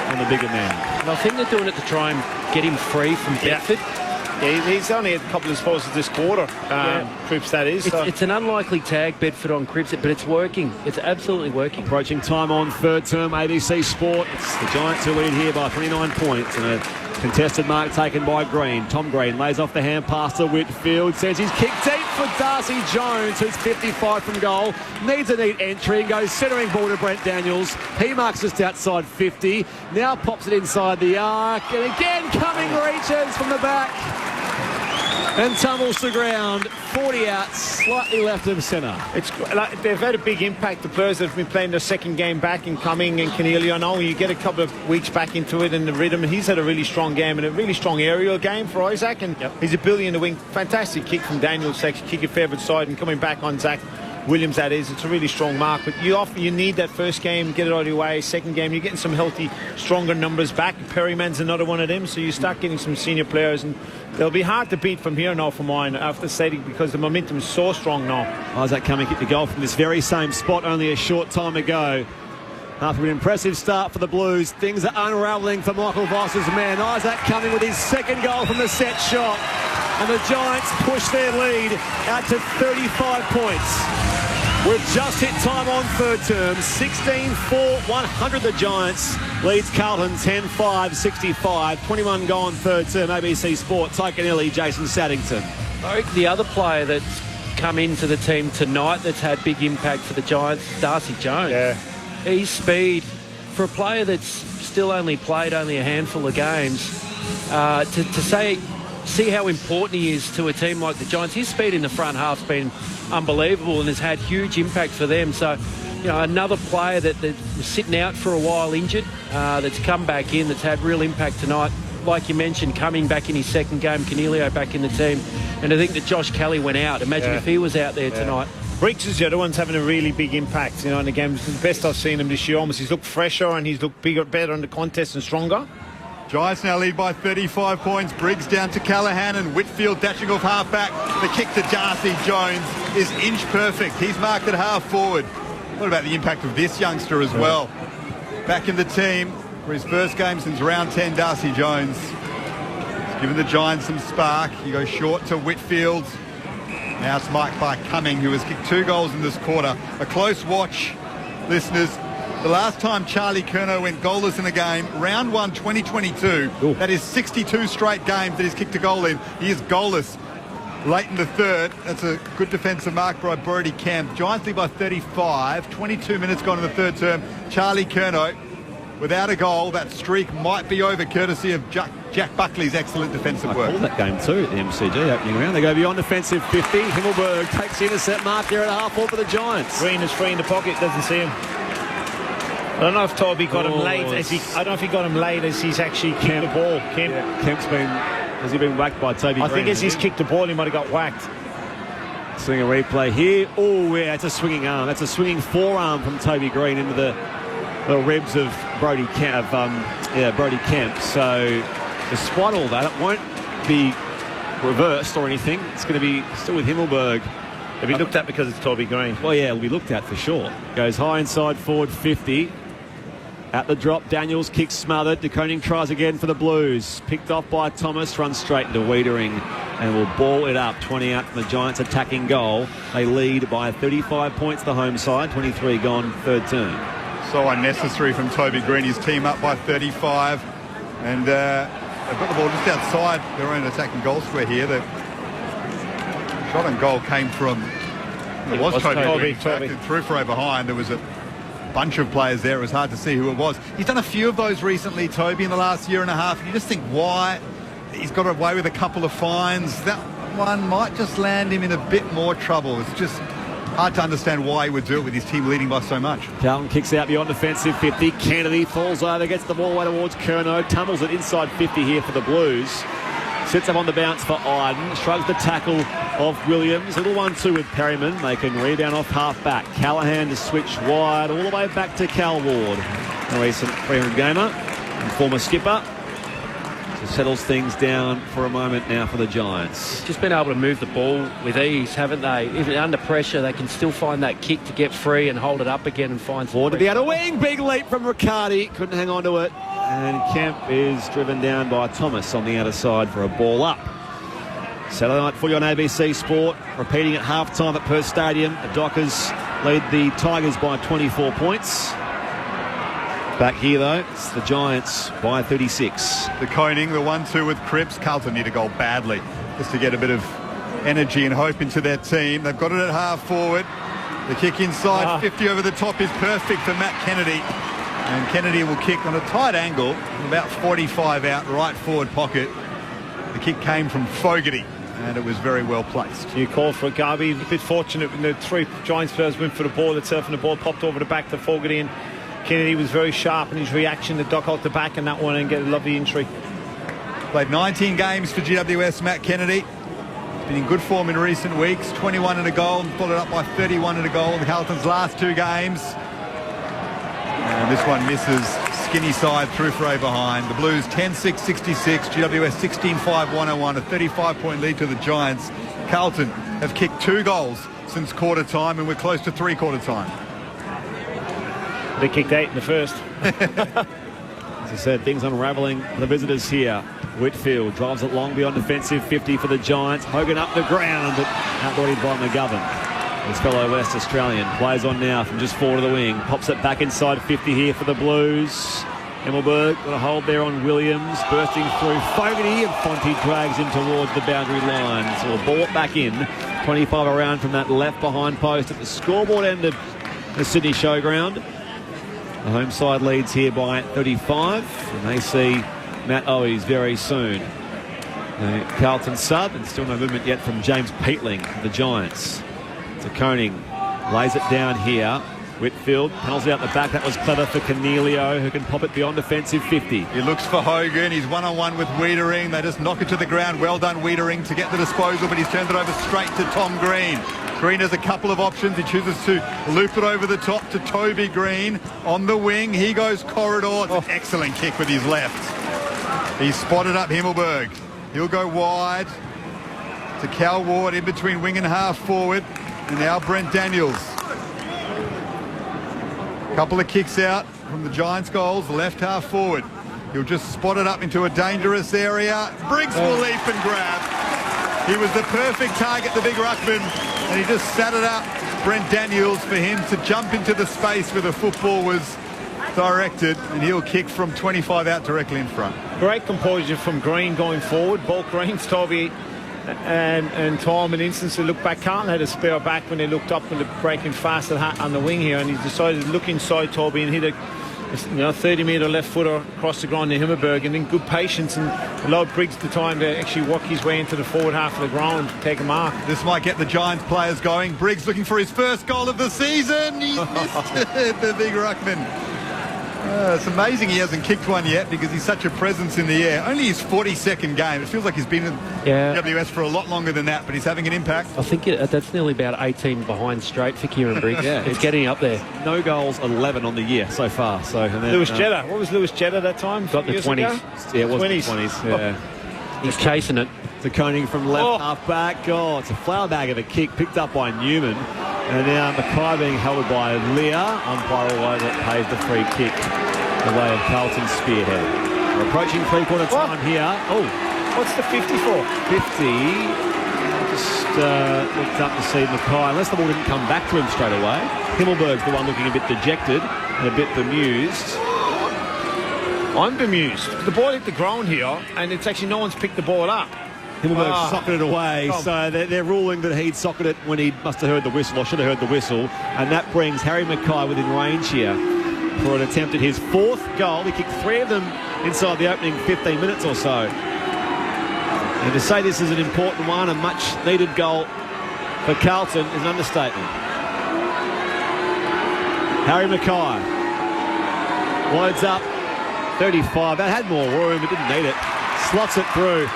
on the bigger man. And I think they're doing it to try and get him free from Bedford. Yeah, he's only had a couple of disposals this quarter, Cripps, that is. It's an unlikely tag, Bedford on Cripps, but it's working. It's absolutely working. Approaching time on third term, ABC Sport. It's the Giants who lead here by 29 points. And a contested mark taken by Green. Tom Green lays off the hand pass to Whitfield. Sends his kick deep for Darcy Jones, who's 55 from goal. Needs a neat entry and goes centering ball to Brent Daniels. He marks just outside 50. Now pops it inside the arc. And again, Cumming reaches from the back and tumbles to ground. 40 out, slightly left of centre. It's like they've had a big impact. The players that have been playing their second game back in Cumming and Cornelio. I know you get a couple of weeks back into it and the rhythm. He's had a really strong game and a really strong aerial game for Isaac. And his ability in the wing, fantastic kick from Daniels, kick your favourite side and coming back on Zach Williams, that is. It's a really strong mark. But you need that first game, get it out of your way. Second game, you're getting some healthy, stronger numbers back. Perryman's another one of them. So you start getting some senior players and they'll be hard to beat from here now for mine after Stadium because the momentum is so strong now. Isaac Cumming kicked the goal from this very same spot only a short time ago. After an impressive start for the Blues, things are unravelling for Michael Voss's man. Isaac Cumming with his second goal from the set shot. And the Giants push their lead out to 35 points. We've just hit time on third term. 16-4-100 the Giants. Leads Carlton 10-5, 65. 21 gone third term. ABC Sport, Tyconelli, Jason Saddington. I think the other player that's come into the team tonight that's had big impact for the Giants, Darcy Jones. Yeah. His speed, for a player that's still only played only a handful of games, see how important he is to a team like the Giants. His speed in the front half's been unbelievable and has had huge impact for them. So, another player that was sitting out for a while injured, that's come back in, that's had real impact tonight. Like you mentioned, coming back in his second game, Cornelio back in the team. And I think that Josh Kelly went out. Imagine if he was out there tonight. Briggs is the other one's having a really big impact, in the game. It's the best I've seen him this year. Almost he's looked fresher and he's looked bigger, better in the contest and stronger. Giants now lead by 35 points. Briggs down to Callahan and Whitfield dashing off half-back. The kick to Darcy Jones is inch perfect. He's marked at half forward. What about the impact of this youngster as well? Back in the team for his first game since round 10, Darcy Jones. He's given the Giants some spark. He goes short to Whitfield. Now it's marked by Cumming, who has kicked 2 goals in this quarter. A close watch, listeners. The last time Charlie Curnow went goalless in a game, round 1, 2022. Ooh. That is 62 straight games that he's kicked a goal in. He is goalless late in the third. That's a good defensive mark by Brody Kemp. Giants lead by 35. 22 minutes gone in the third term. Charlie Curnow, without a goal, that streak might be over, courtesy of Jack Buckley's excellent defensive work. I called that game too at the MCG opening round. They go beyond defensive 50. Himmelberg takes the intercept mark there at half forward for the Giants. Green is free in the pocket, doesn't see him. I don't know if Toby got him late I don't know if he got him late as he's actually kicked the ball. Has he been whacked by Toby Green? I think as he's kicked the ball, he might have got whacked. Seeing a replay here. Oh, yeah, it's a swinging arm. That's a swinging forearm from Toby Green into the ribs of Brody Kemp. Brody Kemp. So, despite all that, it won't be reversed or anything. It's going to be still with Himmelberg. It'll be looked at because it's Toby Green. Well, yeah, it'll be looked at for sure. Goes high inside forward 50. At the drop, Daniels kicks smothered. De Koning tries again for the Blues. Picked off by Thomas, runs straight into Wiedering and will ball it up. 20 out from the Giants attacking goal. They lead by 35 points, the home side. 23 gone, third term. So unnecessary from Toby Green. His team up by 35. And they've got the ball just outside their own attacking goal square here. The shot on goal came from... It was Toby Green. Through for behind. There was a bunch of players there. It was hard to see who it was. He's done a few of those recently, Toby, in the last year and a half. You just think, why? He's got away with a couple of fines. That one might just land him in a bit more trouble. It's just hard to understand why he would do it with his team leading by so much. Carlton kicks out beyond defensive 50. Kennedy falls over, gets the ball away towards Curnow. Tumbles it inside 50 here for the Blues. Sits up on the bounce for Iden. Shrugs the tackle of Williams. Little 1-2 with Perryman. They can rebound off half-back. Callahan to switch wide all the way back to Cal Ward. A recent 300 gamer and former skipper. settles things down for a moment now for the Giants. Just been able to move the ball with ease, haven't they? Even under pressure, they can still find that kick to get free and hold it up again and find... Forward to the outer wing. Big leap from Riccardi. Couldn't hang on to it. And Kemp is driven down by Thomas on the outer side for a ball up. Saturday night footy on ABC Sport. Repeating at half-time at Perth Stadium. The Dockers lead the Tigers by 24 points. Back here, though, it's the Giants by 36. The Koning, the 1-2 with Cripps. Carlton need a goal badly just to get a bit of energy and hope into their team. They've got it at half forward. The kick inside, 50 over the top is perfect for Matt Kennedy. And Kennedy will kick on a tight angle, about 45 out, right forward pocket. The kick came from Fogarty, and it was very well placed. You call for a Garby. A bit fortunate when the three Giants players went for the ball itself, and the ball popped over the back to Fogarty, and Kennedy was very sharp in his reaction to duck out the back in that one and get a lovely entry. Played 19 games for GWS, Matt Kennedy. He's been in good form in recent weeks. 21 and a goal, and followed up by 31 and a goal in Carlton's last 2 games. And this one misses. Skinny side through for a behind. The Blues 10-6-66. GWS 16-5-101. A 35-point lead to the Giants. Carlton have kicked 2 goals since quarter time, and we're close to 3/4 time. They kicked 8 in the first. As I said, things unravelling for the visitors here. Whitfield drives it long beyond defensive 50 for the Giants. Hogan up the ground, but outbodied by McGovern. His fellow West Australian plays on now from just forward of the wing. Pops it back inside 50 here for the Blues. Himmelberg got a hold there on Williams. Bursting through Fogarty, and Fonte drags him towards the boundary line. So a ball back in. 25 around from that left behind post at the scoreboard end of the Sydney Showground. The home side leads here by 35, and they see Matt Owies very soon. The Carlton sub, and still no movement yet from James Peatling, the Giants. To Koning, lays it down here. Whitfield panels out the back. That was clever for Cornelio, who can pop it beyond defensive 50. He looks for Hogan. He's one-on-one with Wiedering. They just knock it to the ground. Well done, Wiedering, to get the disposal, but he's turned it over straight to Tom Green. Green has a couple of options. He chooses to loop it over the top to Toby Green. On the wing, he goes corridor. It's an excellent kick with his left. He's spotted up Himmelberg. He'll go wide to Cal Ward in between wing and half forward. And now Brent Daniels. Couple of kicks out from the Giants' goals, left half forward. He'll just spot it up into a dangerous area. Briggs will leap and grab. He was the perfect target, the big ruckman, and he just sat it up, Brent Daniels, for him to jump into the space where the football was directed, and he'll kick from 25 out directly in front. Great composure from Green going forward. Both Green's Toby and Tom, in instance, to look back. Carlton had a spare back when they looked up and they're breaking fast on the wing here, and he decided to look inside Toby and hit a 30-metre left footer across the ground to Himmelberg, and then good patience and allowed Briggs the time to actually work his way into the forward half of the ground, take a mark. This might get the Giants players going. Briggs looking for his first goal of the season. He's missed it, the big ruckman. It's amazing he hasn't kicked one yet because he's such a presence in the air. Only his 42nd game. It feels like he's been in WS for a lot longer than that, but he's having an impact. I think that's nearly about 18 behind straight for Kieran Briggs. It's getting up there. No goals, 11 on the year so far. So Lewis Jetta. What was Lewis Jetta that time? Got the 20s. Ago? Yeah, it was 20s. Yeah. He's chasing it. To Koning from left half back. Oh, it's a flower bag of a kick picked up by Newman. And now Mackay being held by Lear. Umpire away that pays the free kick. The way of Carlton's spearhead. We're approaching 3/4 time here. Oh, what's the 50 for? 50. Just looked up to see Mackay, unless the ball didn't come back to him straight away. Himmelberg's the one looking a bit dejected and a bit bemused. I'm bemused. The ball hit the ground here, and it's actually no one's picked the ball up. Himmelberg socketed it away, so they're ruling that he'd socketed it when he must have heard the whistle, or should have heard the whistle, and that brings Harry Mackay within range here for an attempt at his 4th goal. He kicked 3 of them inside the opening 15 minutes or so. And to say this is an important one, a much-needed goal for Carlton, is an understatement. Harry Mackay loads up, 35. That had more room, but didn't need it. Slots it through.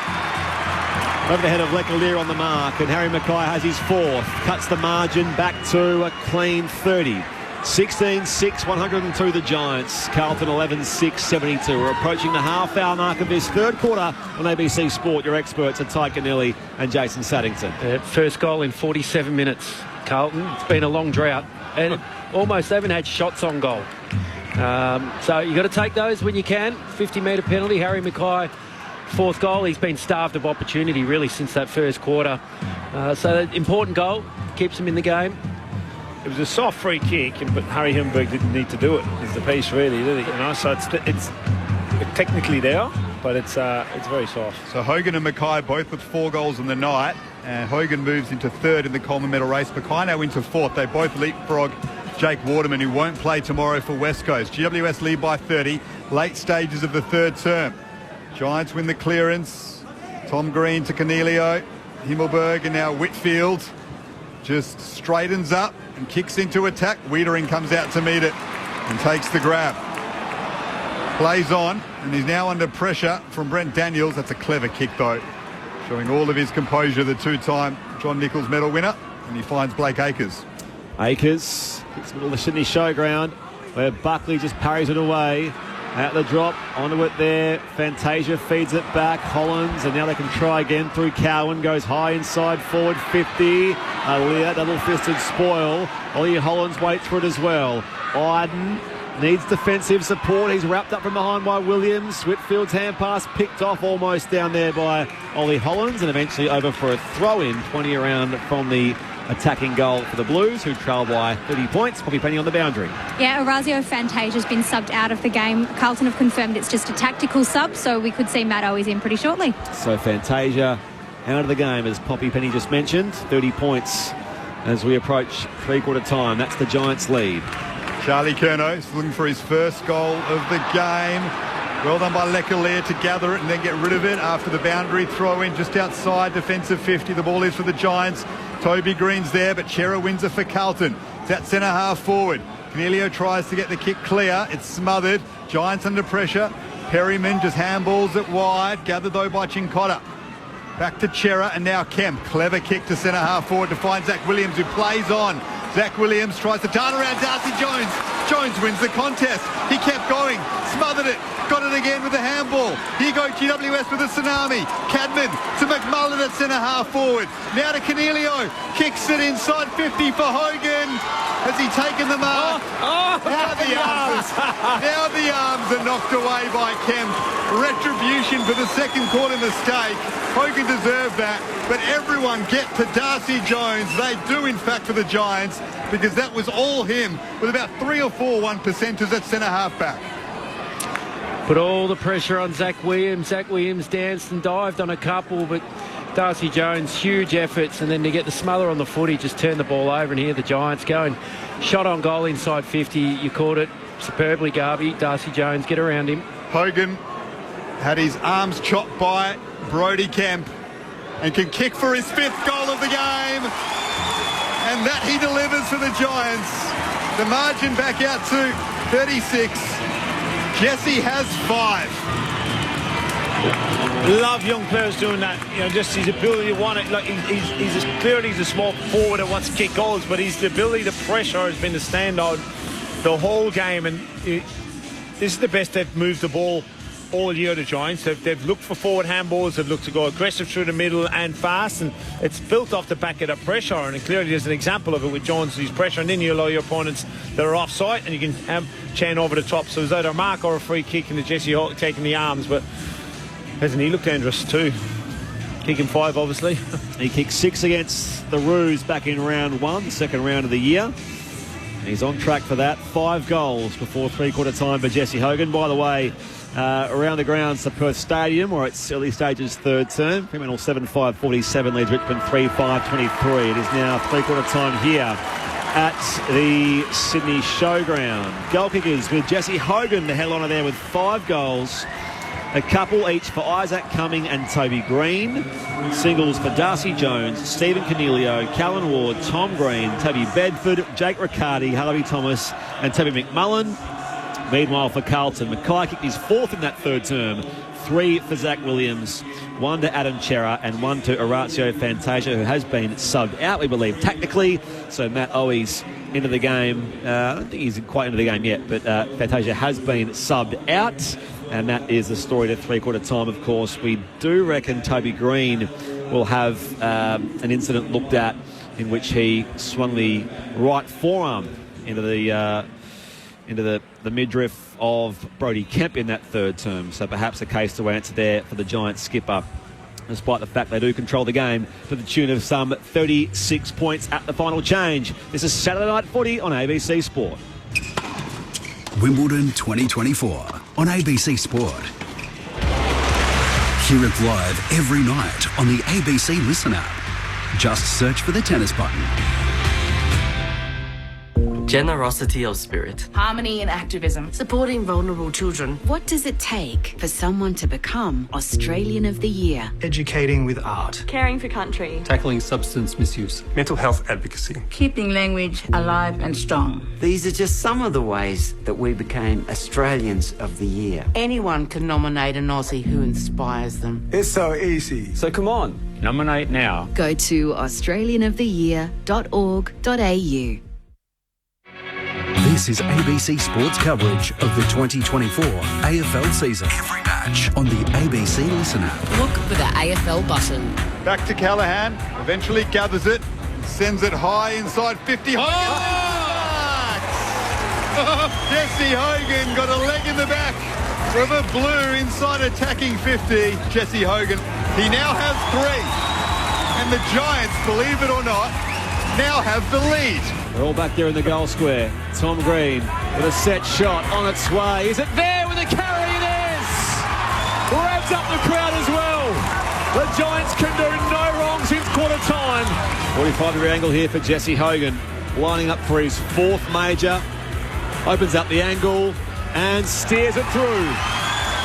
Over the head of Leclerc on the mark, and Harry Mackay has his 4th. Cuts the margin back to a clean 30. 16-6, 102 the Giants. Carlton 11-6, 72. We're approaching the half-hour mark of this third quarter on ABC Sport. Your experts are Ty Canelli and Jason Saddington. First goal in 47 minutes, Carlton. It's been a long drought. And almost they haven't had shots on goal. So you've got to take those when you can. 50-metre penalty, Harry Mackay. Fourth goal, he's been starved of opportunity really since that first quarter. So important goal, keeps him in the game. It was a soft free kick, but Harry Himberg didn't need to do it. It's the pace really, did he? You know, so it's technically there, but it's very soft. So Hogan and Mackay both with 4 goals in the night, and Hogan moves into third in the Coleman medal race. Mackay now into fourth. They both leapfrog Jake Waterman, who won't play tomorrow for West Coast. GWS lead by 30, late stages of the third term. Giants win the clearance. Tom Green to Cornelio. Himmelberg and now Whitfield just straightens up and kicks into attack. Wiedering comes out to meet it and takes the grab. Plays on, and he's now under pressure from Brent Daniels. That's a clever kick, though, showing all of his composure, the 2-time John Nichols medal winner, and he finds Blake Acres. Acres kicks middle of the Sydney Showground, where Buckley just parries it away. At the drop, onto it there. Fantasia feeds it back. Hollins, and now they can try again through Cowan. Goes high inside, forward 50. Lear, double-fisted spoil. Ollie Hollins waits for it as well. Iden needs defensive support. He's wrapped up from behind by Williams. Whitfield's hand pass picked off almost down there by Ollie Hollins, and eventually over for a throw-in. 20 around from the attacking goal for the Blues, who trail by 30 points. Poppy Penny on the boundary. Yeah, Orazio Fantasia's been subbed out of the game. Carlton have confirmed it's just a tactical sub, so we could see Matt Owies in pretty shortly. So Fantasia out of the game, as Poppy Penny just mentioned. 30 points as we approach three-quarter time. That's the Giants' lead. Charlie Curnow is looking for his first goal of the game. Well done by Leclerc to gather it and then get rid of it after the boundary throw in just outside defensive 50. The ball is for the Giants. Toby Green's there, but Chera wins it for Carlton. It's at centre half forward. Cornelio tries to get the kick clear. It's smothered. Giants under pressure. Perryman just handballs it wide. Gathered though by Chincotta. Back to Chera and now Kemp. Clever kick to centre half forward to find Zach Williams, who plays on. Zach Williams tries to turn around Darcy Jones. Jones wins the contest. He kept going, smothered it, got it again with the handball. Here go GWS with a tsunami. Cadman to McMullen at centre half forward. Now to Cornelio. Kicks it inside 50 for Hogan. Has he taken the mark? Now the arms are knocked away by Kemp. Retribution for the second quarter mistake. Hogan deserved that, but everyone get to Darcy Jones. They do, in fact, for the Giants, because that was all him, with about 3 or 4 1-percenters at centre half back. Put all the pressure on Zach Williams. Zach Williams danced and dived on a couple, but Darcy Jones, huge efforts, and then to get the smother on the foot, he just turned the ball over, and here the Giants going. Shot on goal inside 50. You caught it superbly, Garvey. Darcy Jones, get around him. Hogan had his arms chopped by Brodie Kemp and can kick for his 5th goal of the game. And that he delivers for the Giants. The margin back out to 36. Jesse has 5. Love young players doing that. You know, just his ability to want it. Like he's clearly he's a small forward that wants to kick goals, but his ability to pressure has been the standout the whole game. And this is the best they've moved the ball all year, the Giants. They've looked for forward handballs, they've looked to go aggressive through the middle and fast, and it's built off the back of the pressure, and clearly there's an example of it with Jones' pressure, and then you allow your opponents that are offside and you can chain over the top. So there's either a mark or a free kick, and the Jesse Hawk taking the arms, but hasn't he looked dangerous too? Kicking 5 obviously. He kicked 6 against the Roos back in round 1, the second round of the year. He's on track for that. 5 goals before three-quarter time for Jesse Hogan. By the way, around the grounds to Perth Stadium, or its early stages third term. Fremantle 7-5-47 leads Richmond 3-5-23. It is now three-quarter time here at the Sydney Showground. Goal kickers with Jesse Hogan, the headliner there with 5 goals. A couple each for Isaac Cumming and Toby Green. Singles for Darcy Jones, Stephen Cornelio, Callan Ward, Tom Green, Toby Bedford, Jake Riccardi, Harvey Thomas and Toby McMullen. Meanwhile for Carlton, Mackay kicked his 4th in that third term. 3 for Zach Williams, 1 to Adam Chera and 1 to Orazio Fantasia, who has been subbed out, we believe, tactically. So Matt Owies into the game. I don't think he's quite into the game yet, but Fantasia has been subbed out, and that is the story to three-quarter time, of course. We do reckon Toby Green will have an incident looked at in which he swung the right forearm into the midriff of Brodie Kemp in that third term. So perhaps a case to answer there for the Giants skipper, despite the fact they do control the game to the tune of some 36 points at the final change. This is Saturday Night Footy on ABC Sport. Wimbledon 2024 on ABC Sport. Hear it live every night on the ABC Listen app. Just search for the tennis button. Generosity of spirit. Harmony and activism. Supporting vulnerable children. What does it take for someone to become Australian of the Year? Educating with art. Caring for country. Tackling substance misuse. Mental health advocacy. Keeping language alive and strong. These are just some of the ways that we became Australians of the Year. Anyone can nominate an Aussie who inspires them. It's so easy. So come on, nominate now. Go to australianoftheyear.org.au. This is ABC Sports coverage of the 2024 AFL season. Every match on the ABC Listen app. Look for the AFL button. Back to Callaghan, eventually gathers it, sends it high inside 50. Jesse Hogan got a leg in the back of a blue inside attacking 50. Jesse Hogan, he now has 3. And the Giants, believe it or not, now have the lead. They're all back there in the goal square. Tom Green with a set shot on its way. Is it there with a carry? It is! Revs up the crowd as well. The Giants can do no wrong since quarter time. 45-degree angle here for Jesse Hogan. Lining up for his 4th major. Opens up the angle and steers it through.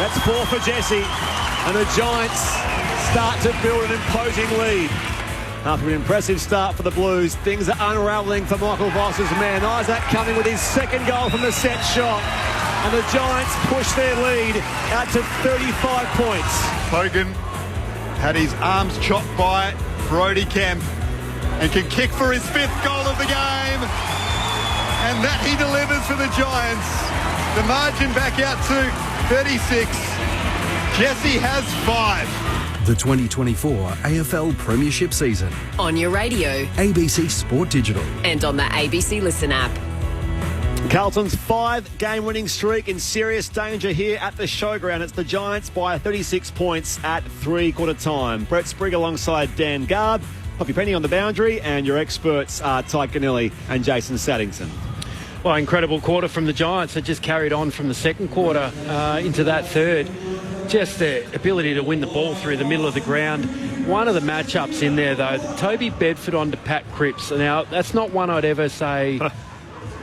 That's 4 for Jesse. And the Giants start to build an imposing lead. After an impressive start for the Blues, things are unravelling for Michael Voss's man. Isaac coming with his 2nd goal from the set shot. And the Giants push their lead out to 35 points. Hogan had his arms chopped by Brodie Kemp and can kick for his 5th goal of the game. And that he delivers for the Giants. The margin back out to 36. Jesse has 5. The 2024 AFL Premiership season. On your radio. ABC Sport Digital. And on the ABC Listen app. Carlton's 5-game winning streak in serious danger here at the showground. It's the Giants by 36 points at three-quarter time. Brett Sprigg alongside Dan Garb. Poppy Penny on the boundary, and your experts are Ty Canelli and Jason Saddington. Well, incredible quarter from the Giants that just carried on from the second quarter into that third. Just the ability to win the ball through the middle of the ground. One of the matchups in there, though, Toby Bedford onto Pat Cripps. Now, that's not one I'd ever say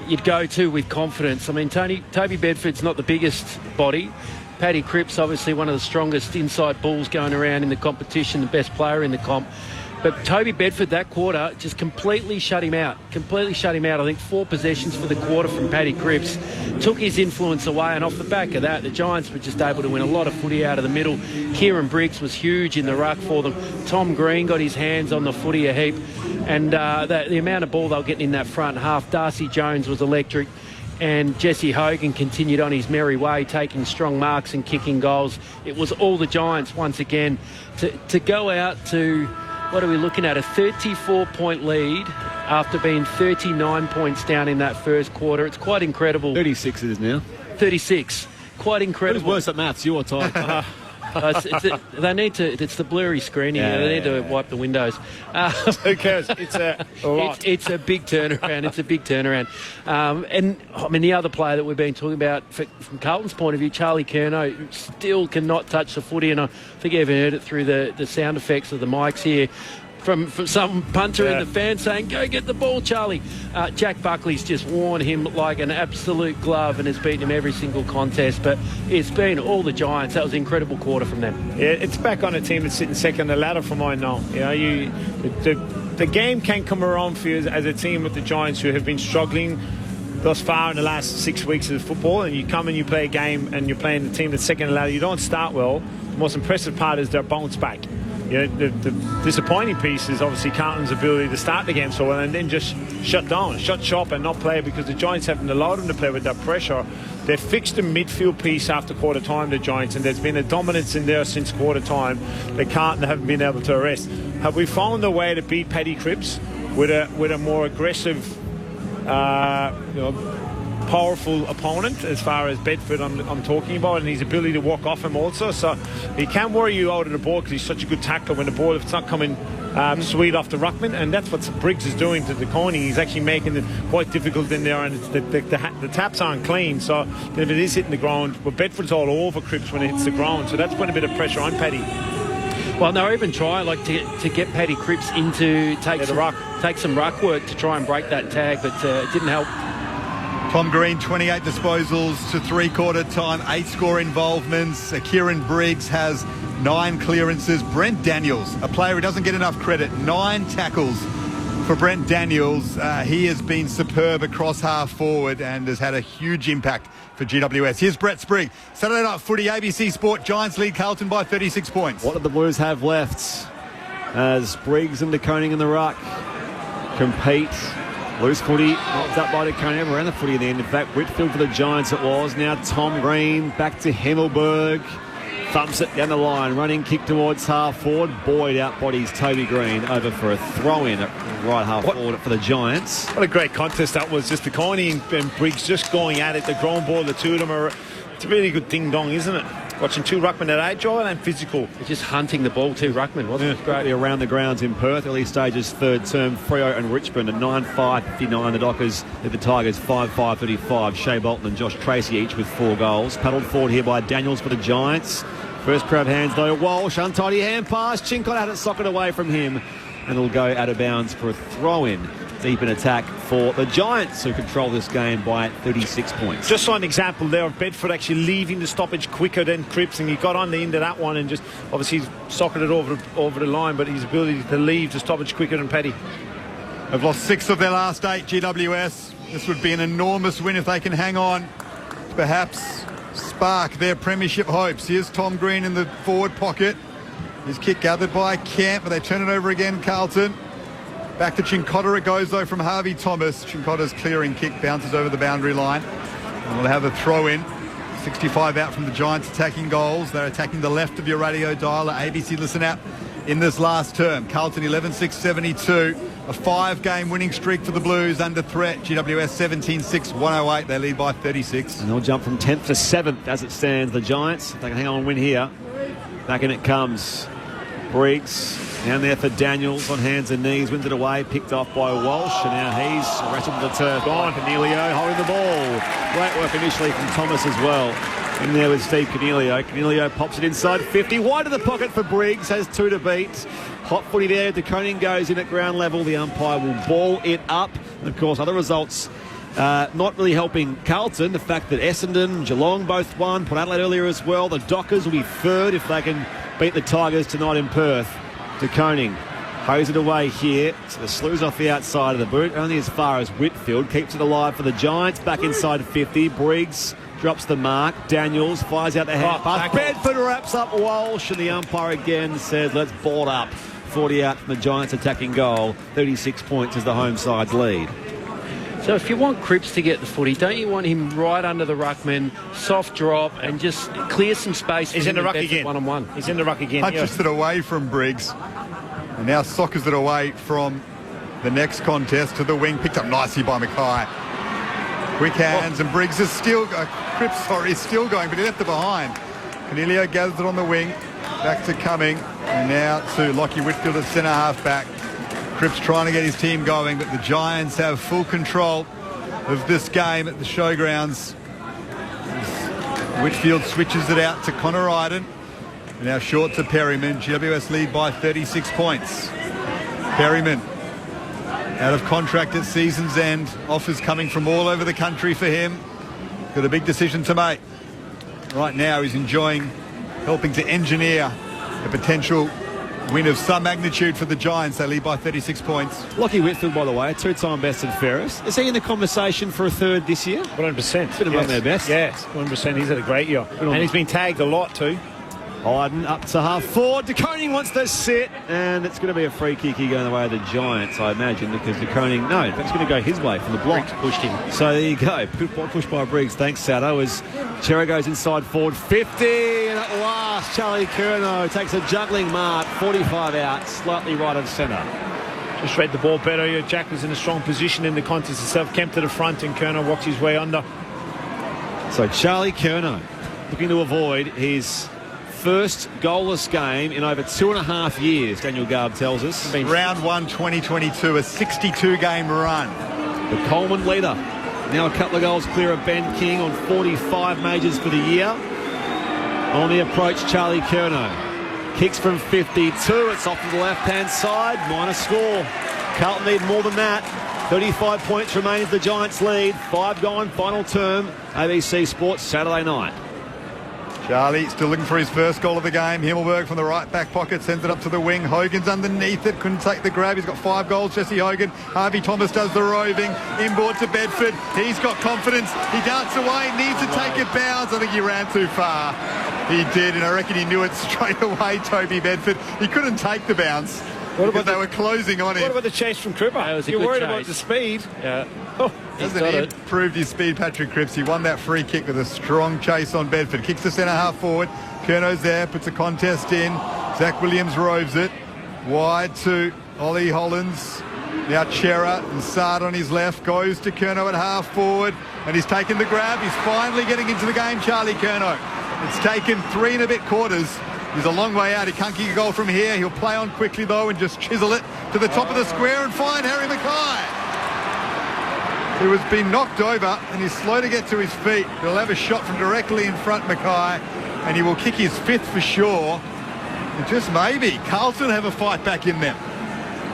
you'd go to with confidence. I mean, Toby Bedford's not the biggest body. Paddy Cripps, obviously one of the strongest inside bulls going around in the competition, the best player in the comp. But Toby Bedford, that quarter, just completely shut him out. I think 4 possessions for the quarter from Paddy Cripps. Took his influence away, and off the back of that, the Giants were just able to win a lot of footy out of the middle. Kieran Briggs was huge in the ruck for them. Tom Green got his hands on the footy a heap. And the amount of ball they were getting in that front half, Darcy Jones was electric. And Jesse Hogan continued on his merry way, taking strong marks and kicking goals. It was all the Giants once again to go out to... What are we looking at? A 34-point lead after being 39 points down in that first quarter. It's quite incredible. 36 it is now. 36. Quite incredible. Who's worse at maths, you or Ty? They need to. It's the blurry screening. Yeah, they need to wipe the windows. Who cares? It's a lot. It's a big turnaround. And I mean, the other player that we've been talking about from Carlton's point of view, Charlie Curnow, still cannot touch the footy, and I think you even heard it through the sound effects of the mics here. From some punter in the fan saying, go get the ball, Charlie. Jack Buckley's just worn him like an absolute glove and has beaten him every single contest. But it's been all the Giants. That was an incredible quarter from them. Yeah, it's back on a team that's sitting second on the ladder from I know. You know, the game can come around for you as a team with the Giants who have been struggling thus far in the last 6 weeks of football, and you come and you play a game and you're playing the team that's second on the ladder. You don't start well. The most impressive part is their bounce back. the disappointing piece is obviously Carlton's ability to start the game so well and then just shut shop and not play, because the Giants haven't allowed them to play with that pressure. They've fixed the midfield piece after quarter time, the Giants, and there's been a dominance in there since quarter time that Carlton haven't been able to arrest. Have we found a way to beat Paddy Cripps with a more aggressive, powerful opponent, as far as Bedford I'm talking about, and his ability to walk off him also? So he can worry you out of the ball because he's such a good tackler when the ball, if it's not coming sweet off the ruckman, and that's what Briggs is doing to the Coney. He's actually making it quite difficult in there, and it's the taps aren't clean, so if it is hitting the ground, but Bedford's all over Cripps when it hits the ground, so that's putting a bit of pressure on Paddy. Well, they're even trying to get Paddy Cripps into take some ruck work to try and break that tag, but it didn't help. Tom Green, 28 disposals to three-quarter time, 8 score involvements. Kieran Briggs has 9 clearances. Brent Daniels, a player who doesn't get enough credit, 9 tackles for Brent Daniels. He has been superb across half forward and has had a huge impact for GWS. Here's Brett Sprigg. Saturday Night Footy, ABC Sport. Giants lead Carlton by 36 points. What did the Blues have left as Briggs and De Koning in the ruck compete? Loose footy, knocked up by De Koning, around the footy in the end. In fact, Whitfield for the Giants it was. Now Tom Green back to Himmelberg. Thumps it down the line. Running kick towards half forward. Boyd outbodies Toby Green over for a throw-in at right half forward for the Giants. What a great contest that was. Just De Koning and Briggs just going at it. The ground ball, the two of them are... It's a really good ding-dong, isn't it? Watching two ruckmen at agile and physical. They're just hunting the ball, two ruckmen, wasn't it? Greatly around the grounds in Perth. Early stages, third term. Freo and Richmond at 9-5-59. The Dockers with the Tigers 5-5-35. Shea Bolton and Josh Tracy each with 4 goals. Paddled forward here by Daniels for the Giants. First pair of hands though. Walsh, untidy hand pass. Chincott had it socket away from him. And it'll go out of bounds for a throw-in. Deep in attack for the Giants, who control this game by 36 points. Just saw an example there of Bedford actually leaving the stoppage quicker than Cripps, and he got on the end of that one and just obviously socketed over the line, but his ability to leave the stoppage quicker than Paddy. They've lost 6 of their last 8, GWS. This would be an enormous win if they can hang on, perhaps spark their premiership hopes. Here's Tom Green in the forward pocket. His kick gathered by Camp, but they turn it over again, Carlton. Back to Chincotta it goes, though, from Harvey Thomas. Chincotta's clearing kick bounces over the boundary line. And we'll have a throw-in. 65 out from the Giants attacking goals. They're attacking the left of your radio dial at ABC Listen app in this last term. Carlton 11-6-72. A 5-game winning streak for the Blues under threat. GWS 17-6-108. They lead by 36. And they'll jump from 10th to 7th as it stands. The Giants, if they can hang on and win here. Back in it comes. Briggs. Down there for Daniels on hands and knees, wins it away, picked off by Walsh, and now he's arrested to the turf. Gone, Canelio holding the ball. Great work initially from Thomas as well. In there with Steve Canelio. Canelio pops it inside 50, wide of the pocket for Briggs, has 2 to beat. Hot footy there, De Koning goes in at ground level, the umpire will ball it up. And of course, other results not really helping Carlton. The fact that Essendon, Geelong both won, Port Adelaide earlier as well. The Dockers will be third if they can beat the Tigers tonight in Perth. De Koning hose it away here. So the slew's off the outside of the boot, only as far as Whitfield. Keeps it alive for the Giants. Back inside 50. Briggs drops the mark. Daniels fires out the hand pass. Bedford wraps up Walsh, and the umpire again says, let's board up. 40 out from the Giants attacking goal. 36 points as the home side's lead. So if you want Cripps to get the footy, don't you want him right under the ruckman, soft drop, and just clear some space? He's in the ruck again. One-on-one. He's in the ruck again. Punches it away from Briggs. And now soccers it away from the next contest to the wing. Picked up nicely by Mackay. Quick hands, and Briggs is still... Cripps, is still going, but he left it behind. Canelio gathers it on the wing. Back to Cumming. And now to Lockie Whitfield at centre half back. Cripps trying to get his team going, but the Giants have full control of this game at the showgrounds. Whitfield switches it out to Connor Iden. Now short to Perryman. GWS lead by 36 points. Perryman out of contract at season's end. Offers coming from all over the country for him. Got a big decision to make. Right now he's helping to engineer a potential win of some magnitude for the Giants. They lead by 36 points. Lockie Whitfield, by the way, 2-time best and fairest. Is he in the conversation for a third this year? 100%. Been among their best. Yes, 100%. He's had a great year. And he's been tagged a lot too. Hayden up to half forward. De Koning wants to sit, and it's going to be a free kick here going the way of the Giants, I imagine, because De Koning, no, it's going to go his way from the block. Briggs pushed him. So there you go. Pushed by Briggs. Thanks, Sato, as Chera goes inside forward. 50, and at last, Charlie Curnow takes a juggling mark. 45 out, slightly right of centre. Just read the ball better here. Jack was in a strong position in the contest itself. Kemp to the front, and Curnow walks his way under. So Charlie Curnow looking to avoid his first goalless game in over 2.5 years, Daniel Garb tells us. Round 1 2022, a 62-game run. The Coleman leader. Now a couple of goals clear of Ben King on 45 majors for the year. On the approach, Charlie Curnow. Kicks from 52. It's off to the left-hand side. Minor score. Carlton need more than that. 35 points remains the Giants' lead. 5 gone, final term. ABC Sports, Saturday night. Charlie still looking for his first goal of the game. Himmelberg from the right back pocket sends it up to the wing. Hogan's underneath it, couldn't take the grab. He's got 5 goals, Jesse Hogan. Harvey Thomas does the roving. Inboard to Bedford. He's got confidence. He darts away, needs to take it bounds. I think he ran too far. He did, and I reckon he knew it straight away, Toby Bedford. He couldn't take the bounce because they were closing on him. What about the chase from Cripper? You're worried about the speed. Yeah. Oh, hasn't he improved his speed, Patrick Cripps? He won that free kick with a strong chase on Bedford. Kicks the centre half forward. Curnow's there, puts a contest in. Zach Williams roves it. Wide to Ollie Hollands. Now Chera and Sard on his left. Goes to Curnow at half forward. And he's taken the grab. He's finally getting into the game, Charlie Curnow. It's taken 3 and a bit quarters. He's a long way out. He can't kick a goal from here. He'll play on quickly, though, and just chisel it to the top of the square and find Harry Mackay, who has been knocked over and he's slow to get to his feet. He'll have a shot from directly in front, Mackay, and he will kick his 5th for sure. And just maybe Carlton have a fight back in them.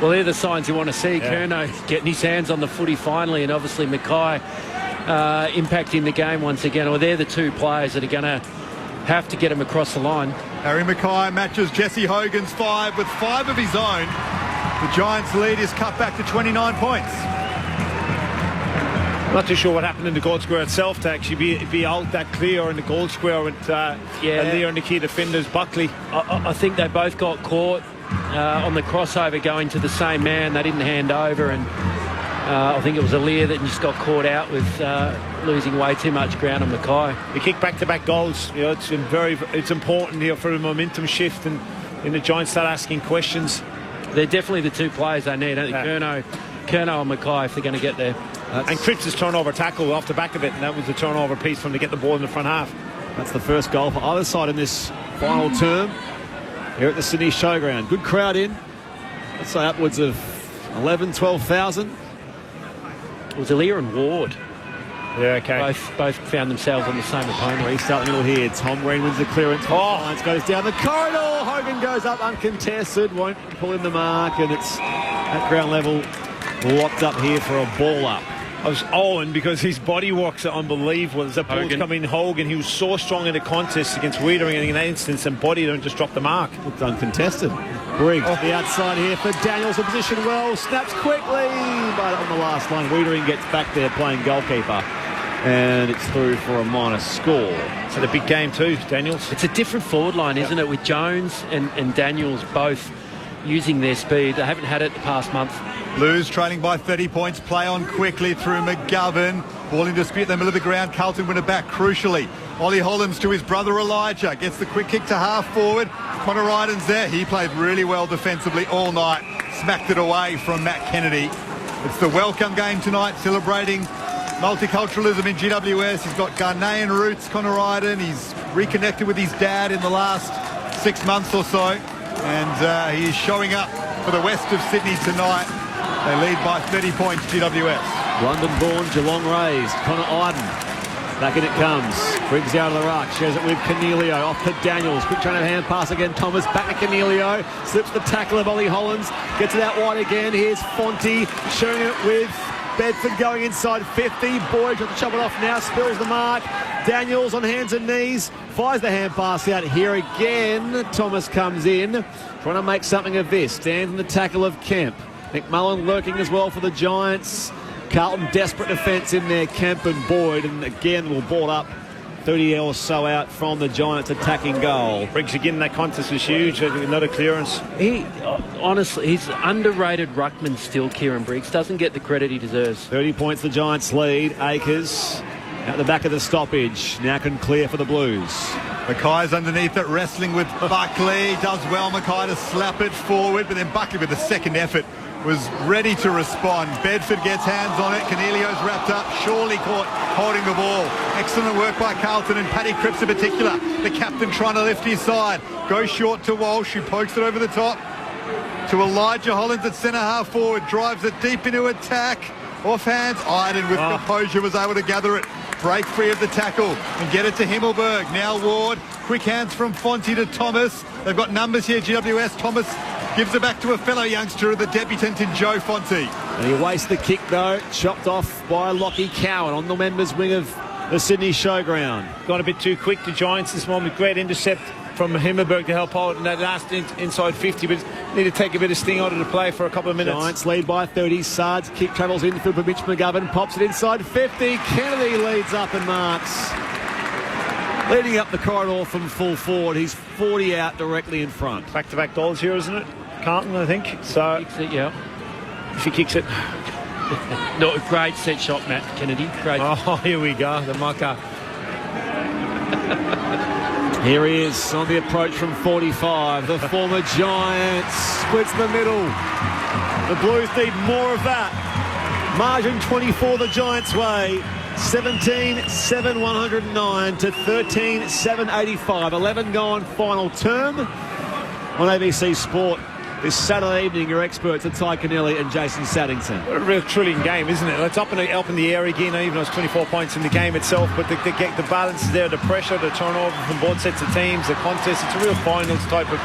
Well, they're the signs you want to see. Yeah. Curnow getting his hands on the footy finally, and obviously Mackay impacting the game once again. Well, they're the 2 players that are going to have to get him across the line. Harry Mackay matches Jesse Hogan's 5 with 5 of his own. The Giants' lead is cut back to 29 points. Not too sure what happened in the goal square itself to actually be out that clear in the goal square with Lear and the key defenders, Buckley. I think they both got caught on the crossover going to the same man. They didn't hand over, and I think it was Lear that just got caught out with losing way too much ground on Mackay. They kick back-to-back goals. You know, it's important here for a momentum shift, and the Giants start asking questions. They're definitely the 2 players they need, don't they? Curnow and Mackay, if they're going to get there. And Cripps' turnover tackle off the back of it, and that was the turnover piece from to get the ball in the front half. That's the first goal for either side in this final term here at the Sydney Showground. Good crowd in. Let's say upwards of 11,000, 12,000. It was Lear and Ward. Yeah, okay. Both found themselves on the same opponent. Restart the middle here. Tom Green wins the clearance. Giants goes down the corridor. Hogan goes up uncontested. Won't pull in the mark, and it's at ground level locked up here for a ball up. I was Owen because his body works are unbelievable. As the ball's coming in, Hogan, he was so strong in the contest against Wiedering in that instance, and bodied him and just dropped the mark. Looked uncontested. Briggs off the outside here for Daniels in position well. Snaps quickly, but on the last line, Wiedering gets back there playing goalkeeper. And it's through for a minor score. So the big game too, Daniels. It's a different forward line, isn't it, with Jones and Daniels both using their speed. They haven't had it the past month. Blues trailing by 30 points. Play on quickly through McGovern. Ball in dispute in the middle of the ground. Carlton win it back crucially. Ollie Hollands to his brother Elijah. Gets the quick kick to half forward. Connor Ryden's there. He played really well defensively all night. Smacked it away from Matt Kennedy. It's the welcome game tonight, celebrating multiculturalism in GWS. He's got Ghanaian roots, Connor Ryden. He's reconnected with his dad in the last 6 months or so. And he is showing up for the west of Sydney tonight. They lead by 30 points, GWS. London-born, Geelong raised. Connor Iden. Back in it comes. Briggs out of the ruck. Shares it with Cornelio. Off to Daniels. Quick turn of hand pass again. Thomas back to Cornelio. Slips the tackle of Ollie Hollands. Gets it out wide again. Here's Fonte sharing it with Bedford going inside 50. Boyd trying to chop it off now. Spills the mark. Daniels on hands and knees. Fires the hand pass out here again. Thomas comes in. Trying to make something of this. Stands in the tackle of Kemp. McMullen lurking as well for the Giants. Carlton desperate defence in there. Kemp and Boyd. And again will ball up 30 or so out from the Giants attacking goal. Briggs again in that contest is huge. Another clearance. Honestly, he's underrated ruckman still, Kieran Briggs. Doesn't get the credit he deserves. 30 points the Giants lead. Akers at the back of the stoppage. Now can clear for the Blues. Mackay's underneath it, wrestling with Buckley. Does well, Mackay, to slap it forward, but then Buckley with the second effort was ready to respond. Bedford gets hands on it. Cornelio's wrapped up. Surely caught holding the ball. Excellent work by Carlton and Paddy Cripps in particular. The captain trying to lift his side. Goes short to Walsh, who pokes it over the top to Elijah Hollands at centre half forward. Drives it deep into attack. Off hands. Iden with composure was able to gather it. Break free of the tackle and get it to Himmelberg. Now Ward. Quick hands from Fonte to Thomas. They've got numbers here. GWS. Thomas gives it back to a fellow youngster, the debutant in Joe Fonte. And he wastes the kick though. Chopped off by Lockie Cowan on the members' wing of the Sydney Showground. Gone a bit too quick to Giants this moment. Great intercept from Himmelberg to help out in that last inside 50, but need to take a bit of sting out of the play for a couple of minutes. Giants lead by 30. Sard's kick travels infield for Mitch McGovern, pops it inside 50. Kennedy leads up and marks. Leading up the corridor from full forward. He's 40 out directly in front. Back-to-back goals here, isn't it? Carlton, I think. So kicks it, yeah. If he kicks it. No, great set shot, Matt Kennedy. Great. Oh, here we go. The mucker. Here he is on the approach from 45. The former Giants splits the middle. The Blues need more of that. Margin 24 the Giants' way. 17-7 109 to 13-7 85. 11 gone final term on ABC Sport. This Saturday evening, your experts are Ty Connelly and Jason Saddington. What a real thrilling game, isn't it? It's up in the air again, even though it's 24 points in the game itself, but the balance is there, the pressure, the turnover from both sets of teams, the contest. It's a real finals type of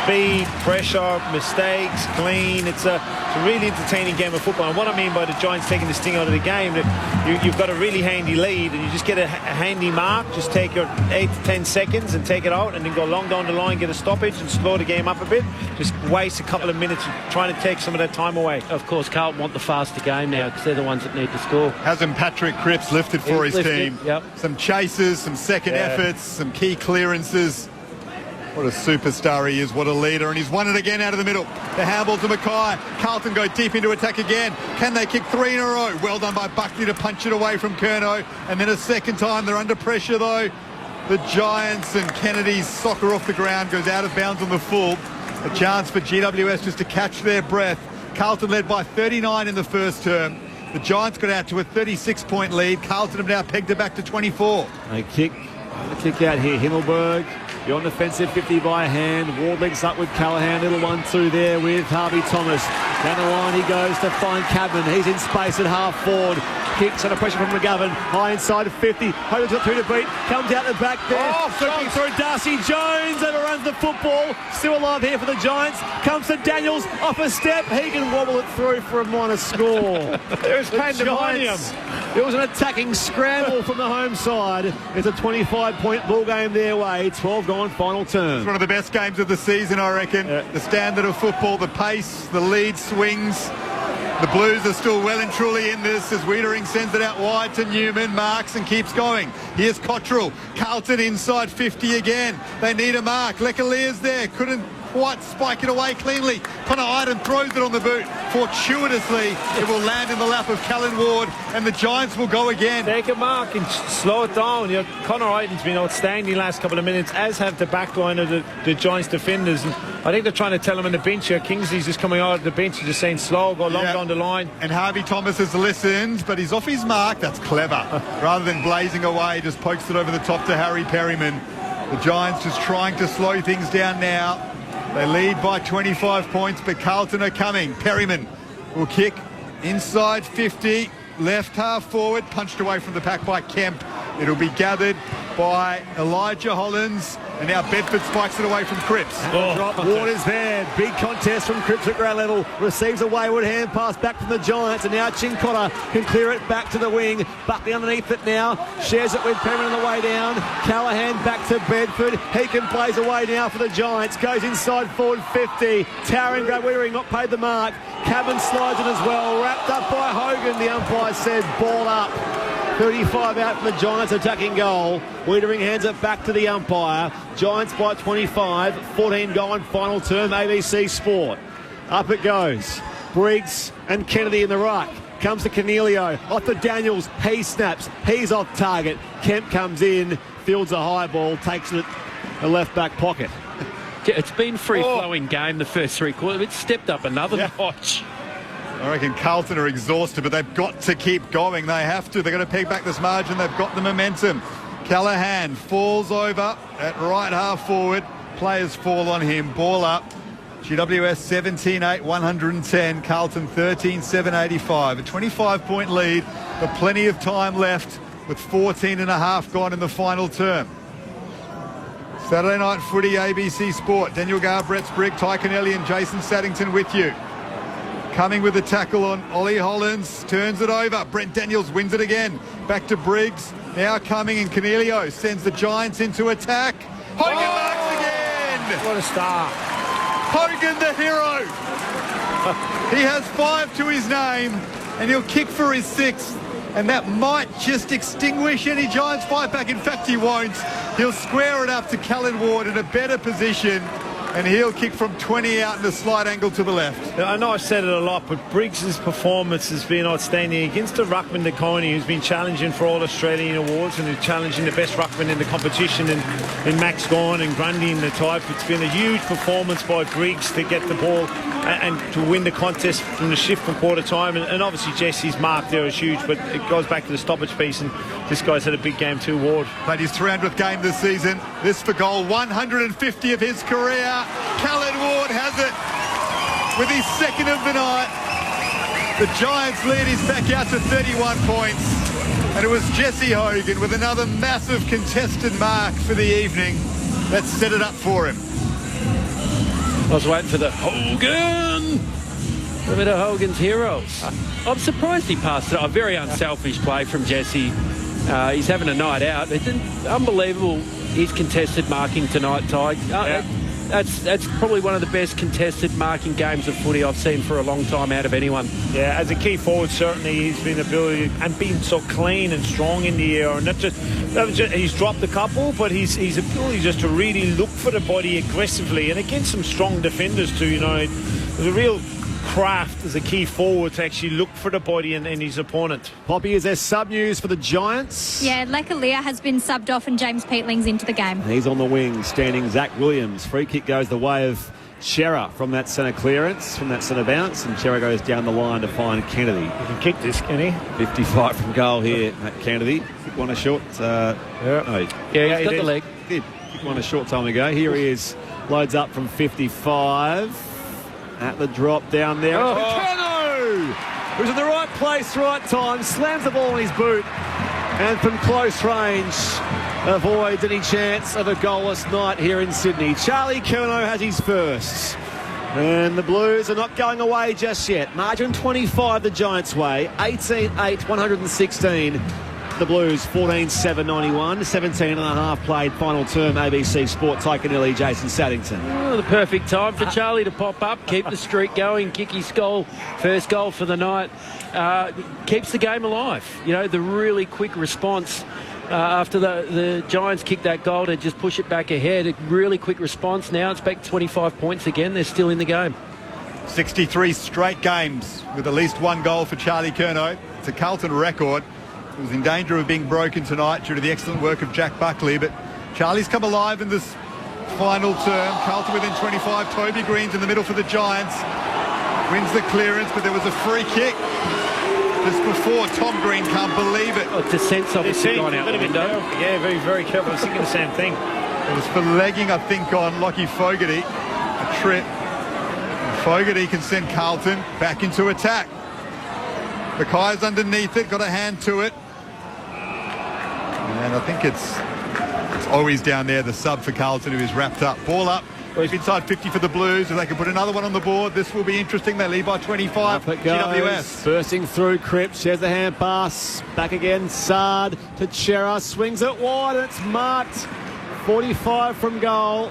speed, pressure, mistakes, clean. It's a really entertaining game of football. And what I mean by the Giants taking the sting out of the game, that you've got a really handy lead and you just get a handy mark, just take your 8 to 10 seconds and take it out and then go long down the line, get a stoppage and slow the game up a bit. Just waste a couple of minutes trying to take some of that time away. Of course, Carlton want the faster game now because they're the ones that need to score. Hasn't Patrick Cripps lifted for his team? Yep. Some chases, some second efforts, some key clearances. What a superstar he is, what a leader, and he's won it again out of the middle. The handball to Mackay. Carlton go deep into attack again. Can they kick 3 in a row? Well done by Buckley to punch it away from Curnow. And then a second time, they're under pressure though. The Giants and Kennedy's soccer off the ground goes out of bounds on the full. A chance for GWS just to catch their breath. Carlton led by 39 in the first term. The Giants got out to a 36-point lead. Carlton have now pegged it back to 24. They kick out here. Himmelberg beyond defensive 50 by hand. Ward links up with Callahan. Little 1-2 there with Harvey Thomas. Down the line he goes to find Cadman. He's in space at half forward. Kicks under pressure from McGovern. High inside of 50. Hogan's got 2 to beat. Comes out the back there. Looking through Darcy Jones. Overruns the football. Still alive here for the Giants. Comes to Daniels. Off a step. He can wobble it through for a minor score. There's pandemonium. It was an attacking scramble from the home side. It's a 25-point ball game their way. 12 gone final term. It's one of the best games of the season, I reckon. The standard of football, the pace, the lead swings. The Blues are still well and truly in this as Wiedering sends it out wide to Newman, marks and keeps going. Here's Cottrell. Carlton inside 50 again. They need a mark. Lecaliers there. Couldn't quite spike it away cleanly. Connor Iden throws it on the boot. Fortuitously, it will land in the lap of Callan Ward and the Giants will go again. Take a mark and slow it down. You know, Connor Iden's been outstanding last couple of minutes, as have the back line of the Giants defenders. And I think they're trying to tell him on the bench here. Kingsley's just coming out of the bench and just saying slow, go long down the line. And Harvey Thomas has listened, but he's off his mark. That's clever. Rather than blazing away, just pokes it over the top to Harry Perryman. The Giants just trying to slow things down now. They lead by 25 points, but Carlton are coming. Perryman will kick inside 50, left half forward, punched away from the pack by Kemp. It'll be gathered by Elijah Hollands, and now Bedford spikes it away from Cripps. Drop, Ward is there. Big contest from Cripps at ground level. Receives a wayward hand pass back from the Giants, and now Chincotta can clear it back to the wing. Buckley underneath it now. Shares it with Perryman on the way down. Callahan back to Bedford. Heakin plays away now for the Giants. Goes inside forward 50. Towering grab Wiedering not paid the mark. Cabin slides it as well. Wrapped up by Hogan. The umpire says ball up. 35 out from the Giants attacking goal. Wiedering hands it back to the umpire. Giants by 25. 14 going, final term, ABC Sport. Up it goes. Briggs and Kennedy in the ruck. Comes to Cornelio. Off to Daniels. He snaps. He's off target. Kemp comes in. Fields a high ball. Takes it the left back pocket. It's been free-flowing game the first three quarters. It's stepped up another notch. I reckon Carlton are exhausted, but they've got to keep going. They have to. They've got to peg back this margin. They've got the momentum. Callaghan falls over at right half forward. Players fall on him. Ball up. GWS 17-8, 110. Carlton 13-7, 85. A 25-point lead, but plenty of time left with 14 and a half gone in the final term. Saturday night footy, ABC Sport. Daniel Garr, Brett Sprigg, Ty Connelly and Jason Saddington with you. Coming with a tackle on Ollie Hollins. Turns it over. Brent Daniels wins it again. Back to Briggs. Now coming, and Cornelio sends the Giants into attack. Hogan marks again. What a start. Hogan the hero. He has 5 to his name, and he'll kick for his 6th. And that might just extinguish any Giants fight back. In fact, he won't. He'll square it up to Callan Ward in a better position, and he'll kick from 20 out in a slight angle to the left. I know I've said it a lot, but Briggs' performance has been outstanding against the ruckman Deconi, who's been challenging for all Australian awards and who's challenging the best ruckman in the competition in Max Gawn and Grundy in the type. It's been a huge performance by Briggs to get the ball and to win the contest from the shift from quarter time. And obviously Jesse's mark there is huge, but it goes back to the stoppage piece, and this guy's had a big game too, Ward. Played his 300th game this season. This for goal 150 of his career. Callan Ward has it with his 2nd of the night. The Giants lead is back out to 31 points. And it was Jesse Hogan with another massive contested mark for the evening that set it up for him. I was waiting for the Hogan. A bit of Hogan's heroes. I'm surprised he passed it. A very unselfish play from Jesse. He's having a night out. It's unbelievable his contested marking tonight, Ty. That's probably one of the best contested marking games of footy I've seen for a long time out of anyone. Yeah, as a key forward, certainly he's been ability and been so clean and strong in the air, and not just he's dropped a couple, but his ability just to really look for the body aggressively and against some strong defenders too. You know, there's a real craft as a key forward to actually look for the body and his opponent. Poppy, is there sub news for the Giants? Yeah, Lekalia has been subbed off and James Peatling's into the game. He's on the wing, standing Zach Williams. Free kick goes the way of Shearer from that centre clearance, from that centre bounce, and Shearer goes down the line to find Kennedy. He can kick this, can he? 55 from goal here at Kennedy. Kick one a short. He's got the leg. Did kick one a short time ago. Here he is, loads up from 55. At the drop down there. Oh. McKenna, who's in the right place, right time, slams the ball in his boot, and from close range avoids any chance of a goalless night here in Sydney. Charlie Curnow has his first. And the Blues are not going away just yet. Margin 25 the Giants' way. 18-8, 116. The Blues 14-7-91, 17 and a half played final term. ABC Sport, Ty Connelly, Jason Saddington. Oh, the perfect time for Charlie to pop up, keep the streak going, kick his goal, first goal for the night. Keeps the game alive. You know, the really quick response after the Giants kicked that goal to just push it back ahead. A really quick response. Now it's back to 25 points again. They're still in the game. 63 straight games with at least one goal for Charlie Curnow. It's a Carlton record. It was in danger of being broken tonight due to the excellent work of Jack Buckley, but Charlie's come alive in this final term. Carlton within 25. Toby Green's in the middle for the Giants. Wins the clearance, but there was a free kick just before. Tom Green can't believe it. Descent's obviously gone out the window. Yeah, very, very careful. I was thinking the same thing. It was for legging, I think, on Lockie Fogarty. A trip. Fogarty can send Carlton back into attack. Mackay's underneath it, got a hand to it. And I think it's always down there, the sub for Carlton, who is wrapped up. Ball up. Inside 50 for the Blues. If they can put another one on the board, this will be interesting. They lead by 25. Up it goes. GWS. Bursting through Cripps. Shares the hand pass. Back again. Sard to Chera. Swings it wide. And it's marked. 45 from goal.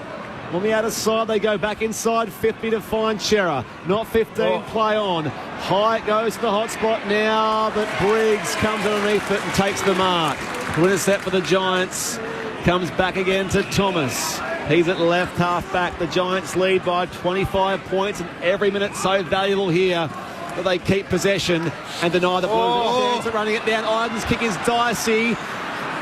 On the outer side, they go back inside 50 to find Chera. Not 15, play on. High it goes to the hot spot now, but Briggs comes underneath it and takes the mark. Winner set for the Giants. Comes back again to Thomas. He's at left half back. The Giants lead by 25 points, and every minute so valuable here that they keep possession and deny the Blues. Running it down. Iden's kick is dicey.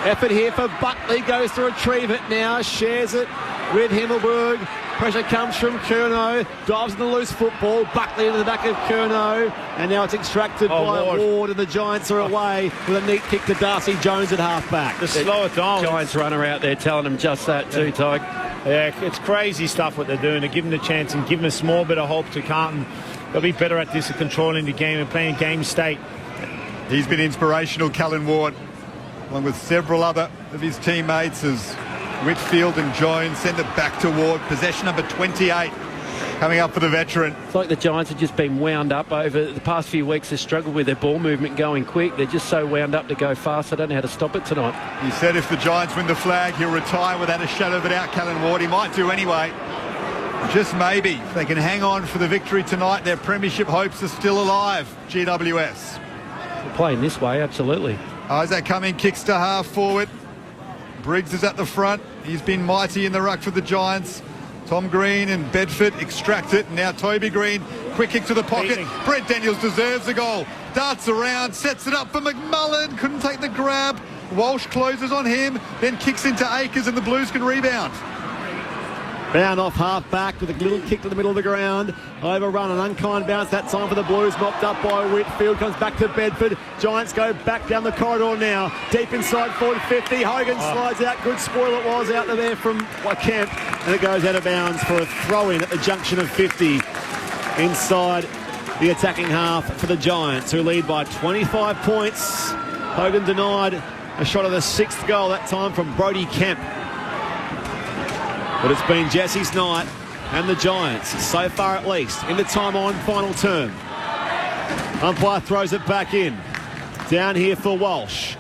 Effort here for Buckley. Goes to retrieve it now. Shares it with Himmelberg. Pressure comes from Curnow. Dives in the loose football. Buckley into the back of Curnow. And now it's extracted by Ward, and the Giants are away with a neat kick to Darcy Jones at half back. To slow it down. Giants runner out there telling them just that too, Tig. Yeah, it's crazy stuff what they're doing. They're giving the chance and giving a small bit of hope to Carlton. They'll be better at this, at controlling the game and playing game state. He's been inspirational, Callan Ward, along with several other of his teammates as Whitfield and Jones send it back to Ward. Possession number 28 coming up for the veteran. It's like the Giants have just been wound up over the past few weeks. They've struggled with their ball movement going quick. They're just so wound up to go fast. I don't know how to stop it tonight. He said if the Giants win the flag, he'll retire without a shadow of a doubt, Callan Ward. He might do anyway. Just maybe. If they can hang on for the victory tonight, their premiership hopes are still alive. GWS. They're playing this way, absolutely. Isaac Cumming kicks to half forward. Briggs is at the front. He's been mighty in the ruck for the Giants. Tom Green and Bedford extract it. Now Toby Green, quick kick to the pocket. Brent Daniels deserves a goal. Darts around, sets it up for McMullen. Couldn't take the grab. Walsh closes on him, then kicks into Akers, and the Blues can rebound. Bound off half back with a little kick to the middle of the ground. Overrun, an unkind bounce that time for the Blues. Mopped up by Whitfield. Comes back to Bedford. Giants go back down the corridor now. Deep inside forward 50. Hogan slides out. Good spoil it was out there from Kemp. And it goes out of bounds for a throw-in at the junction of 50. Inside the attacking half for the Giants, who lead by 25 points. Hogan denied a shot of the sixth goal, that time from Brodie Kemp. But it's been Jesse's night and the Giants, so far at least, in the time on final term. Umpire throws it back in. Down here for Walsh.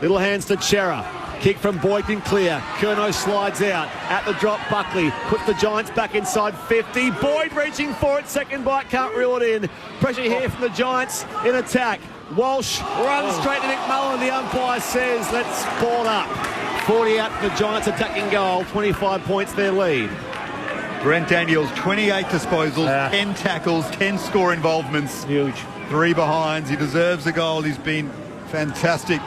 Little hands to Chera. Kick from Boykin clear. Curnow slides out. At the drop, Buckley puts the Giants back inside 50. Boyd reaching for it. Second bite, can't reel it in. Pressure here from the Giants in attack. Walsh runs straight to McMullen. The umpire says, let's ball up. 40 out for the Giants attacking goal. 25 points their lead. Brent Daniels, 28 disposals, 10 tackles, 10 score involvements. Huge. 3 behinds. He deserves a goal. He's been fantastic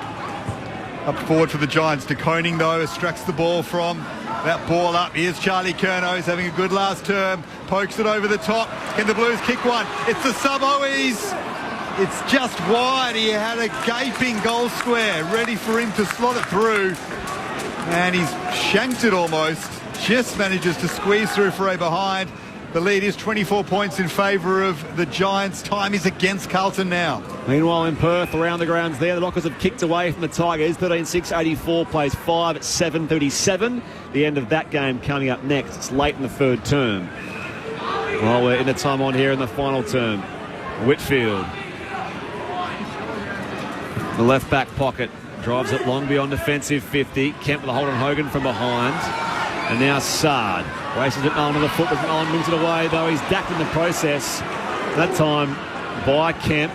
up forward for the Giants. De Koning, though, extracts the ball from that ball up. Here's Charlie Curnow. He's having a good last term. Pokes it over the top. Can the Blues kick one? It's the sub-Oes. It's just wide. He had a gaping goal square ready for him to slot it through. And he's shanked it almost. Just manages to squeeze through for a behind. The lead is 24 points in favour of the Giants. Time is against Carlton now. Meanwhile in Perth, around the grounds there, the Rockers have kicked away from the Tigers. 13-6-84 plays 5-7-37. The end of that game coming up next. It's late in the third term. Well, we're in the time on here in the final term. Whitfield. The left back pocket. Drives it long beyond defensive 50. Kemp with a hold on Hogan from behind. And now Sard races it on to the foot, but McMullen moves it away, though he's dacked in the process. That time by Kemp.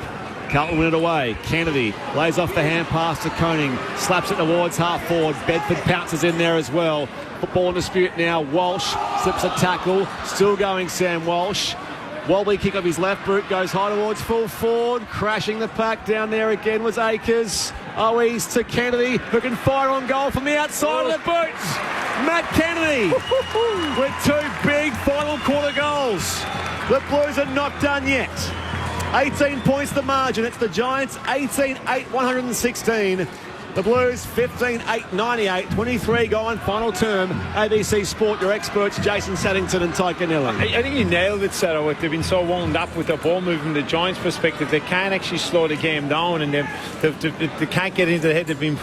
Carlton win it away. Kennedy lays off the hand pass to Koning. Slaps it towards half forward. Bedford pounces in there as well. Football in dispute now. Walsh slips a tackle. Still going Sam Walsh. Wobbly kick of his left boot goes high towards full forward. Crashing the pack down there again was Akers. Owies to Kennedy, who can fire on goal from the outside of the boot. Matt Kennedy with 2 big final quarter goals. The Blues are not done yet. 18 points the margin. It's the Giants 18-8-116. The Blues 15-8-98. 23 gone, final term. ABC Sport, your experts, Jason Saddington and Ty Canella. I think you nailed it, Sarah. They've been so wound up with the ball movement. The Giants' perspective, they can't actually slow the game down, and they can't get into the head. They've been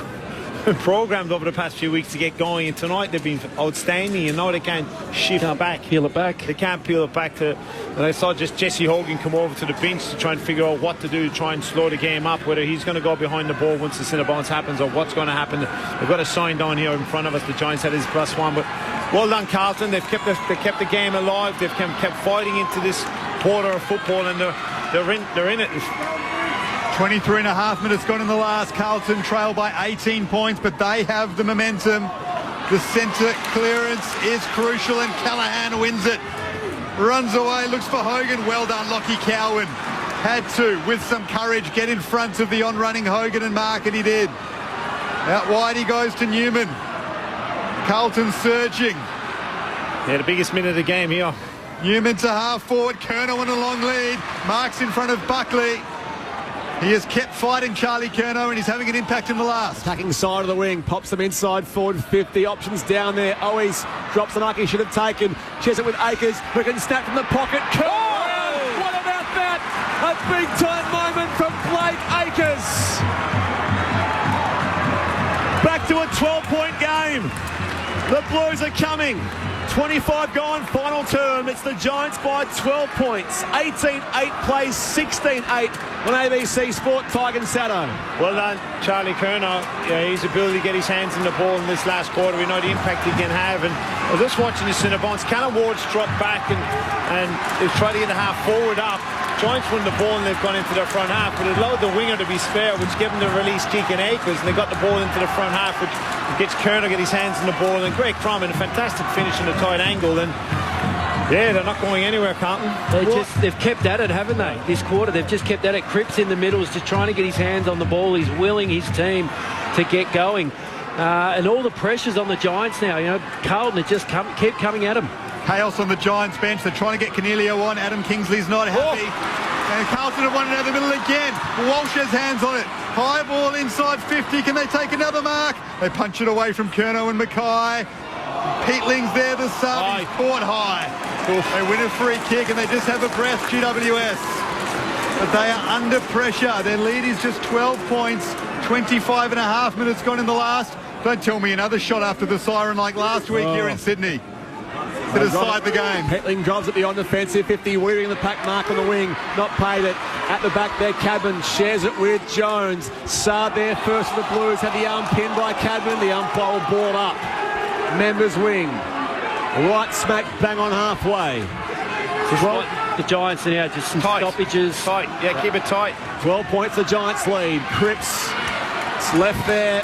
programmed over the past few weeks to get going, and tonight they've been outstanding, and now they can't shift back. Peel it back. They can't peel it back to. And I saw just Jesse Hogan come over to the bench to try and figure out what to do to try and slow the game up, whether he's going to go behind the ball once the centre bounce happens or what's going to happen. They've got a sign down here in front of us. The Giants had his +1, but Well done, Carlton. They've kept the game alive. They've kept fighting into this quarter of football, and they're in it. 23 and a half minutes gone in the last. Carlton trail by 18 points, but they have the momentum. The centre clearance is crucial, and Callaghan wins it. Runs away, looks for Hogan. Well done, Lockie Cowan. Had to, with some courage, get in front of the on-running Hogan and mark, and he did. Out wide he goes to Newman. Carlton surging. Yeah, the biggest minute of the game here. Newman to half forward. Curnow in a long lead. Marks in front of Buckley. He has kept fighting Charlie Curnow, and he's having an impact in the last. Attacking side of the wing, pops them inside forward 50. Options down there. Owies drops the mark he should have taken. Shares it with Akers, who can snap from the pocket. What about that? A big-time moment from Blake Akers. Back to a 12-point game. The Blues are coming. 25 gone, final term. It's the Giants by 12 points. 18-8 plays 16-8 on ABC Sport, Tigern Sato. Well done, Charlie Curnow. Yeah, his ability to get his hands in the ball in this last quarter, we know the impact he can have. And I was just watching this in advance. Callum Ward's dropped back and they've tried to get the half forward up. Giants won the ball and they've gone into their front half, but it allowed the winger to be spare, which gave him the release kick in Akers, and they got the ball into the front half, which gets Curnow get his hands in the ball, and Greg Crum in a fantastic finish in a tight angle. And yeah, they're not going anywhere, Carlton. They've kept at it, haven't they? This quarter, they've just kept at it. Cripps in the middle is just trying to get his hands on the ball. He's willing his team to get going. And all the pressure's on the Giants now. You know, Carlton have just keep coming at them. Chaos on the Giants bench. They're trying to get Cornelio on. Adam Kingsley's not happy. And Carlton have won it out of the middle again. Walsh has hands on it. High ball inside 50. Can they take another mark? They punch it away from Curnow and Mackay. Peatling's there, the sub. He's caught high. They win a free kick and they just have a breath, GWS. But they are under pressure. Their lead is just 12 points. 25 and a half minutes gone in the last. Don't tell me another shot after the siren like last week here in Sydney to decide the game. Petling drives it beyond defensive 50, weaving the pack mark on the wing, not paid it. At the back there, Cadman shares it with Jones. Saad there first for the Blues, had the arm pinned by Cadman. The umpire will ball up. Members wing. Right smack bang on halfway. The Giants are now just some stoppages. Tight, yeah, keep it tight. 12 points the Giants lead. Cripps, it's left there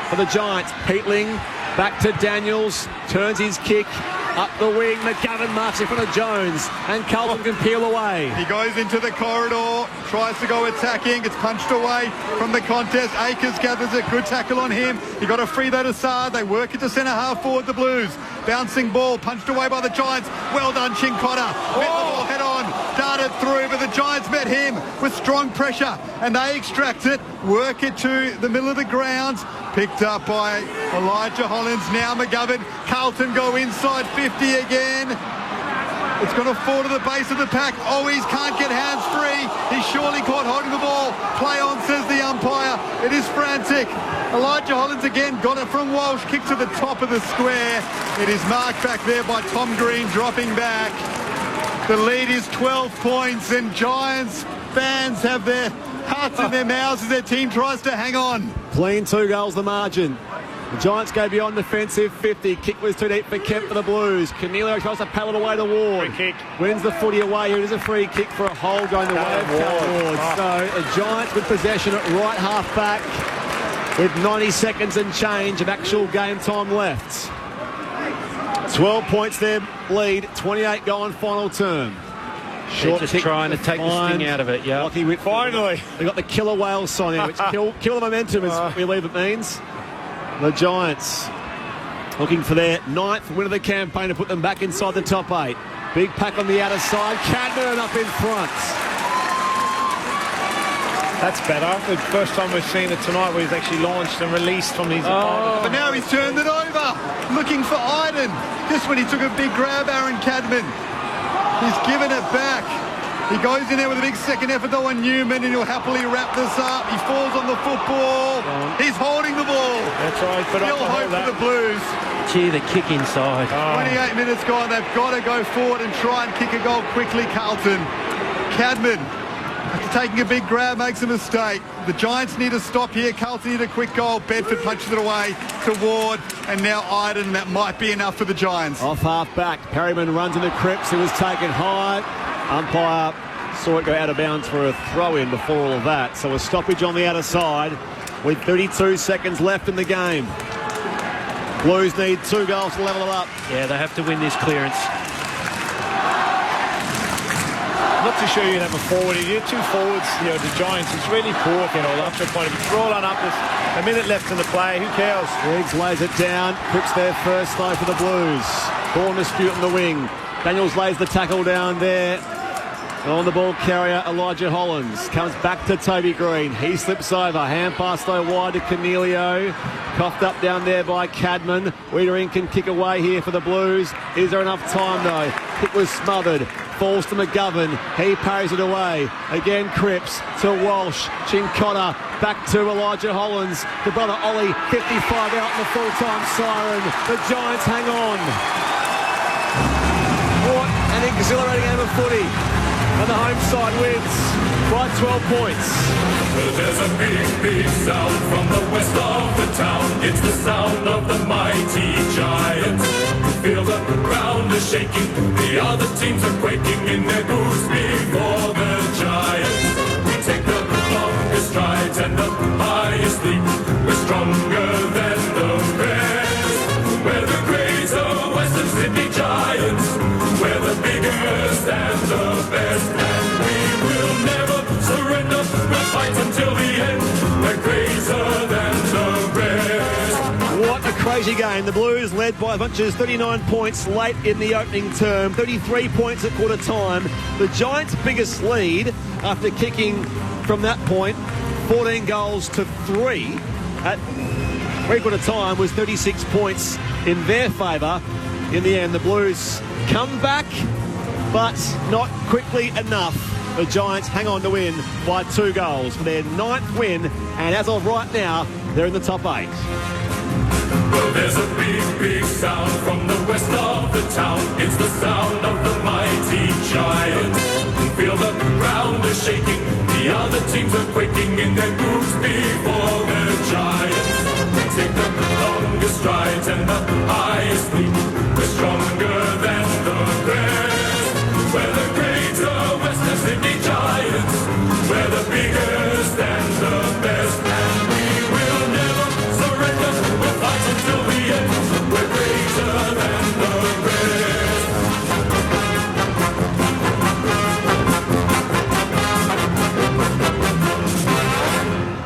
for the Giants. Peatling back to Daniels, turns his kick. Up the wing, McGovern marks in front of Jones, and Carlton can peel away. He goes into the corridor, tries to go attacking, gets punched away from the contest. Akers gathers it, good tackle on him. He got a free though to Saad. They work it to centre half forward, the Blues. Bouncing ball, punched away by the Giants. Well done, Chincotta. Met the ball head on, darted through, but the Giants met him with strong pressure, and they extract it, work it to the middle of the grounds. Picked up by Elijah Hollins. Now McGovern. Carlton go inside 50 again. It's going to fall to the base of the pack. Owies can't get hands free. He's surely caught holding the ball. Play on, says the umpire. It is frantic. Elijah Hollins again got it from Walsh. Kick to the top of the square. It is marked back there by Tom Green, dropping back. The lead is 12 points, and Giants fans have their hearts in their mouths as their team tries to hang on. Clean 2 goals the margin. The Giants go beyond defensive 50. Kick was too deep for Kemp for the Blues. Cornelio tries to paddle it away to Ward. Free kick. Wins the footy away. It is a free kick for a hole going the way of Cal Ward. So the Giants with possession at right half back with 90 seconds and change of actual game time left. 12 points their lead. 28 going final term. Short just trying to take the sting out of it, yeah. Finally. They got the killer whale sign there, which kill the momentum, as we believe it means. The Giants looking for their 9th win of the campaign to put them back inside the top 8. Big pack on the outer side. Cadman up in front. That's better. The first time we've seen it tonight where he's actually launched and released from his opponent. But now he's turned it over, looking for Iden. Just when he took a big grab, Aaron Cadman. He's given it back. He goes in there with a big second effort though on Newman, and he'll happily wrap this up. He falls on the football. He's holding the ball. That's right. But still hope for the Blues. Gee, the kick inside. 28 minutes gone. They've got to go forward and try and kick a goal quickly, Carlton. Cadman After taking a big grab, makes a mistake. The Giants need a stop here. Carlton need a quick goal. Bedford punches it away to Ward, and now Iden. That might be enough for the Giants. Off half back, Perryman runs into Cripps, who was taken high. Umpire saw it go out of bounds for a throw-in before all of that. So a stoppage on the outer side with 32 seconds left in the game. Blues need 2 goals to level it up. Yeah, they have to win this clearance. Not too sure you'd have a forward. You're 2 forwards, the Giants. It's really poor, off the point of view. Roll on up. There's a minute left in the play. Who cares? Riggs lays it down. Cripps there first, though, for the Blues. Ball dispute on the wing. Daniels lays the tackle down there. On the ball carrier, Elijah Hollands. Comes back to Toby Green. He slips over. Hand pass, though, wide to Cornelio. Coughed up down there by Cadman. Wiedering can kick away here for the Blues. Is there enough time, though? Kick was smothered. Falls to McGovern. He parries it away. Again, Cripps to Walsh. Chincotta back to Elijah Hollands. The brother Ollie, 55 out in the full-time siren. The Giants hang on. What an exhilarating game of footy. And the home side wins by 12 points. Well, there's a big, big sound from the west of the town. It's the sound of the mighty Giants. Feel the ground is shaking. The other teams are quaking in their boots before the Giants. We take the longest strides and the highest leap. We're stronger than the rest. We're the greater Western Sydney Giants. We're the biggest and the best. And we will never surrender. We'll fight until the end. We're greater than the rest. What a crazy game. The Blues led by Bunches 39 points late in the opening term, 33 points at quarter time. The Giants' biggest lead after kicking from that point 14 goals to 3 at three-quarter time was 36 points in their favour. In the end, the Blues come back, but not quickly enough. The Giants hang on to win by 2 goals for their 9th win, and as of right now, they're in the top 8. Well, there's a big, big sound from the west of the town. It's the sound of the mighty Giants. Feel the ground is shaking. The other teams are quaking in their boots before the Giants. We take the longest strides and the highest leap. We're stronger than the rest. We're the greater Western Sydney Giants. We're the biggest and the best. And we will never surrender. We'll fight until the end. We're greater than the rest.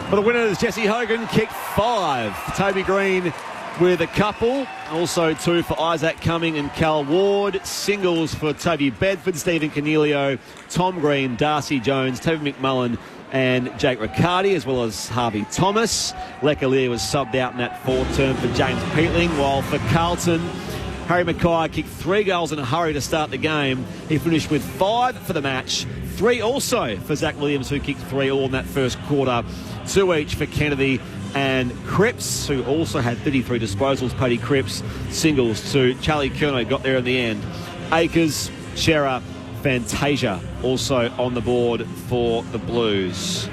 For the winners, Jesse Hogan kicked 5. Toby Green with a couple. Also 2 for Isaac Cumming and Cal Ward. Singles for Toby Bedford, Stephen Cornelio, Tom Green, Darcy Jones, Toby McMullen and Jake Riccardi, as well as Harvey Thomas. Lecalier was subbed out in that 4th term for James Peatling, while for Carlton, Harry Mackay kicked 3 goals in a hurry to start the game. He finished with 5 for the match. 3 also for Zach Williams, who kicked 3 all in that first quarter. 2 each for Kennedy and Cripps, who also had 33 disposals. Paddy Cripps, singles to Charlie Curnow, got there in the end. Akers, Shearer, Fantasia also on the board for the Blues.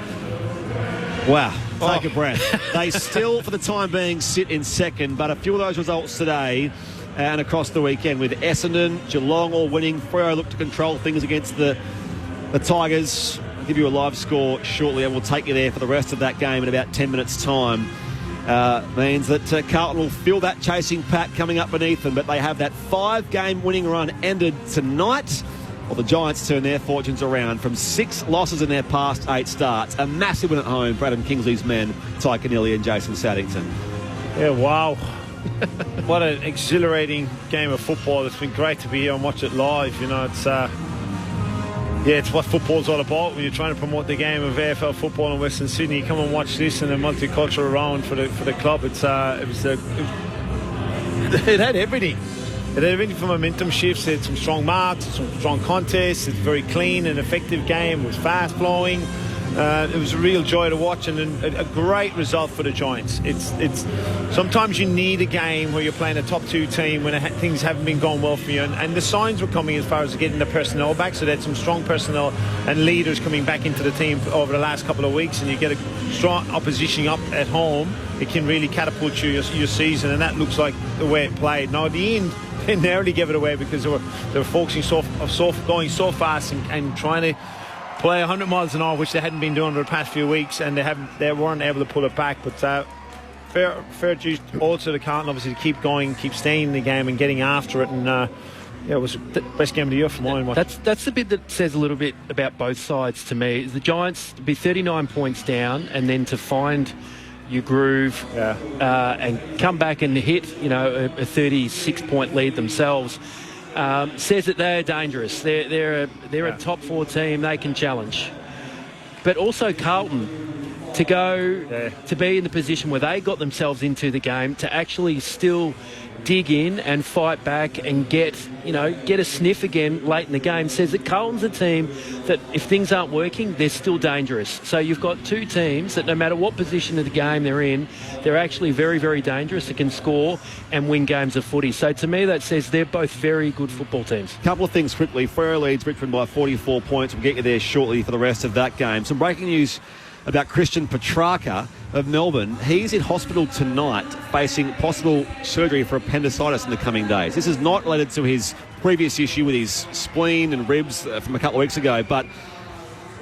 Wow, take a breath. They still, for the time being, sit in second, but a few of those results today and across the weekend with Essendon, Geelong all winning. Freo look to control things against the Tigers. I'll give you a live score shortly and we'll take you there for the rest of that game in about 10 minutes' time. Means that Carlton will feel that chasing pack coming up beneath them, but they have that 5-game winning run ended tonight. Well, the Giants turn their fortunes around from 6 losses in their past 8 starts. A massive win at home for Adam Kingsley's men, Ty Connelly and Jason Saddington. Yeah, wow. What an exhilarating game of football. It's been great to be here and watch it live. It's what football's all about. When you're trying to promote the game of AFL football in Western Sydney, you come and watch this in a multicultural round for the club. It had everything. It had everything from momentum shifts. It had some strong marks, some strong contests. It's a very clean and effective game. It was fast flowing. It was a real joy to watch, and a great result for the Giants. It's sometimes you need a game where you're playing a top 2 team when things haven't been going well for you, and the signs were coming as far as getting the personnel back, so they had some strong personnel and leaders coming back into the team over the last couple of weeks, and you get a strong opposition up at home. It can really catapult your season, and that looks like the way it played. Now at the end, they narrowly gave it away because they were focusing going so fast and trying to play 100 miles an hour, which they hadn't been doing for the past few weeks, and they weren't able to pull it back. But fair due also to Carlton, obviously, to keep going, keep staying in the game and getting after it. And it was the best game of the year for mine. That's the bit that says a little bit about both sides to me. The Giants to be 39 points down and then to find your groove and come back and hit a 36-point lead themselves. Says that they are dangerous. They're a top 4 team. They can challenge. But also Carlton, to go to be in the position where they got themselves into the game, to actually still dig in and fight back and get a sniff again late in the game, says that Carlton's a team that if things aren't working, they're still dangerous. So you've got 2 teams that no matter what position of the game they're in, they're actually very, very dangerous. They can score and win games of footy. So to me, that says they're both very good football teams. Couple of things quickly. Freo leads Richmond by 44 points. We'll get you there shortly for the rest of that game. Some breaking news about Christian Petrarca of Melbourne. He's in hospital tonight facing possible surgery for appendicitis in the coming days. This is not related to his previous issue with his spleen and ribs from a couple of weeks ago, but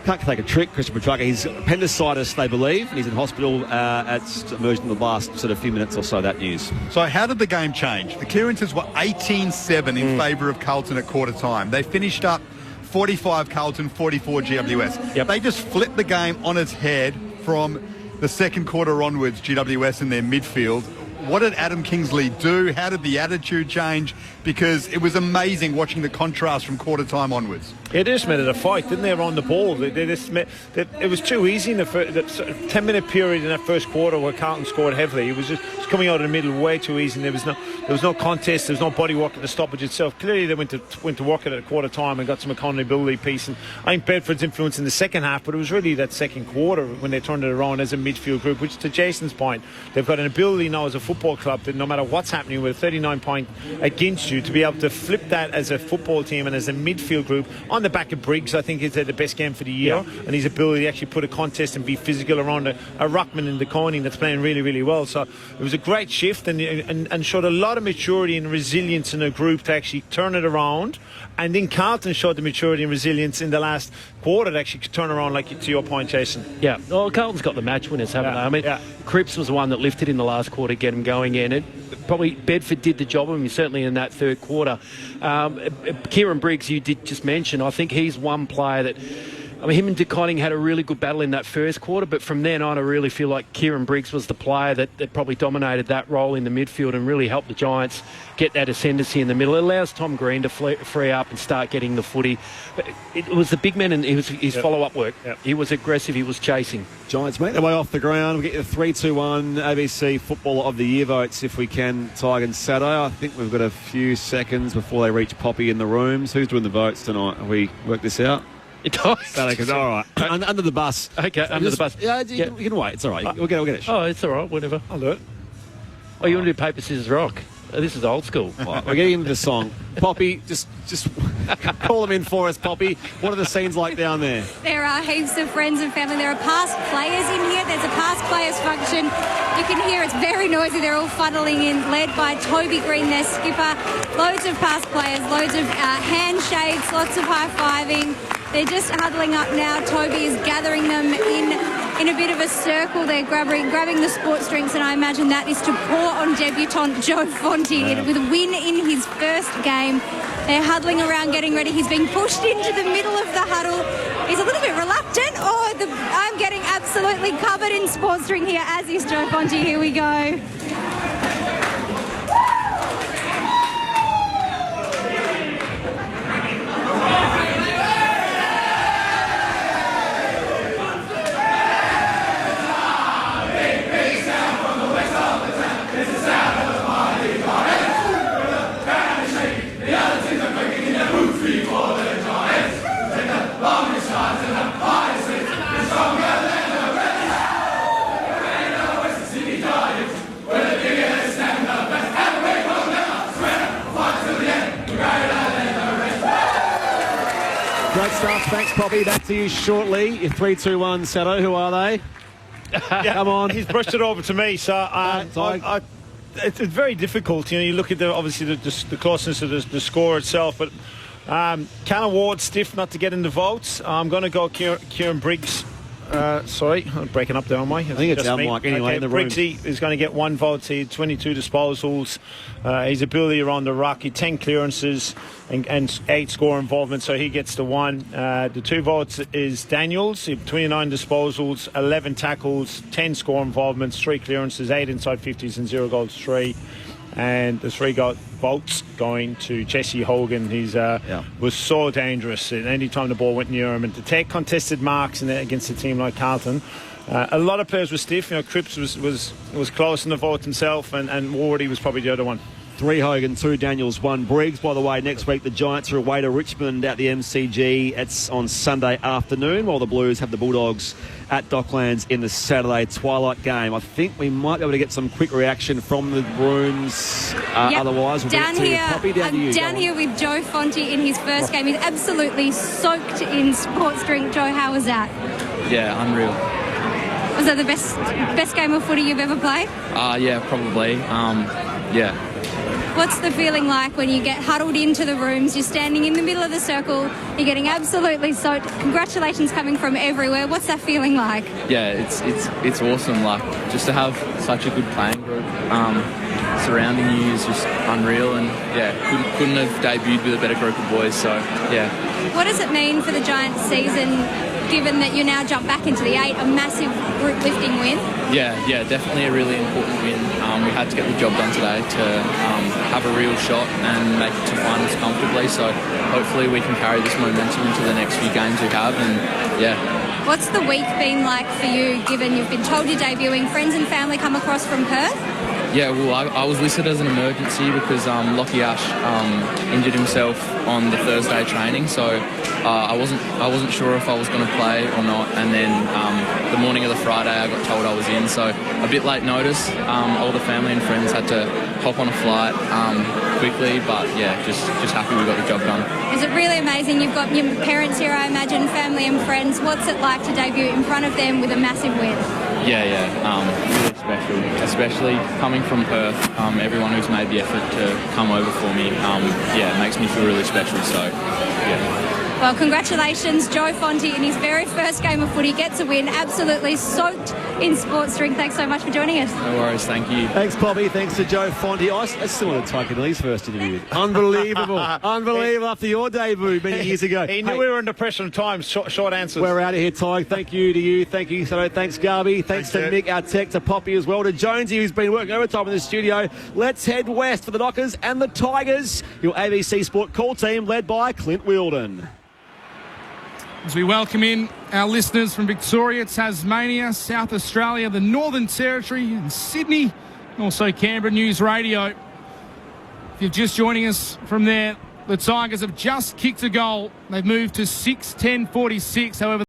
can't take a trick, Christian Petrarca. He's appendicitis, they believe, and he's in hospital. It's emerged in the last sort of few minutes or so, that news. So how did the game change? The clearances were 18-7 in favour of Carlton at quarter time. They finished up 45 Carlton, 44 GWS. Yep. They just flipped the game on its head from the second quarter onwards, GWS in their midfield. What did Adam Kingsley do? How did the attitude change? Because it was amazing watching the contrast from quarter time onwards. Yeah, they just made it a fight, didn't they, around the ball? It was too easy in the 10-minute period in that first quarter where Carlton scored heavily. It was just coming out of the middle way too easy, and there was no contest, there was no body work at the stoppage itself. Clearly they went to work at quarter time and got some accountability piece. And I think Bedford's influence in the second half, but it was really that second quarter when they turned it around as a midfield group, which to Jason's point, they've got an ability now as a football club that no matter what's happening with a 39-point against you, to be able to flip that as a football team and as a midfield group on the back of Briggs. I think he's had the best game for the year, and his ability to actually put a contest and be physical around a ruckman in the Coning that's playing really, really well. So it was a great shift and showed a lot of maturity and resilience in a group to actually turn it around. And then Carlton showed the maturity and resilience in the last quarter to actually turn around, like to your point, Jason. Yeah, well, Carlton's got the match winners, haven't they? I mean, Cripps was the one that lifted in the last quarter to get him going in. And probably Bedford did the job of him, certainly in that third quarter. Kieran Briggs, you did just mention, I think he's one player that... I mean, him and De Koning had a really good battle in that first quarter, but from then on, I really feel like Kieran Briggs was the player that probably dominated that role in the midfield and really helped the Giants get that ascendancy in the middle. It allows Tom Green to free up and start getting the footy. But it was the big man and his follow-up work. Yep. He was aggressive, he was chasing. Giants make their way off the ground. We'll get you the 3-2-1 ABC Footballer of the Year votes if we can, Tig and Sato. I think we've got a few seconds before they reach Poppy in the rooms. Who's doing the votes tonight? Have we worked this out? It does. All right. Under the bus. Okay, under the bus. Yeah, you can wait. It's all right. We'll get it. Oh, it's all right. Whatever. I'll do it. Oh, you want to do paper, scissors, rock? Oh, this is old school. Right, we're getting into the song. Poppy, just call them in for us, Poppy. What are the scenes like down there? There are heaps of friends and family. There are past players in here. There's a past players function. You can hear it's very noisy. They're all funneling in, led by Toby Green, their skipper. Loads of past players, loads of handshakes, lots of high-fiving. They're just huddling up now. Toby is gathering them in a bit of a circle. They're grabbing the sports drinks, and I imagine that is to pour on debutant Joe Fonte with a win in his first game. They're huddling around, getting ready. He's being pushed into the middle of the huddle. He's a little bit reluctant. I'm getting absolutely covered in sports drink here, as is Joe Fonte. Here we go. For the Giants, the longest shots in the 5-6, the strongest. Great stuff. Thanks, Poppy. Back to you shortly. Your 3-2-1, Sato. Who are they? Yeah, come on. He's brushed it over to me, so it's very difficult. You look at obviously the closeness of the score itself, but Callum Ward stiff not to get in the votes. I'm going to go Kieran Briggs. Sorry, I'm breaking up there, am I? I think it's our mic anyway in the room. Briggsy is going to get 1 vote. He had 22 disposals. His ability around the ruck, he had 10 clearances and 8 score involvement, so he gets the 1. The 2 votes is Daniels. He had 29 disposals, 11 tackles, 10 score involvements, 3 clearances, 8 inside 50s and 0 goals 3. And the 3 votes going to Jesse Hogan. He's was so dangerous at any time the ball went near him, and to take contested marks against a team like Carlton. A lot of players were stiff. Cripps was close in the vote himself, and Wardy was probably the other one. 3 Hogan, 2 Daniels, 1 Briggs. By the way, next week the Giants are away to Richmond at the MCG. It's on Sunday afternoon, while the Blues have the Bulldogs at Docklands in the Saturday twilight game. I think we might be able to get some quick reaction from the rooms. Otherwise, we'll down get to here, Poppy. Down to you. Down here with Joe Fonte in his first game. He's absolutely soaked in sports drink. Joe, how was that? Yeah, unreal. Was that the best game of footy you've ever played? Yeah, probably. Yeah. What's the feeling like when you get huddled into the rooms, you're standing in the middle of the circle, you're getting absolutely soaked, congratulations coming from everywhere. What's that feeling like? Yeah, it's awesome. Like, just to have such a good playing group surrounding you is just unreal, and yeah, couldn't have debuted with a better group of boys, so yeah. What does it mean for the Giants season, given that you now jump back into the 8, a massive group lifting win? Yeah, definitely a really important win. We had to get the job done today to have a real shot and make it to finals comfortably, so hopefully we can carry this momentum into the next few games we have, and yeah. What's the week been like for you, given you've been told you're debuting, friends and family come across from Perth? Yeah, well, I was listed as an emergency because Lockie Ash injured himself on the Thursday training, so I wasn't sure if I was going to play or not. And then the morning of the Friday, I got told I was in, so a bit late notice. All the family and friends had to hop on a flight quickly, but yeah, just happy we got the job done. Is it really amazing? You've got your parents here, I imagine, family and friends. What's it like to debut in front of them with a massive win? Yeah, really special, especially coming from Perth. Everyone who's made the effort to come over for me, it makes me feel really special, so yeah. Well, congratulations, Joe Fonte, in his very first game of footy, gets a win, absolutely soaked in sports drink. Thanks so much for joining us. No worries, thank you. Thanks, Poppy. Thanks to Joe Fonte. I still want to take Lee's first interview. Unbelievable. Unbelievable after your debut many years ago. He knew we were under pressure at times. Short answers. We're out of here, Ty. Thank you to you. Thank you, Sato. Thanks, Garby. Thanks to Nick, our tech, to Poppy as well, to Jonesy, who's been working overtime in the studio. Let's head west for the Dockers and the Tigers. Your ABC Sport call team led by Clint Wilden. As we welcome in our listeners from Victoria, Tasmania, South Australia, the Northern Territory and Sydney, and also Canberra News Radio. If you're just joining us from there, the Tigers have just kicked a goal. They've moved to 6-10-46. However,